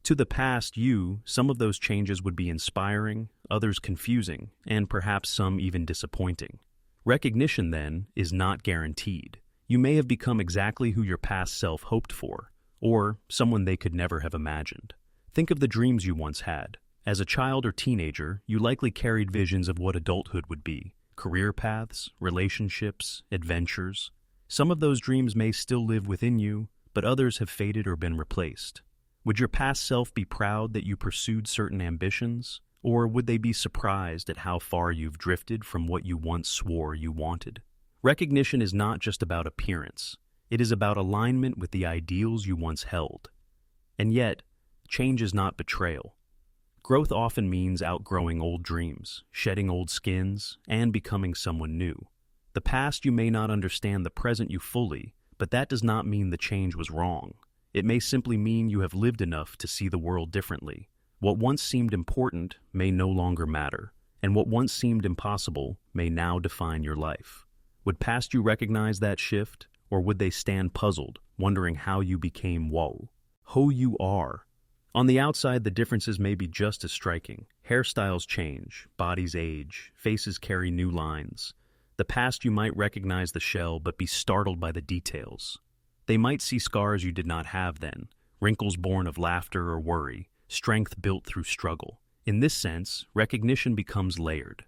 To the past you, some of those changes would be inspiring, others confusing, and perhaps some even disappointing. Recognition, then, is not guaranteed. You may have become exactly who your past self hoped for, or someone they could never have imagined. Think of the dreams you once had. As a child or teenager, you likely carried visions of what adulthood would be: career paths, relationships, adventures. Some of those dreams may still live within you, but others have faded or been replaced. Would your past self be proud that you pursued certain ambitions, or would they be surprised at how far you've drifted from what you once swore you wanted? Recognition is not just about appearance. It is about alignment with the ideals you once held. And yet, change is not betrayal. Growth often means outgrowing old dreams, shedding old skins, and becoming someone new. The past you may not understand the present you fully, but that does not mean the change was wrong. It may simply mean you have lived enough to see the world differently. What once seemed important may no longer matter, and what once seemed impossible may now define your life. Would past you recognize that shift, or would they stand puzzled, wondering how you became who you are? On the outside, the differences may be just as striking. Hairstyles change, bodies age, faces carry new lines. The past you might recognize the shell but be startled by the details. They might see scars you did not have then, wrinkles born of laughter or worry, strength built through struggle. In this sense, recognition becomes layered.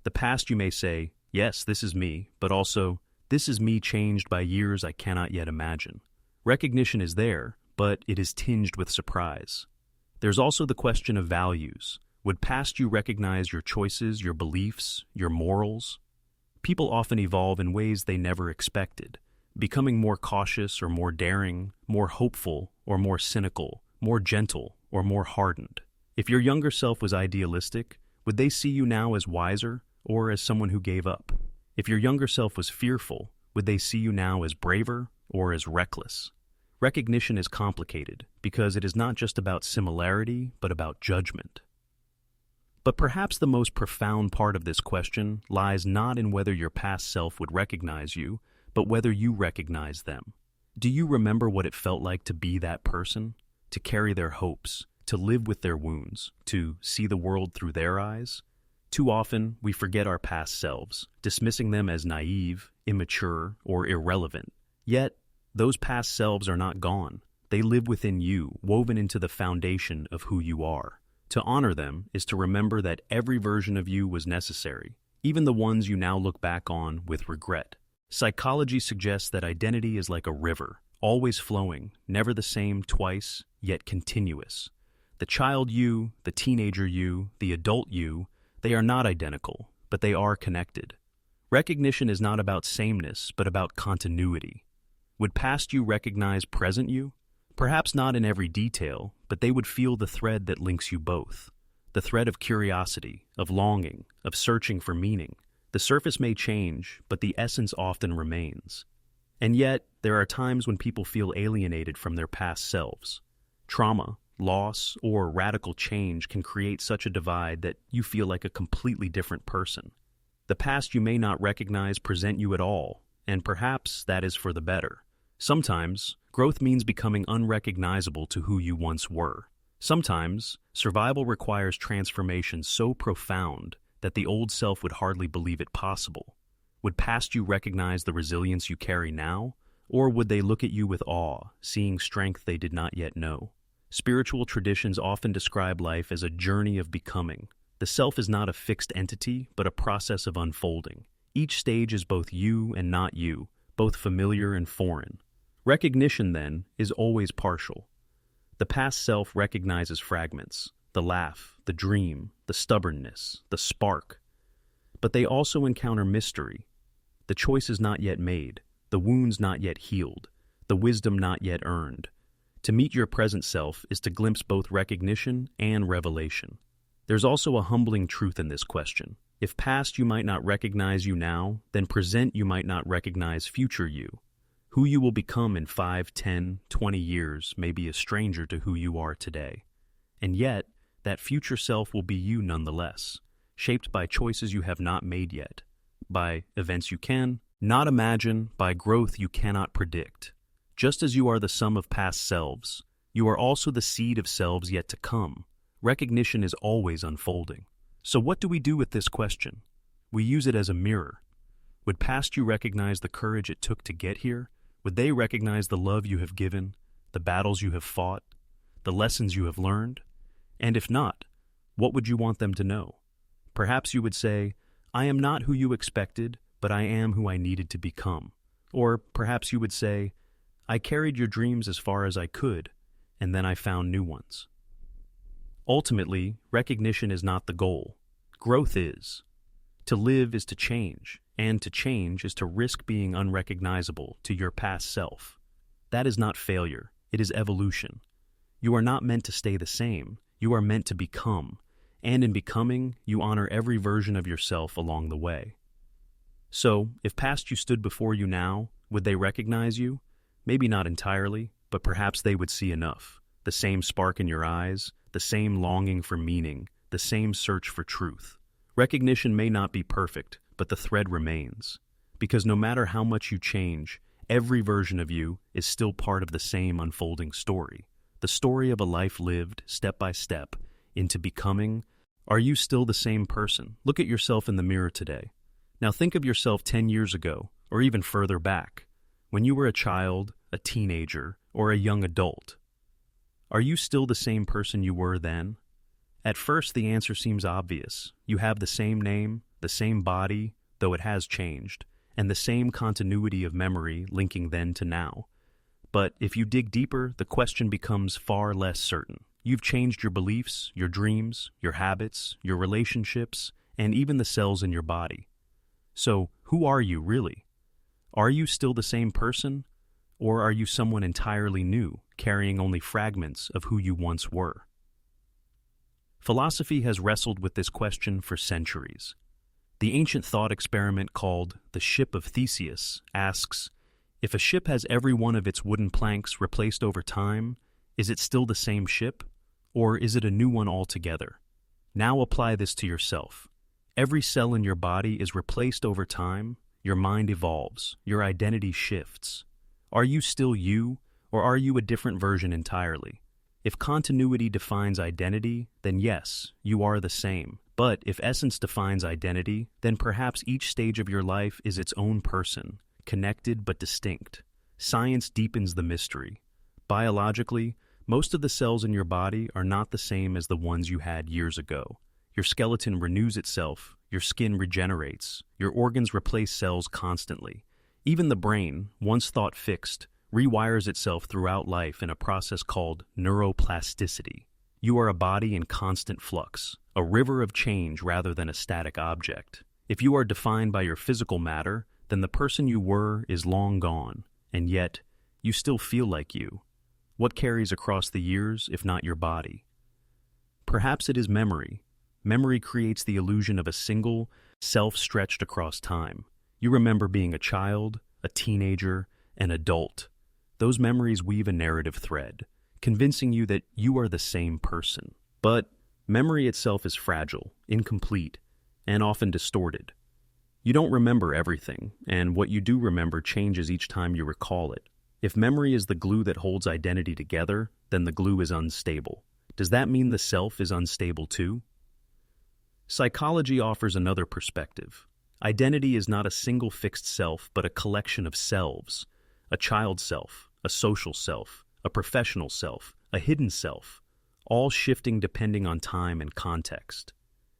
The past you may say, yes, this is me, but also, this is me changed by years I cannot yet imagine. Recognition is there, but it is tinged with surprise. There's also the question of values. Would past you recognize your choices, your beliefs, your morals? People often evolve in ways they never expected, becoming more cautious or more daring, more hopeful or more cynical, more gentle or more hardened. If your younger self was idealistic, would they see you now as wiser or as someone who gave up? If your younger self was fearful, would they see you now as braver or as reckless? Recognition is complicated because it is not just about similarity, but about judgment. But perhaps the most profound part of this question lies not in whether your past self would recognize you, but whether you recognize them. Do you remember what it felt like to be that person? To carry their hopes, to live with their wounds, to see the world through their eyes? Too often, we forget our past selves, dismissing them as naive, immature, or irrelevant. Yet, those past selves are not gone. They live within you, woven into the foundation of who you are. To honor them is to remember that every version of you was necessary, even the ones you now look back on with regret. Psychology suggests that identity is like a river, always flowing, never the same twice, yet continuous. The child you, the teenager you, the adult you, they are not identical, but they are connected. Recognition is not about sameness, but about continuity. Would past you recognize present you? Perhaps not in every detail, but they would feel the thread that links you both. The thread of curiosity, of longing, of searching for meaning. The surface may change, but the essence often remains. And yet, there are times when people feel alienated from their past selves. Trauma, loss, or radical change can create such a divide that you feel like a completely different person. The past you may not recognize present you at all, and perhaps that is for the better. Sometimes, growth means becoming unrecognizable to who you once were. Sometimes, survival requires transformation so profound that the old self would hardly believe it possible. Would past you recognize the resilience you carry now, or would they look at you with awe, seeing strength they did not yet know? Spiritual traditions often describe life as a journey of becoming. The self is not a fixed entity, but a process of unfolding. Each stage is both you and not you, both familiar and foreign. Recognition, then, is always partial. The past self recognizes fragments, the laugh, the dream, the stubbornness, the spark. But they also encounter mystery, the choices not yet made, the wounds not yet healed, the wisdom not yet earned. To meet your present self is to glimpse both recognition and revelation. There's also a humbling truth in this question. If past you might not recognize you now, then present you might not recognize future you. Who you will become in 5, 10, 20 years may be a stranger to who you are today. And yet, that future self will be you nonetheless, shaped by choices you have not made yet. by events you can not imagine, by growth you cannot predict. Just as you are the sum of past selves, you are also the seed of selves yet to come. Recognition is always unfolding. So what do we do with this question? We use it as a mirror. Would past you recognize the courage it took to get here? Would they recognize the love you have given, the battles you have fought, the lessons you have learned? And if not, what would you want them to know? Perhaps you would say, I am not who you expected, but I am who I needed to become. Or perhaps you would say, I carried your dreams as far as I could, and then I found new ones. Ultimately, recognition is not the goal. Growth is. To live is to change, and to change is to risk being unrecognizable to your past self. That is not failure, it is evolution. You are not meant to stay the same, you are meant to become, and in becoming, you honor every version of yourself along the way. So, if past you stood before you now, would they recognize you? Maybe not entirely, but perhaps they would see enough. The same spark in your eyes, the same longing for meaning, the same search for truth. Recognition may not be perfect, but the thread remains. Because no matter how much you change, every version of you is still part of the same unfolding story. The story of a life lived, step by step, into becoming. Are you still the same person? Look at yourself in the mirror today. Now think of yourself 10 years ago, or even further back, when you were a child, a teenager, or a young adult. Are you still the same person you were then? At first, the answer seems obvious. You have the same name, the same body, though it has changed, and the same continuity of memory linking then to now. But if you dig deeper, the question becomes far less certain. You've changed your beliefs, your dreams, your habits, your relationships, and even the cells in your body. So, who are you really? Are you still the same person? Or are you someone entirely new, carrying only fragments of who you once were? Philosophy has wrestled with this question for centuries. The ancient thought experiment called the Ship of Theseus asks, if a ship has every one of its wooden planks replaced over time, is it still the same ship, or is it a new one altogether? Now apply this to yourself. Every cell in your body is replaced over time, your mind evolves, your identity shifts. Are you still you, or are you a different version entirely? If continuity defines identity, then yes, you are the same. But if essence defines identity, then perhaps each stage of your life is its own person, connected but distinct. Science deepens the mystery. Biologically, most of the cells in your body are not the same as the ones you had years ago. Your skeleton renews itself, your skin regenerates, your organs replace cells constantly. Even the brain, once thought fixed, rewires itself throughout life in a process called neuroplasticity. You are a body in constant flux, a river of change rather than a static object. If you are defined by your physical matter, then the person you were is long gone, and yet, you still feel like you. What carries across the years, if not your body? Perhaps it is memory. Memory creates the illusion of a single self stretched across time. You remember being a child, a teenager, an adult. Those memories weave a narrative thread, convincing you that you are the same person. But memory itself is fragile, incomplete, and often distorted. You don't remember everything, and what you do remember changes each time you recall it. If memory is the glue that holds identity together, then the glue is unstable. Does that mean the self is unstable too? Psychology offers another perspective. Identity is not a single fixed self, but a collection of selves. A child self, a social self, a professional self, a hidden self, all shifting depending on time and context.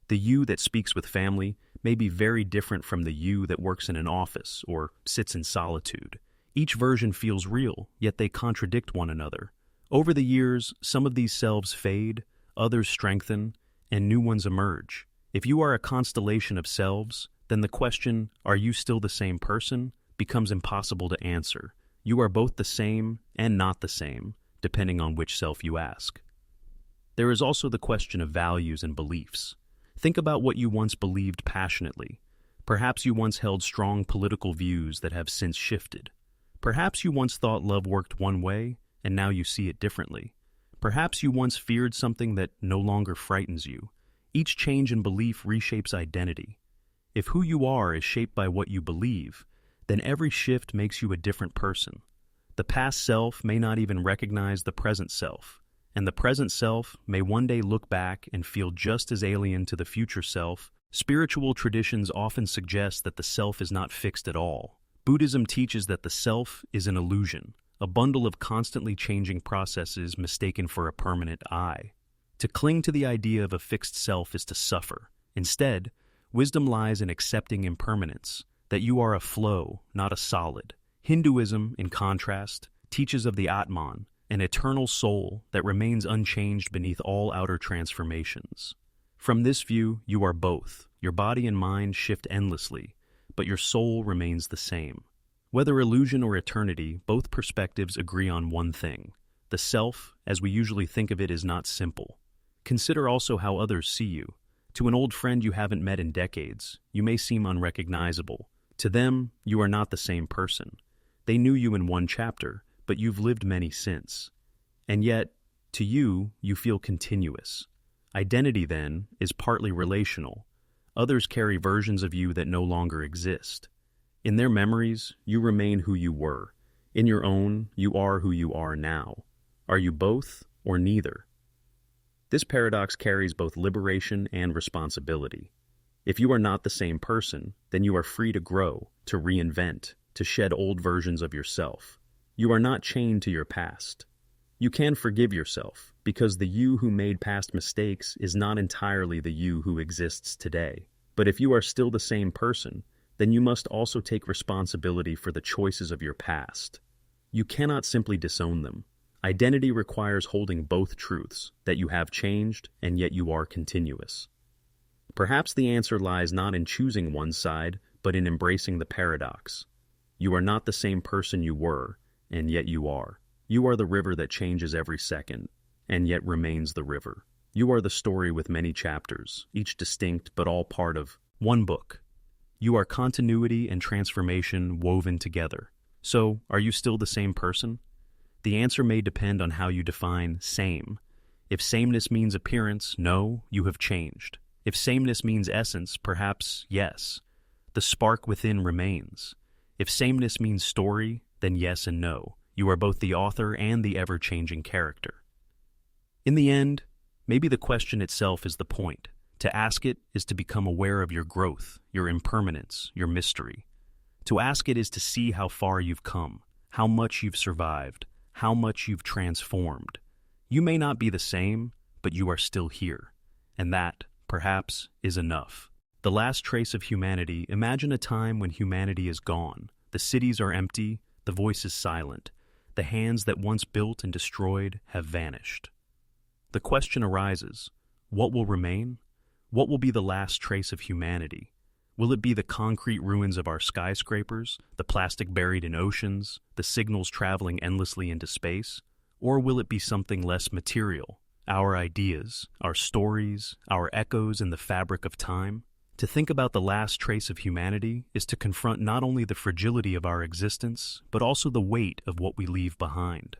The you that speaks with family may be very different from the you that works in an office or sits in solitude. Each version feels real, yet they contradict one another. Over the years, some of these selves fade, others strengthen, and new ones emerge. If you are a constellation of selves, then the question, are you still the same person, becomes impossible to answer. You are both the same and not the same, depending on which self you ask. There is also the question of values and beliefs. Think about what you once believed passionately. Perhaps you once held strong political views that have since shifted. Perhaps you once thought love worked one way, and now you see it differently. Perhaps you once feared something that no longer frightens you. Each change in belief reshapes identity. If who you are is shaped by what you believe, then every shift makes you a different person. The past self may not even recognize the present self, and the present self may one day look back and feel just as alien to the future self. Spiritual traditions often suggest that the self is not fixed at all. Buddhism teaches that the self is an illusion, a bundle of constantly changing processes mistaken for a permanent I. To cling to the idea of a fixed self is to suffer. Instead, wisdom lies in accepting impermanence, that you are a flow, not a solid. Hinduism, in contrast, teaches of the Atman, an eternal soul that remains unchanged beneath all outer transformations. From this view, you are both. Your body and mind shift endlessly, but your soul remains the same. Whether illusion or eternity, both perspectives agree on one thing. The self, as we usually think of it, is not simple. Consider also how others see you. To an old friend you haven't met in decades, you may seem unrecognizable. To them, you are not the same person. They knew you in one chapter, but you've lived many since. And yet, to you, you feel continuous. Identity, then, is partly relational. Others carry versions of you that no longer exist. In their memories, you remain who you were. In your own, you are who you are now. Are you both or neither? This paradox carries both liberation and responsibility. If you are not the same person, then you are free to grow, to reinvent, to shed old versions of yourself. You are not chained to your past. You can forgive yourself, because the you who made past mistakes is not entirely the you who exists today. But if you are still the same person, then you must also take responsibility for the choices of your past. You cannot simply disown them. Identity requires holding both truths, that you have changed and yet you are continuous. Perhaps the answer lies not in choosing one side, but in embracing the paradox. You are not the same person you were, and yet you are. You are the river that changes every second, and yet remains the river. You are the story with many chapters, each distinct but all part of one book. You are continuity and transformation woven together. So, are you still the same person? The answer may depend on how you define same. If sameness means appearance, no, you have changed. If sameness means essence, perhaps yes. The spark within remains. If sameness means story, then yes and no. You are both the author and the ever-changing character. In the end, maybe the question itself is the point. To ask it is to become aware of your growth, your impermanence, your mystery. To ask it is to see how far you've come, how much you've survived, how much you've transformed. You may not be the same, but you are still here. And that, perhaps, is enough. The last trace of humanity, imagine a time when humanity is gone. The cities are empty, the voice is silent. The hands that once built and destroyed have vanished. The question arises, what will remain? What will be the last trace of humanity? Will it be the concrete ruins of our skyscrapers, the plastic buried in oceans, the signals traveling endlessly into space? Or will it be something less material, our ideas, our stories, our echoes in the fabric of time? To think about the last trace of humanity is to confront not only the fragility of our existence, but also the weight of what we leave behind.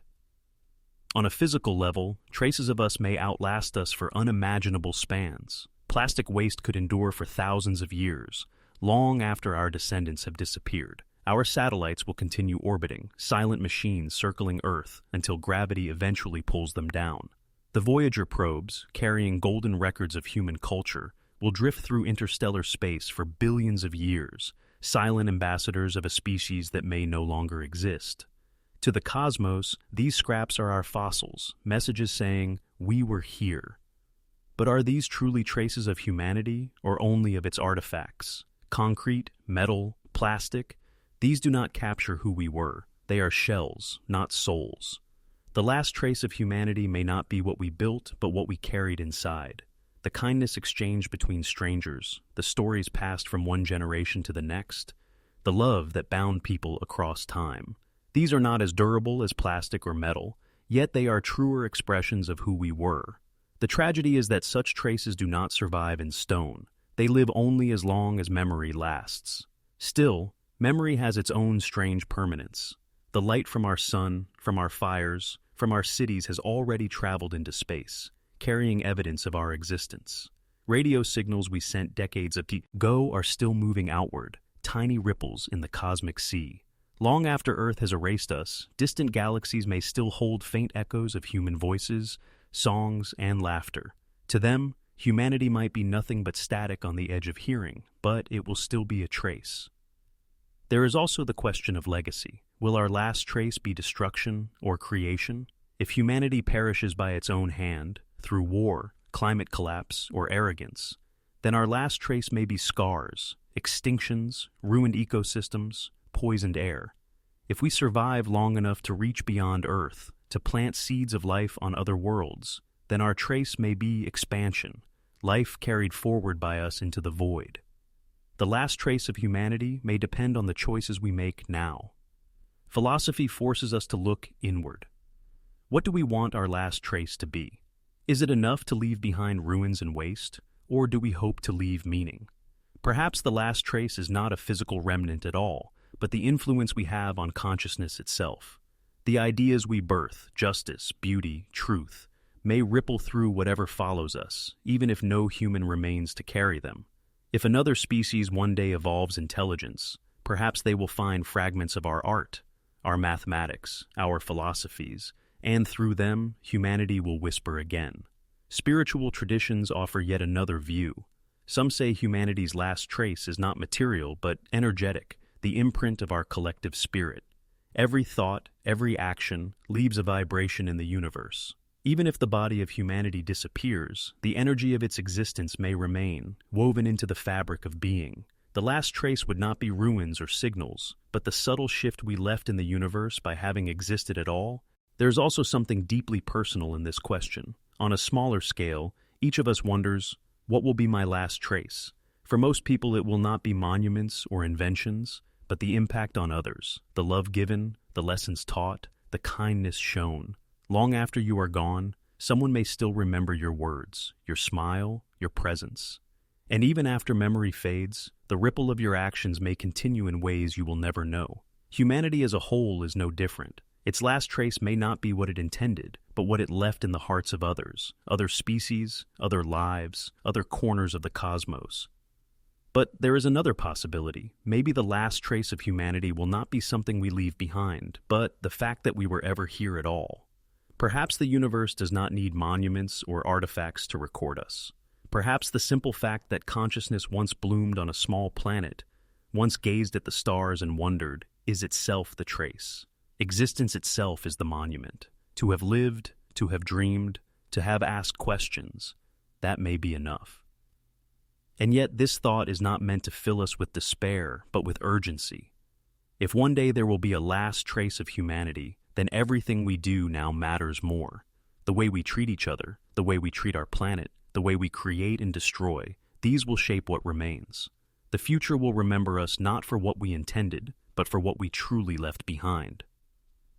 On a physical level, traces of us may outlast us for unimaginable spans. Plastic waste could endure for thousands of years, long after our descendants have disappeared. Our satellites will continue orbiting, silent machines circling Earth until gravity eventually pulls them down. The Voyager probes, carrying golden records of human culture, will drift through interstellar space for billions of years, silent ambassadors of a species that may no longer exist. To the cosmos, these scraps are our fossils, messages saying, "We were here." But are these truly traces of humanity, or only of its artifacts? Concrete, metal, plastic? These do not capture who we were. They are shells, not souls. The last trace of humanity may not be what we built, but what we carried inside. The kindness exchanged between strangers, the stories passed from one generation to the next, the love that bound people across time. These are not as durable as plastic or metal, yet they are truer expressions of who we were. The tragedy is that such traces do not survive in stone. They live only as long as memory lasts. Still, memory has its own strange permanence. The light from our sun, from our fires, from our cities has already traveled into space, carrying evidence of our existence. Radio signals we sent decades ago are still moving outward, tiny ripples in the cosmic sea. Long after Earth has erased us, distant galaxies may still hold faint echoes of human voices, songs, and laughter. To them, humanity might be nothing but static on the edge of hearing, but it will still be a trace. There is also the question of legacy. Will our last trace be destruction or creation? If humanity perishes by its own hand, through war, climate collapse, or arrogance, then our last trace may be scars, extinctions, ruined ecosystems, poisoned air. If we survive long enough to reach beyond Earth, to plant seeds of life on other worlds, then our trace may be expansion, life carried forward by us into the void. The last trace of humanity may depend on the choices we make now. Philosophy forces us to look inward. What do we want our last trace to be? Is it enough to leave behind ruins and waste, or do we hope to leave meaning? Perhaps the last trace is not a physical remnant at all, but the influence we have on consciousness itself. The ideas we birth, justice, beauty, truth, may ripple through whatever follows us, even if no human remains to carry them. If another species one day evolves intelligence, perhaps they will find fragments of our art, our mathematics, our philosophies, and through them, humanity will whisper again. Spiritual traditions offer yet another view. Some say humanity's last trace is not material, but energetic, the imprint of our collective spirit. Every thought, every action, leaves a vibration in the universe. Even if the body of humanity disappears, the energy of its existence may remain, woven into the fabric of being. The last trace would not be ruins or signals, but the subtle shift we left in the universe by having existed at all. There's also something deeply personal in this question. On a smaller scale, each of us wonders, what will be my last trace? For most people, it will not be monuments or inventions, but the impact on others, the love given, the lessons taught, the kindness shown. Long after you are gone, someone may still remember your words, your smile, your presence. And even after memory fades, the ripple of your actions may continue in ways you will never know. Humanity as a whole is no different. Its last trace may not be what it intended, but what it left in the hearts of others, other species, other lives, other corners of the cosmos. But there is another possibility. Maybe the last trace of humanity will not be something we leave behind, but the fact that we were ever here at all. Perhaps the universe does not need monuments or artifacts to record us. Perhaps the simple fact that consciousness once bloomed on a small planet, once gazed at the stars and wondered, is itself the trace. Existence itself is the monument. To have lived, to have dreamed, to have asked questions, that may be enough. And yet this thought is not meant to fill us with despair, but with urgency. If one day there will be a last trace of humanity, then everything we do now matters more. The way we treat each other, the way we treat our planet, the way we create and destroy, these will shape what remains. The future will remember us not for what we intended, but for what we truly left behind.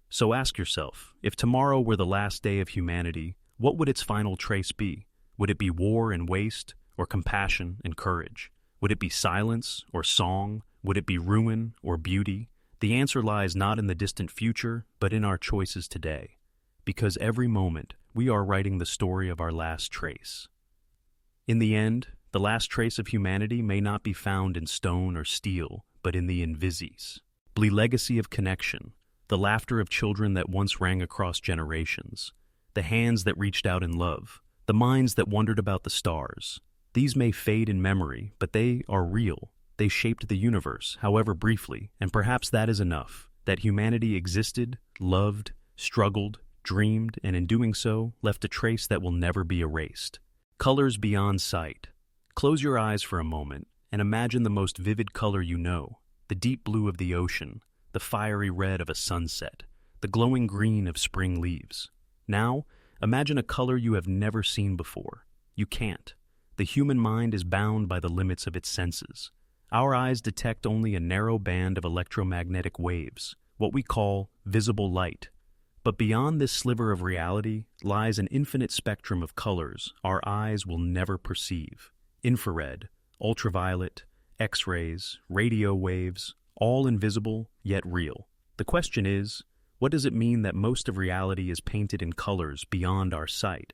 So ask yourself, if tomorrow were the last day of humanity, what would its final trace be? Would it be war and waste, or compassion and courage? Would it be silence or song? Would it be ruin or beauty? The answer lies not in the distant future, but in our choices today. Because every moment, we are writing the story of our last trace. In the end, the last trace of humanity may not be found in stone or steel, but in the invisis. The legacy of connection, the laughter of children that once rang across generations, the hands that reached out in love, the minds that wondered about the stars. These may fade in memory, but they are real. They shaped the universe, however briefly, and perhaps that is enough, that humanity existed, loved, struggled, dreamed, and in doing so, left a trace that will never be erased. Colors beyond sight. Close your eyes for a moment and imagine the most vivid color you know, the deep blue of the ocean, the fiery red of a sunset, the glowing green of spring leaves. Now, imagine a color you have never seen before. You can't. The human mind is bound by the limits of its senses. Our eyes detect only a narrow band of electromagnetic waves, what we call visible light. But beyond this sliver of reality lies an infinite spectrum of colors our eyes will never perceive. Infrared, ultraviolet, X-rays, radio waves, all invisible yet real. The question is, what does it mean that most of reality is painted in colors beyond our sight?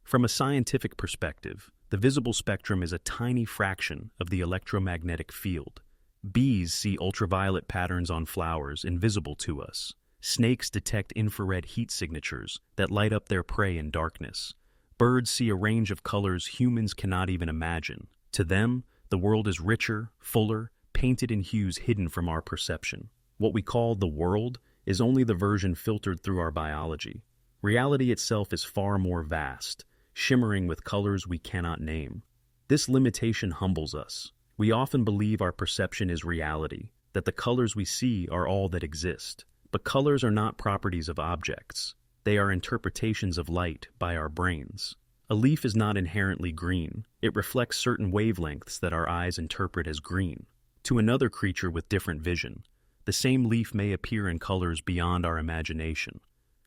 From a scientific perspective, The visible spectrum is a tiny fraction of the electromagnetic field. Bees see ultraviolet patterns on flowers invisible to us. Snakes detect infrared heat signatures that light up their prey in darkness. Birds see a range of colors humans cannot even imagine. To them, the world is richer, fuller, painted in hues hidden from our perception. What we call the world is only the version filtered through our biology. Reality itself is far more vast, shimmering with colors we cannot name. This limitation humbles us. We often believe our perception is reality, that the colors we see are all that exist. But colors are not properties of objects. They are interpretations of light by our brains. A leaf is not inherently green. It reflects certain wavelengths that our eyes interpret as green. To another creature with different vision, the same leaf may appear in colors beyond our imagination.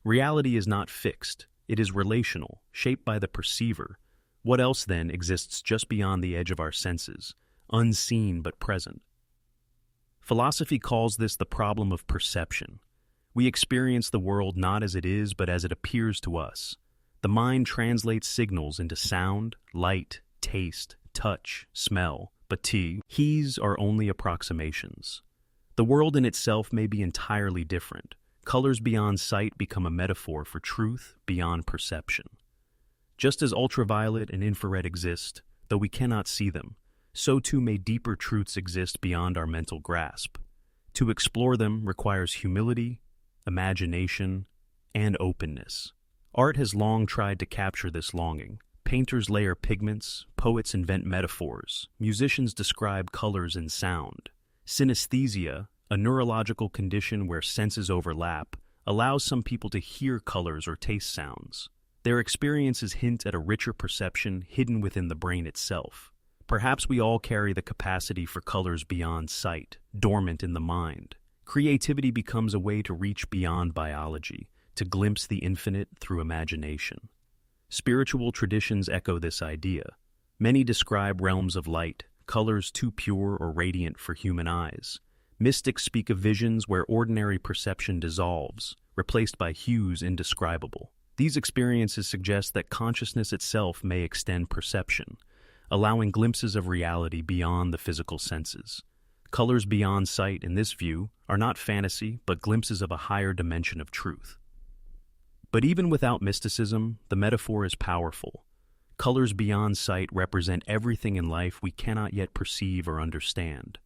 Reality is not fixed. It is relational, shaped by the perceiver. What else, then, exists just beyond the edge of our senses, unseen but present? Philosophy calls this the problem of perception. We experience the world not as it is, but as it appears to us. The mind translates signals into sound, light, taste, touch, smell, but these are only approximations. The world in itself may be entirely different. Colors beyond sight become a metaphor for truth beyond perception. Just as ultraviolet and infrared exist, though we cannot see them, so too may deeper truths exist beyond our mental grasp. To explore them requires humility, imagination, and openness. Art has long tried to capture this longing. Painters layer pigments, poets invent metaphors, musicians describe colors and sound. Synesthesia, a neurological condition where senses overlap, allows some people to hear colors or taste sounds. Their experiences hint at a richer perception hidden within the brain itself. Perhaps we all carry the capacity for colors beyond sight, dormant in the mind. Creativity becomes a way to reach beyond biology, to glimpse the infinite through imagination. Spiritual traditions echo this idea. Many describe realms of light, colors too pure or radiant for human eyes. Mystics speak of visions where ordinary perception dissolves, replaced by hues indescribable. These experiences suggest that consciousness itself may extend perception, allowing glimpses of reality beyond the physical senses. Colors beyond sight, in this view, are not fantasy, but glimpses of a higher dimension of truth. But even without mysticism, the metaphor is powerful. Colors beyond sight represent everything in life we cannot yet perceive or understand.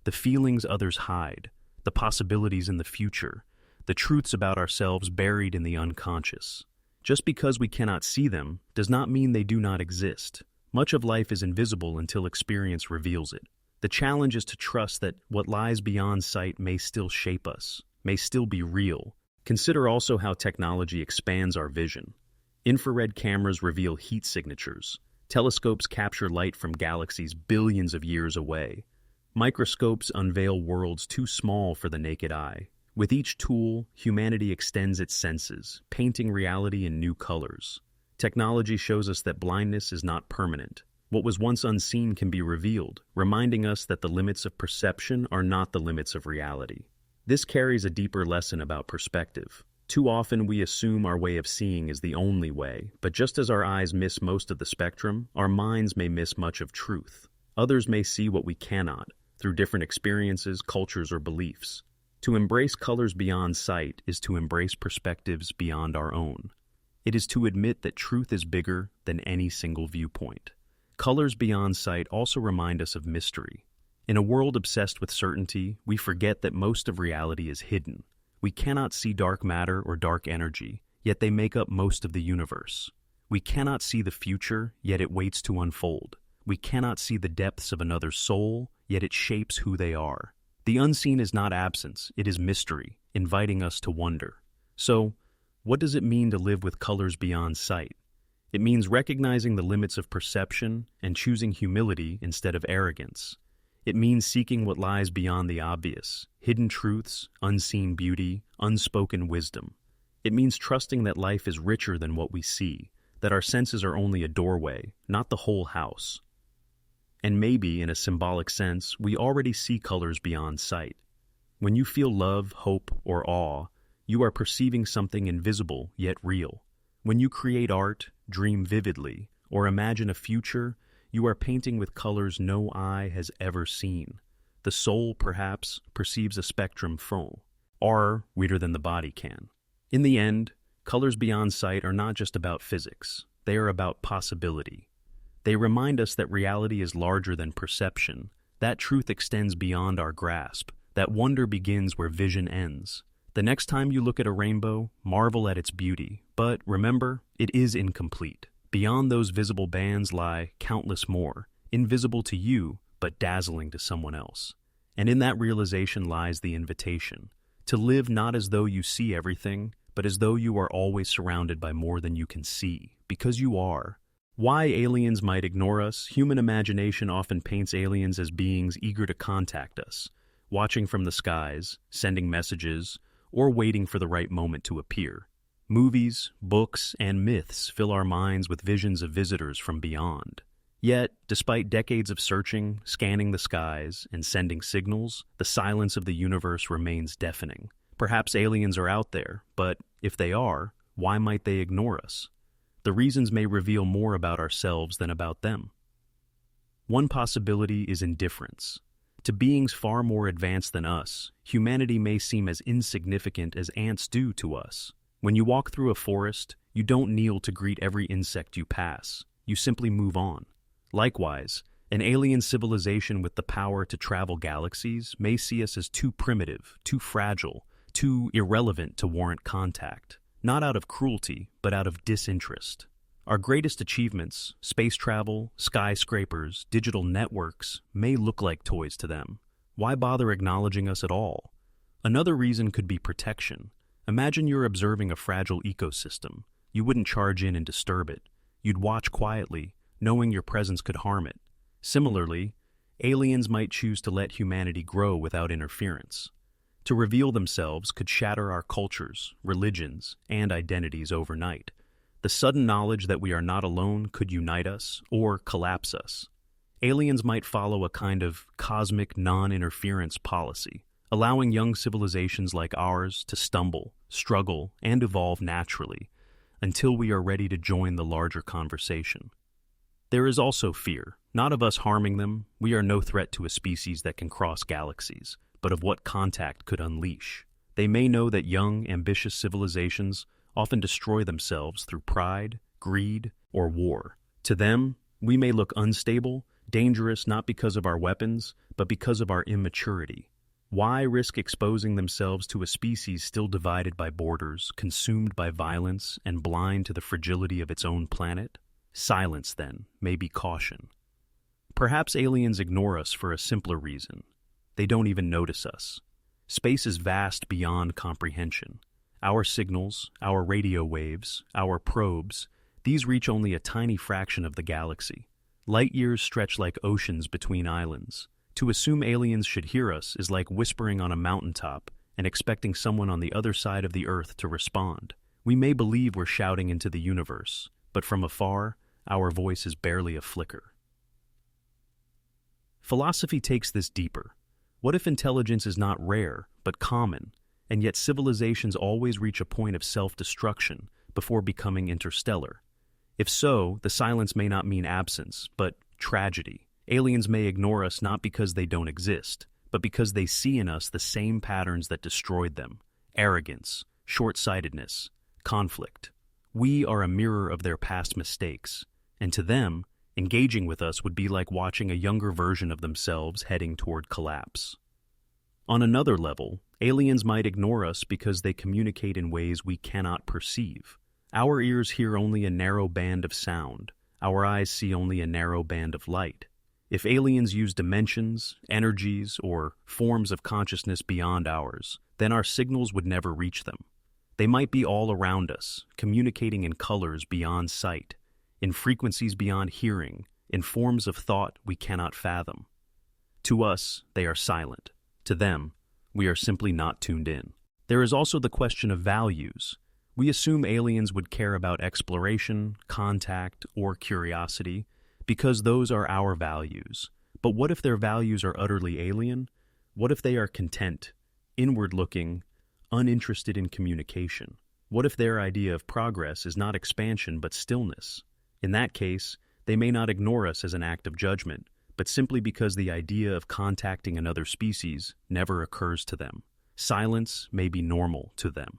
The feelings others hide, the possibilities in the future, the truths about ourselves buried in the unconscious. Just because we cannot see them does not mean they do not exist. Much of life is invisible until experience reveals it. The challenge is to trust that what lies beyond sight may still shape us, may still be real. Consider also how technology expands our vision. Infrared cameras reveal heat signatures. Telescopes capture light from galaxies billions of years away. Microscopes unveil worlds too small for the naked eye. With each tool, humanity extends its senses, painting reality in new colors. Technology shows us that blindness is not permanent. What was once unseen can be revealed, reminding us that the limits of perception are not the limits of reality. This carries a deeper lesson about perspective. Too often we assume our way of seeing is the only way, but just as our eyes miss most of the spectrum, our minds may miss much of truth. Others may see what we cannot, through different experiences, cultures, or beliefs. To embrace colors beyond sight is to embrace perspectives beyond our own. It is to admit that truth is bigger than any single viewpoint. Colors beyond sight also remind us of mystery. In a world obsessed with certainty, we forget that most of reality is hidden. We cannot see dark matter or dark energy, yet they make up most of the universe. We cannot see the future, yet it waits to unfold. We cannot see the depths of another's soul, yet it shapes who they are. The unseen is not absence, it is mystery, inviting us to wonder. So, what does it mean to live with colors beyond sight? It means recognizing the limits of perception and choosing humility instead of arrogance. It means seeking what lies beyond the obvious, hidden truths, unseen beauty, unspoken wisdom. It means trusting that life is richer than what we see, that our senses are only a doorway, not the whole house. And maybe, in a symbolic sense, we already see colors beyond sight. When you feel love, hope, or awe, you are perceiving something invisible yet real. When you create art, dream vividly, Or imagine a future you are painting with colors no eye has ever seen. The soul, perhaps, perceives a spectrum far wider than the body can. In the end, colors beyond sight are not just about physics. They are about possibility. They remind us that reality is larger than perception, that truth extends beyond our grasp, that wonder begins where vision ends. The next time you look at a rainbow, marvel at its beauty, but remember, it is incomplete. Beyond those visible bands lie countless more, invisible to you, but dazzling to someone else. And in that realization lies the invitation, to live not as though you see everything, but as though you are always surrounded by more than you can see, because you are. Why aliens might ignore us? Human imagination often paints aliens as beings eager to contact us, watching from the skies, sending messages, or waiting for the right moment to appear. Movies, books, and myths fill our minds with visions of visitors from beyond. Yet, despite decades of searching, scanning the skies, and sending signals, the silence of the universe remains deafening. Perhaps aliens are out there, but if they are, why might they ignore us? The reasons may reveal more about ourselves than about them. One possibility is indifference. To beings far more advanced than us, humanity may seem as insignificant as ants do to us. When you walk through a forest, you don't kneel to greet every insect you pass. You simply move on. Likewise, an alien civilization with the power to travel galaxies may see us as too primitive, too fragile, too irrelevant to warrant contact. Not out of cruelty, but out of disinterest. Our greatest achievements, space travel, skyscrapers, digital networks, may look like toys to them. Why bother acknowledging us at all? Another reason could be protection. Imagine you're observing a fragile ecosystem. You wouldn't charge in and disturb it. You'd watch quietly, knowing your presence could harm it. Similarly, aliens might choose to let humanity grow without interference. To reveal themselves could shatter our cultures, religions, and identities overnight. The sudden knowledge that we are not alone could unite us or collapse us. Aliens might follow a kind of cosmic non-interference policy, allowing young civilizations like ours to stumble, struggle, and evolve naturally until we are ready to join the larger conversation. There is also fear, not of us harming them. We are no threat to a species that can cross galaxies, but of what contact could unleash. They may know that young, ambitious civilizations often destroy themselves through pride, greed, or war. To them, we may look unstable, dangerous not because of our weapons, but because of our immaturity. Why risk exposing themselves to a species still divided by borders, consumed by violence, and blind to the fragility of its own planet? Silence, then, may be caution. Perhaps aliens ignore us for a simpler reason. They don't even notice us. Space is vast beyond comprehension. Our signals, our radio waves, our probes, these reach only a tiny fraction of the galaxy. Light years stretch like oceans between islands. To assume aliens should hear us is like whispering on a mountaintop and expecting someone on the other side of the earth to respond. We may believe we're shouting into the universe, but from afar, our voice is barely a flicker. Philosophy takes this deeper. What if intelligence is not rare, but common, and yet civilizations always reach a point of self-destruction before becoming interstellar? If so, the silence may not mean absence, but tragedy. Aliens may ignore us not because they don't exist, but because they see in us the same patterns that destroyed them: arrogance, short-sightedness, conflict. We are a mirror of their past mistakes, and to them, engaging with us would be like watching a younger version of themselves heading toward collapse. On another level, aliens might ignore us because they communicate in ways we cannot perceive. Our ears hear only a narrow band of sound. Our eyes see only a narrow band of light. If aliens use dimensions, energies, or forms of consciousness beyond ours, then our signals would never reach them. They might be all around us, communicating in colors beyond sight, in frequencies beyond hearing, in forms of thought we cannot fathom. To us, they are silent. To them, we are simply not tuned in. There is also the question of values. We assume aliens would care about exploration, contact, or curiosity, because those are our values. But what if their values are utterly alien? What if they are content, inward-looking, uninterested in communication? What if their idea of progress is not expansion but stillness? In that case, they may not ignore us as an act of judgment, but simply because the idea of contacting another species never occurs to them. Silence may be normal to them.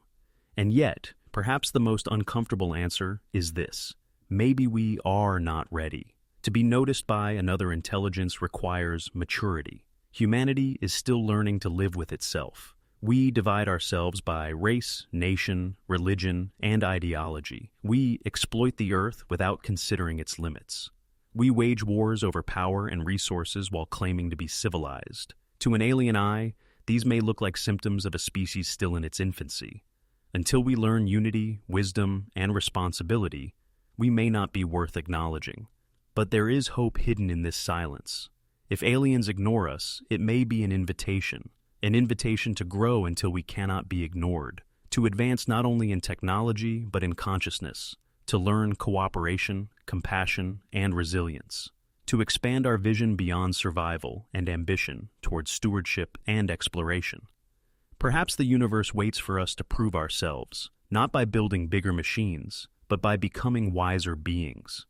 And yet, perhaps the most uncomfortable answer is this: maybe we are not ready. To be noticed by another intelligence requires maturity. Humanity is still learning to live with itself. We divide ourselves by race, nation, religion, and ideology. We exploit the earth without considering its limits. We wage wars over power and resources while claiming to be civilized. To an alien eye, these may look like symptoms of a species still in its infancy. Until we learn unity, wisdom, and responsibility, we may not be worth acknowledging. But there is hope hidden in this silence. If aliens ignore us, it may be an invitation to grow until we cannot be ignored, to advance not only in technology but in consciousness, to learn cooperation, compassion, and resilience, to expand our vision beyond survival and ambition towards stewardship and exploration. Perhaps the universe waits for us to prove ourselves, not by building bigger machines, but by becoming wiser beings.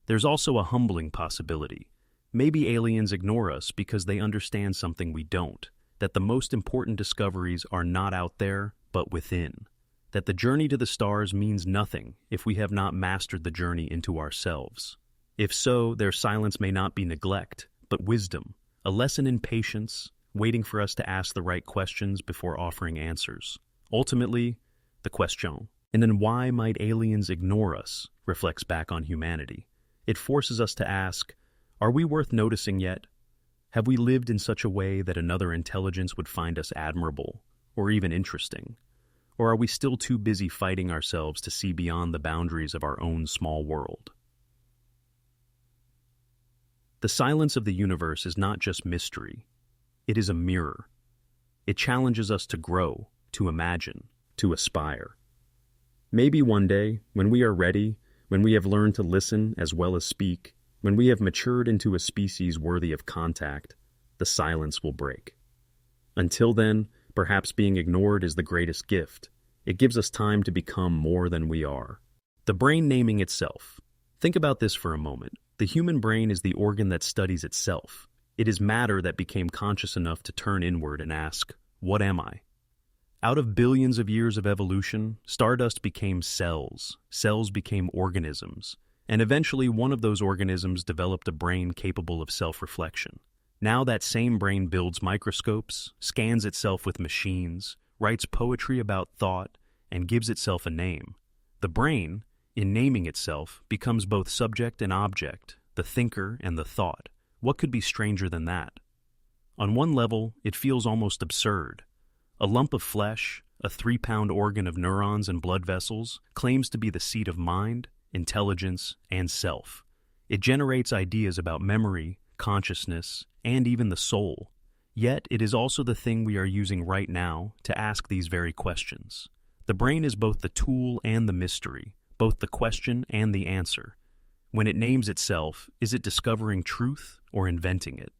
There's also a humbling possibility. Maybe aliens ignore us because they understand something we don't, that the most important discoveries are not out there, but within. That the journey to the stars means nothing if we have not mastered the journey into ourselves. If so, their silence may not be neglect, but wisdom, a lesson in patience, waiting for us to ask the right questions before offering answers. Ultimately, the question, and then why might aliens ignore us, reflects back on humanity. It forces us to ask, are we worth noticing yet? Have we lived in such a way that another intelligence would find us admirable, or even interesting? Or are we still too busy fighting ourselves to see beyond the boundaries of our own small world? The silence of the universe is not just mystery. It is a mirror. It challenges us to grow, to imagine, to aspire. Maybe one day, when we are ready, when we have learned to listen as well as speak, when we have matured into a species worthy of contact, the silence will break. Until then, perhaps being ignored is the greatest gift. It gives us time to become more than we are. The brain naming itself. Think about this for a moment. The human brain is the organ that studies itself. It is matter that became conscious enough to turn inward and ask, what am I? Out of billions of years of evolution, stardust became cells. Cells became organisms. And eventually one of those organisms developed a brain capable of self-reflection. Now that same brain builds microscopes, scans itself with machines, writes poetry about thought, and gives itself a name. The brain, in naming itself, becomes both subject and object, the thinker and the thought. What could be stranger than that? On one level, it feels almost absurd. A lump of flesh, a 3-pound organ of neurons and blood vessels, claims to be the seat of mind, intelligence, and self. It generates ideas about memory, consciousness, and even the soul. Yet, it is also the thing we are using right now to ask these very questions. The brain is both the tool and the mystery, both the question and the answer. When it names itself, is it discovering truth or inventing it?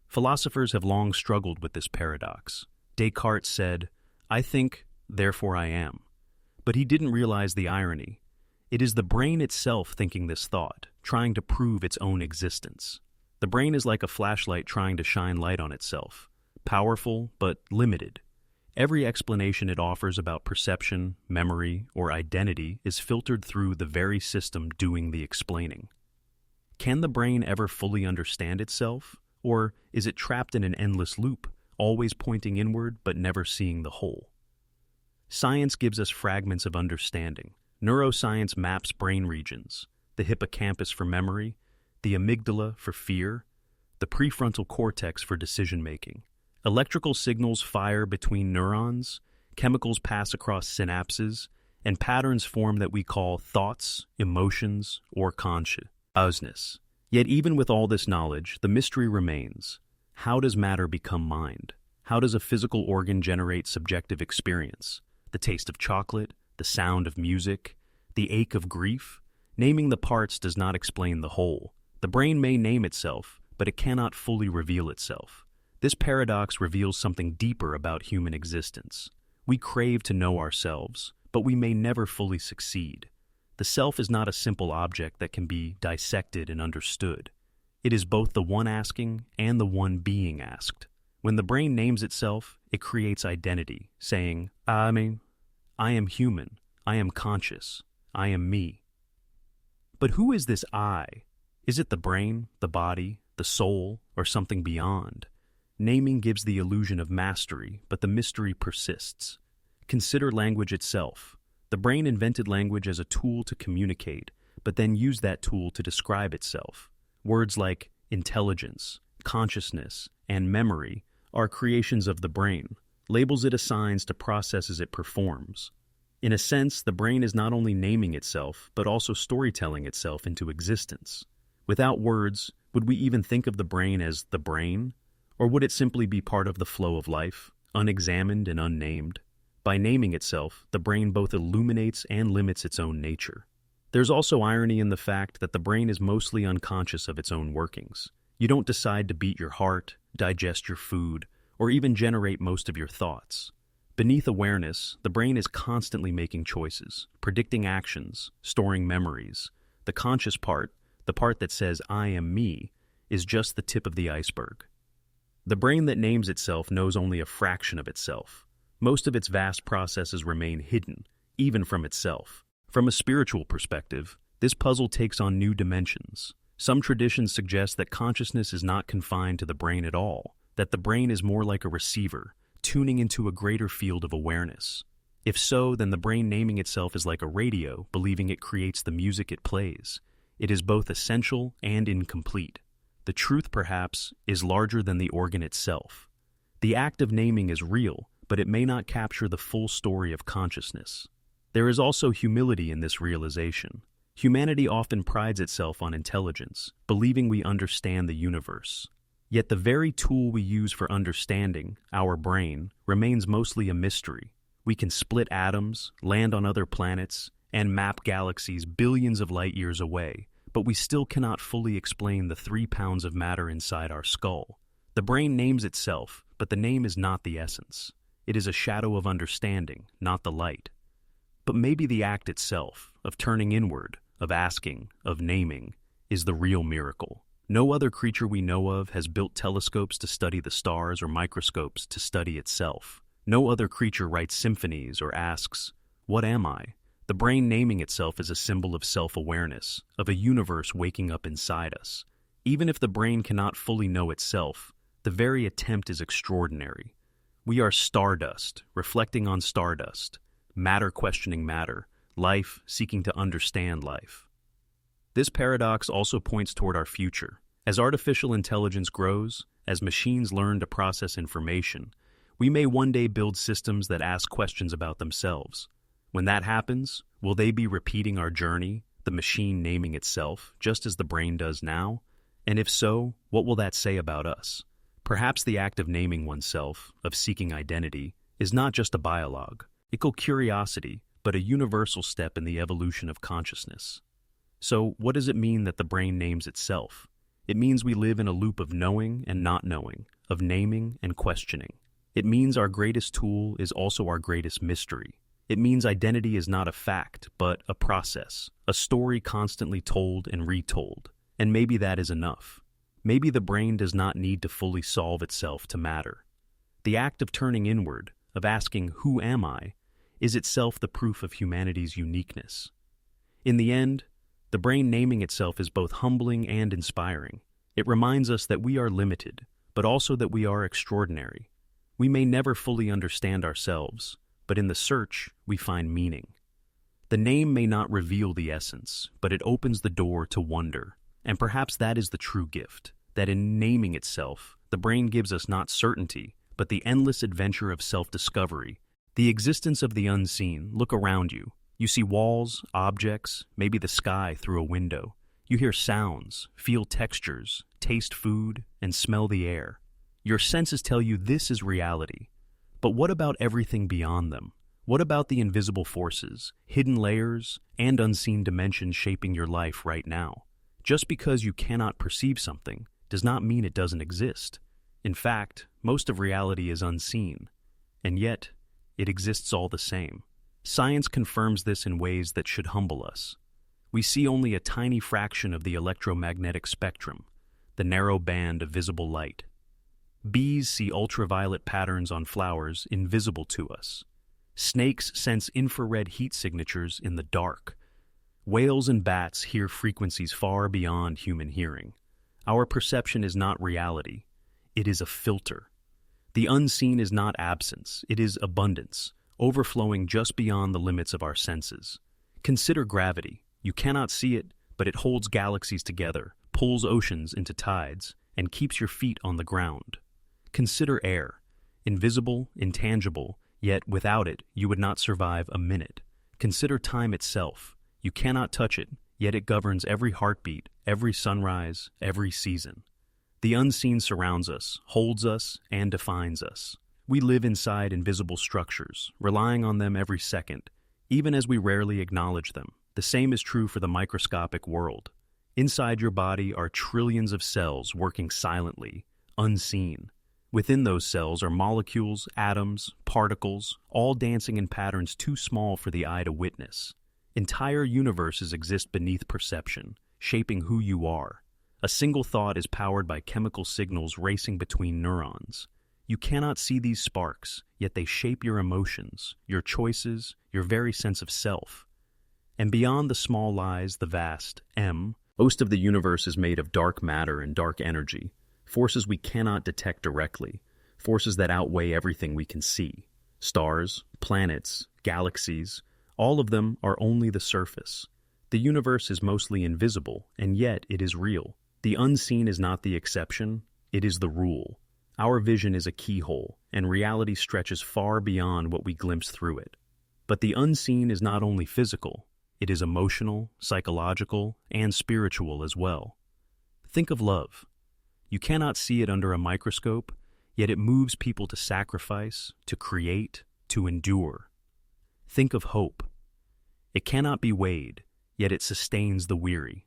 Philosophers have long struggled with this paradox. Descartes said, "I think, therefore I am." But he didn't realize the irony. It is the brain itself thinking this thought, trying to prove its own existence. The brain is like a flashlight trying to shine light on itself, powerful but limited. Every explanation it offers about perception, memory, or identity is filtered through the very system doing the explaining. Can the brain ever fully understand itself, or is it trapped in an endless loop, always pointing inward but never seeing the whole? Science gives us fragments of understanding. Neuroscience maps brain regions, the hippocampus for memory, the amygdala for fear, the prefrontal cortex for decision-making. Electrical signals fire between neurons, chemicals pass across synapses, and patterns form that we call thoughts, emotions, or consciousness. Yet even with all this knowledge, the mystery remains. How does matter become mind? How does a physical organ generate subjective experience? The taste of chocolate, the sound of music, the ache of grief? Naming the parts does not explain the whole. The brain may name itself, but it cannot fully reveal itself. This paradox reveals something deeper about human existence. We crave to know ourselves, but we may never fully succeed. The self is not a simple object that can be dissected and understood. It is both the one asking and the one being asked. When the brain names itself, it creates identity, saying, I am human, I am conscious, I am me. But who is this I? Is it the brain, the body, the soul, or something beyond? Naming gives the illusion of mastery, but the mystery persists. Consider language itself. The brain invented language as a tool to communicate, but then used that tool to describe itself. Words like intelligence, consciousness, and memory are creations of the brain, labels it assigns to processes it performs. In a sense, the brain is not only naming itself, but also storytelling itself into existence. Without words, would we even think of the brain as the brain? Or would it simply be part of the flow of life, unexamined and unnamed? By naming itself, the brain both illuminates and limits its own nature. There's also irony in the fact that the brain is mostly unconscious of its own workings. You don't decide to beat your heart, digest your food, or even generate most of your thoughts. Beneath awareness, the brain is constantly making choices, predicting actions, storing memories. The conscious part, the part that says, I am me, is just the tip of the iceberg. The brain that names itself knows only a fraction of itself. Most of its vast processes remain hidden, even from itself. From a spiritual perspective, this puzzle takes on new dimensions. Some traditions suggest that consciousness is not confined to the brain at all, that the brain is more like a receiver, tuning into a greater field of awareness. If so, then the brain naming itself is like a radio, believing it creates the music it plays. It is both essential and incomplete. The truth, perhaps, is larger than the organ itself. The act of naming is real, but it may not capture the full story of consciousness. There is also humility in this realization. Humanity often prides itself on intelligence, believing we understand the universe. Yet the very tool we use for understanding, our brain, remains mostly a mystery. We can split atoms, land on other planets, and map galaxies billions of light years away, but we still cannot fully explain the 3 pounds of matter inside our skull. The brain names itself, but the name is not the essence. It is a shadow of understanding, not the light. But maybe the act itself, of turning inward, of asking, of naming, is the real miracle. No other creature we know of has built telescopes to study the stars or microscopes to study itself. No other creature writes symphonies or asks, "What am I?" The brain naming itself is a symbol of self-awareness, of a universe waking up inside us. Even if the brain cannot fully know itself, the very attempt is extraordinary. We are stardust, reflecting on stardust, matter questioning matter, life seeking to understand life. This paradox also points toward our future. As artificial intelligence grows, as machines learn to process information, we may one day build systems that ask questions about themselves. When that happens, will they be repeating our journey, the machine naming itself, just as the brain does now? And if so, what will that say about us? Perhaps the act of naming oneself, of seeking identity, is not just a biological curiosity, but a universal step in the evolution of consciousness. So, what does it mean that the brain names itself? It means we live in a loop of knowing and not knowing, of naming and questioning. It means our greatest tool is also our greatest mystery. It means identity is not a fact, but a process, a story constantly told and retold. And maybe that is enough. Maybe the brain does not need to fully solve itself to matter. The act of turning inward, of asking, "Who am I?" is itself the proof of humanity's uniqueness. In the end, the brain naming itself is both humbling and inspiring. It reminds us that we are limited, but also that we are extraordinary. We may never fully understand ourselves, but in the search, we find meaning. The name may not reveal the essence, but it opens the door to wonder. And perhaps that is the true gift, that in naming itself, the brain gives us not certainty, but the endless adventure of self-discovery, the existence of the unseen. Look around you. You see walls, objects, maybe the sky through a window. You hear sounds, feel textures, taste food, and smell the air. Your senses tell you this is reality. But what about everything beyond them? What about the invisible forces, hidden layers, and unseen dimensions shaping your life right now? Just because you cannot perceive something does not mean it doesn't exist. In fact, most of reality is unseen, and yet it exists all the same. Science confirms this in ways that should humble us. We see only a tiny fraction of the electromagnetic spectrum, the narrow band of visible light. Bees see ultraviolet patterns on flowers invisible to us. Snakes sense infrared heat signatures in the dark. Whales and bats hear frequencies far beyond human hearing. Our perception is not reality. It is a filter. The unseen is not absence. It is abundance, overflowing just beyond the limits of our senses. Consider gravity. You cannot see it, but it holds galaxies together, pulls oceans into tides, and keeps your feet on the ground. Consider air. Invisible, intangible, yet without it, you would not survive a minute. Consider time itself. You cannot touch it, yet it governs every heartbeat, every sunrise, every season. The unseen surrounds us, holds us, and defines us. We live inside invisible structures, relying on them every second, even as we rarely acknowledge them. The same is true for the microscopic world. Inside your body are trillions of cells working silently, unseen. Within those cells are molecules, atoms, particles, all dancing in patterns too small for the eye to witness. Entire universes exist beneath perception, shaping who you are. A single thought is powered by chemical signals racing between neurons. You cannot see these sparks, yet they shape your emotions, your choices, your very sense of self. And beyond the small lies the vast most of the universe is made of dark matter and dark energy, forces we cannot detect directly, forces that outweigh everything we can see. Stars, planets, galaxies, all of them are only the surface. The universe is mostly invisible, and yet it is real. The unseen is not the exception, it is the rule. Our vision is a keyhole, and reality stretches far beyond what we glimpse through it. But the unseen is not only physical, it is emotional, psychological, and spiritual as well. Think of love. You cannot see it under a microscope, yet it moves people to sacrifice, to create, to endure. Think of hope. It cannot be weighed, yet it sustains the weary.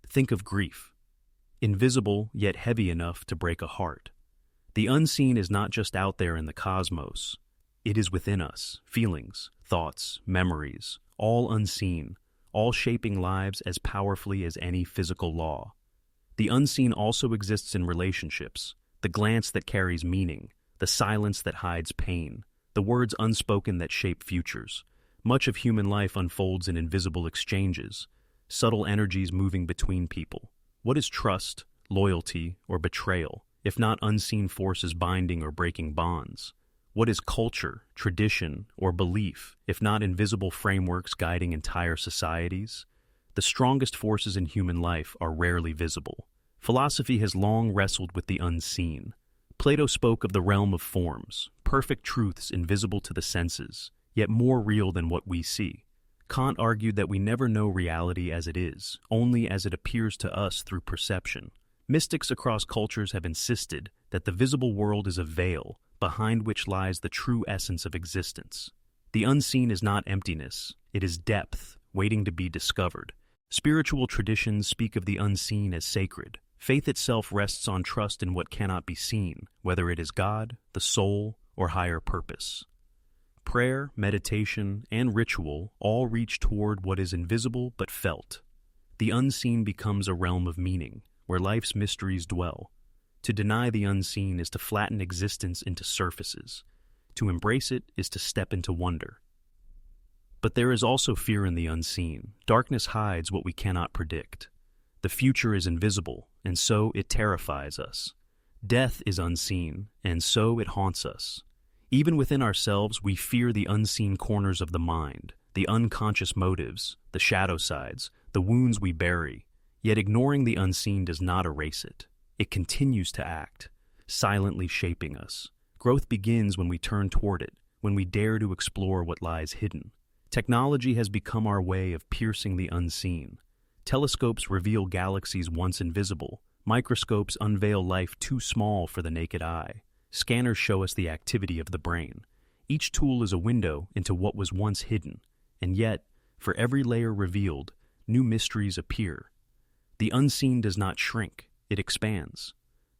Think of grief. Invisible, yet heavy enough to break a heart. The unseen is not just out there in the cosmos. It is within us, feelings, thoughts, memories, all unseen, all shaping lives as powerfully as any physical law. The unseen also exists in relationships, the glance that carries meaning, the silence that hides pain, the words unspoken that shape futures. Much of human life unfolds in invisible exchanges, subtle energies moving between people. What is trust, loyalty, or betrayal, if not unseen forces binding or breaking bonds? What is culture, tradition, or belief, if not invisible frameworks guiding entire societies? The strongest forces in human life are rarely visible. Philosophy has long wrestled with the unseen. Plato spoke of the realm of forms, perfect truths invisible to the senses, yet more real than what we see. Kant argued that we never know reality as it is, only as it appears to us through perception. Mystics across cultures have insisted that the visible world is a veil, behind which lies the true essence of existence. The unseen is not emptiness, it is depth, waiting to be discovered. Spiritual traditions speak of the unseen as sacred. Faith itself rests on trust in what cannot be seen, whether it is God, the soul, or higher purpose. Prayer, meditation, and ritual all reach toward what is invisible but felt. The unseen becomes a realm of meaning, where life's mysteries dwell. To deny the unseen is to flatten existence into surfaces. To embrace it is to step into wonder. But there is also fear in the unseen. Darkness hides what we cannot predict. The future is invisible, and so it terrifies us. Death is unseen, and so it haunts us. Even within ourselves, we fear the unseen corners of the mind, the unconscious motives, the shadow sides, the wounds we bury. Yet ignoring the unseen does not erase it. It continues to act, silently shaping us. Growth begins when we turn toward it, when we dare to explore what lies hidden. Technology has become our way of piercing the unseen. Telescopes reveal galaxies once invisible. Microscopes unveil life too small for the naked eye. Scanners show us the activity of the brain. Each tool is a window into what was once hidden, and yet, for every layer revealed, new mysteries appear. The unseen does not shrink, it expands.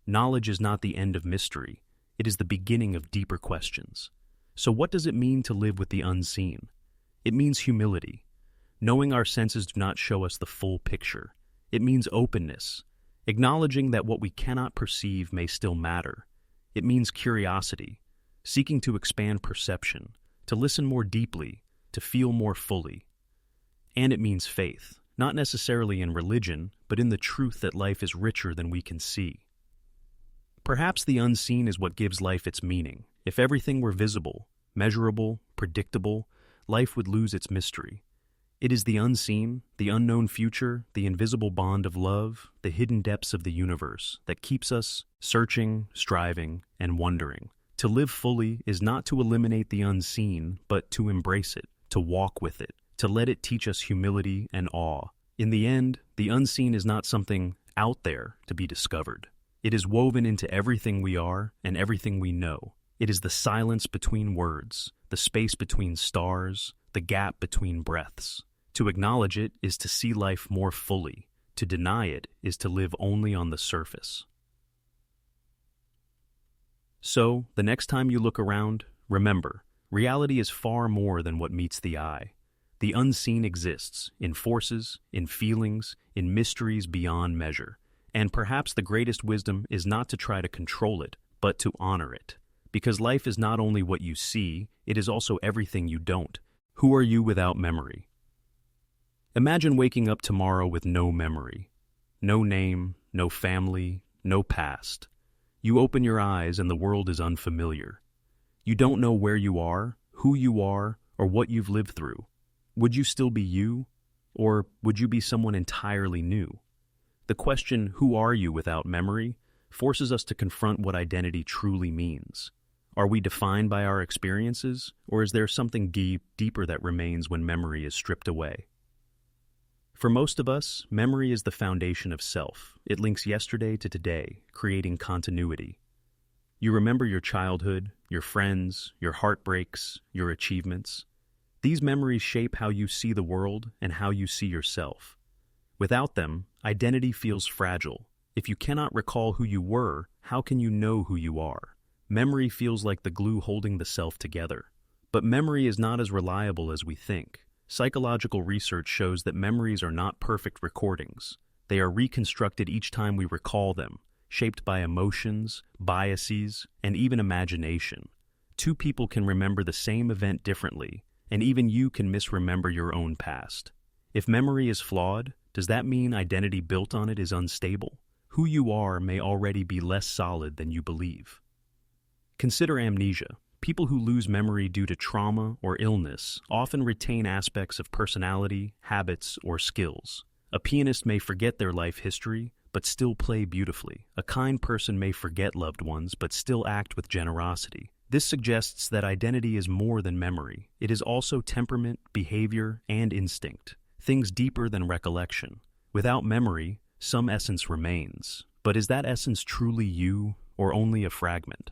Knowledge is not the end of mystery, it is the beginning of deeper questions. So what does it mean to live with the unseen? It means humility. Knowing our senses do not show us the full picture. It means openness, acknowledging that what we cannot perceive may still matter. It means curiosity, seeking to expand perception, to listen more deeply, to feel more fully. And it means faith, not necessarily in religion, but in the truth that life is richer than we can see. Perhaps the unseen is what gives life its meaning. If everything were visible, measurable, predictable, life would lose its mystery. It is the unseen, the unknown future, the invisible bond of love, the hidden depths of the universe that keeps us searching, striving, and wondering. To live fully is not to eliminate the unseen, but to embrace it, to walk with it, to let it teach us humility and awe. In the end, the unseen is not something out there to be discovered. It is woven into everything we are and everything we know. It is the silence between words, the space between stars, the gap between breaths. To acknowledge it is to see life more fully. To deny it is to live only on the surface. So, the next time you look around, remember, reality is far more than what meets the eye. The unseen exists in forces, in feelings, in mysteries beyond measure. And perhaps the greatest wisdom is not to try to control it, but to honor it. Because life is not only what you see, it is also everything you don't. Who are you without memory? Imagine waking up tomorrow with no memory. No name, no family, no past. You open your eyes and the world is unfamiliar. You don't know where you are, who you are, or what you've lived through. Would you still be you? Or would you be someone entirely new? The question, who are you without memory, forces us to confront what identity truly means. Are we defined by our experiences, or is there something deeper that remains when memory is stripped away? For most of us, memory is the foundation of self. It links yesterday to today, creating continuity. You remember your childhood, your friends, your heartbreaks, your achievements. These memories shape how you see the world and how you see yourself. Without them, identity feels fragile. If you cannot recall who you were, how can you know who you are? Memory feels like the glue holding the self together. But memory is not as reliable as we think. Psychological research shows that memories are not perfect recordings. They are reconstructed each time we recall them, shaped by emotions, biases, and even imagination. Two people can remember the same event differently, and even you can misremember your own past. If memory is flawed, does that mean identity built on it is unstable? Who you are may already be less solid than you believe. Consider amnesia. People who lose memory due to trauma or illness often retain aspects of personality, habits, or skills. A pianist may forget their life history, but still play beautifully. A kind person may forget loved ones, but still act with generosity. This suggests that identity is more than memory. It is also temperament, behavior, and instinct. Things deeper than recollection. Without memory, some essence remains. But is that essence truly you, or only a fragment?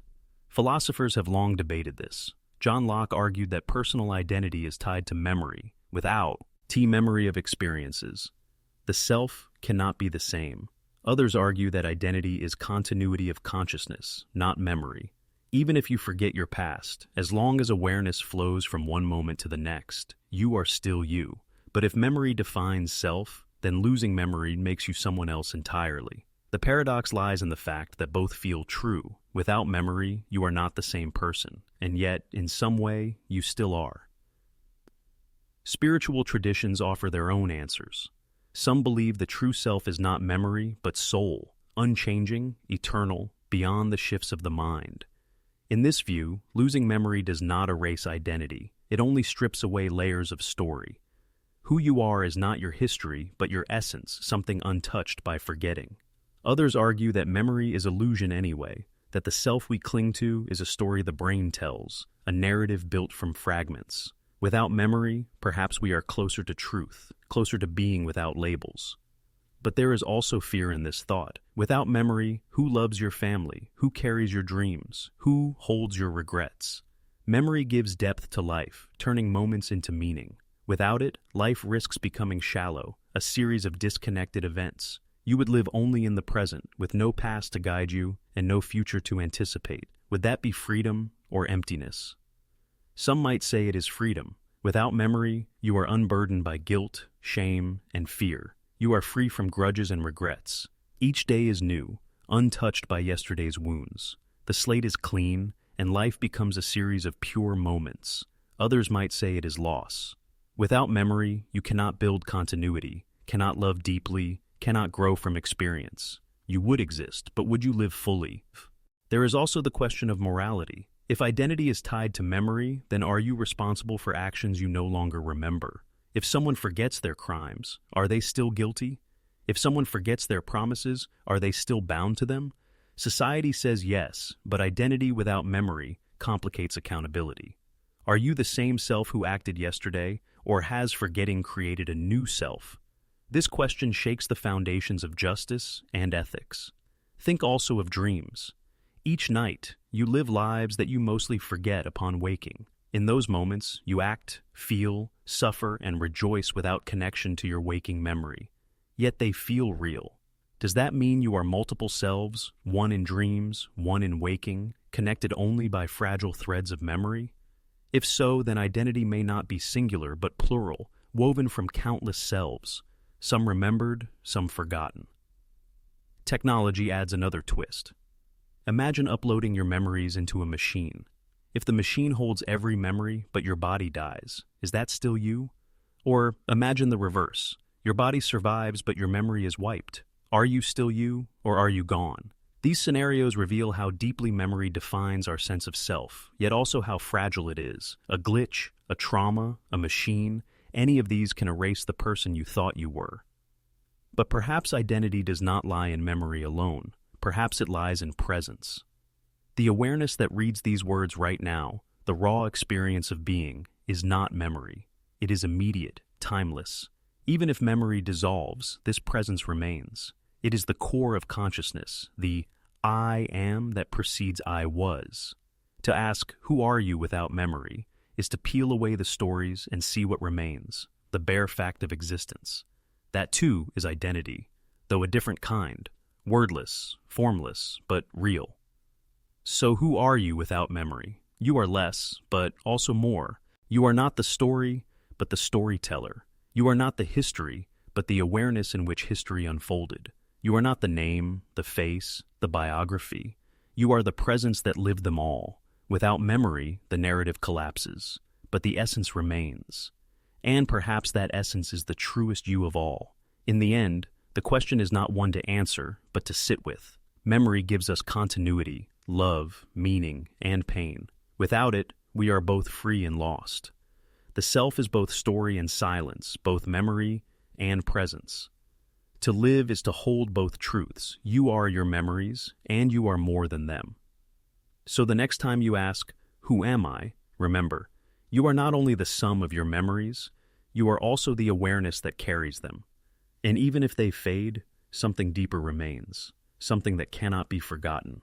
Philosophers have long debated this. John Locke argued that personal identity is tied to memory, without memory of experiences. The self cannot be the same. Others argue that identity is continuity of consciousness, not memory. Even if you forget your past, as long as awareness flows from one moment to the next, you are still you. But if memory defines self, then losing memory makes you someone else entirely. The paradox lies in the fact that both feel true. Without memory, you are not the same person, and yet, in some way, you still are. Spiritual traditions offer their own answers. Some believe the true self is not memory, but soul, unchanging, eternal, beyond the shifts of the mind. In this view, losing memory does not erase identity. It only strips away layers of story. Who you are is not your history, but your essence, something untouched by forgetting. Others argue that memory is illusion anyway, that the self we cling to is a story the brain tells, a narrative built from fragments. Without memory, perhaps we are closer to truth, closer to being without labels. But there is also fear in this thought. Without memory, who loves your family? Who carries your dreams? Who holds your regrets? Memory gives depth to life, turning moments into meaning. Without it, life risks becoming shallow, a series of disconnected events. You would live only in the present, with no past to guide you and no future to anticipate. Would that be freedom or emptiness? Some might say it is freedom, Without memory, you are unburdened by guilt, shame, and fear. You are free from grudges and regrets. Each day is new, untouched by yesterday's wounds. The slate is clean, and life becomes a series of pure moments. Others might say it is loss. Without memory, you cannot build continuity, cannot love deeply, cannot grow from experience. You would exist, but would you live fully? There is also the question of morality. If identity is tied to memory, then are you responsible for actions you no longer remember? If someone forgets their crimes, are they still guilty? If someone forgets their promises, are they still bound to them? Society says yes, but identity without memory complicates accountability. Are you the same self who acted yesterday, or has forgetting created a new self? This question shakes the foundations of justice and ethics. Think also of dreams. Each night, you live lives that you mostly forget upon waking. In those moments, you act, feel, suffer, and rejoice without connection to your waking memory. Yet they feel real. Does that mean you are multiple selves, one in dreams, one in waking, connected only by fragile threads of memory? If so, then identity may not be singular but plural, woven from countless selves, some remembered, some forgotten. Technology adds another twist. Imagine uploading your memories into a machine. If the machine holds every memory but your body dies, is that still you? Or imagine the reverse. Your body survives but your memory is wiped. Are you still you, or are you gone? These scenarios reveal how deeply memory defines our sense of self, yet also how fragile it is. A glitch, a trauma, a machine, any of these can erase the person you thought you were. But perhaps identity does not lie in memory alone. Perhaps it lies in presence. The awareness that reads these words right now, the raw experience of being, is not memory. It is immediate, timeless. Even if memory dissolves, this presence remains. It is the core of consciousness, the I am that precedes I was. To ask, who are you without memory, is to peel away the stories and see what remains, the bare fact of existence. That too is identity, though a different kind, wordless, formless, but real. So who are you without memory? You are less, but also more. You are not the story, but the storyteller. You are not the history, but the awareness in which history unfolded. You are not the name, the face, the biography. You are the presence that lived them all. Without memory, the narrative collapses, but the essence remains. And perhaps that essence is the truest you of all. In the end, the question is not one to answer, but to sit with. Memory gives us continuity, love, meaning, and pain. Without it, we are both free and lost. The self is both story and silence, both memory and presence. To live is to hold both truths. You are your memories, and you are more than them. So the next time you ask, who am I? Remember, you are not only the sum of your memories, you are also the awareness that carries them. And even if they fade, something deeper remains, something that cannot be forgotten.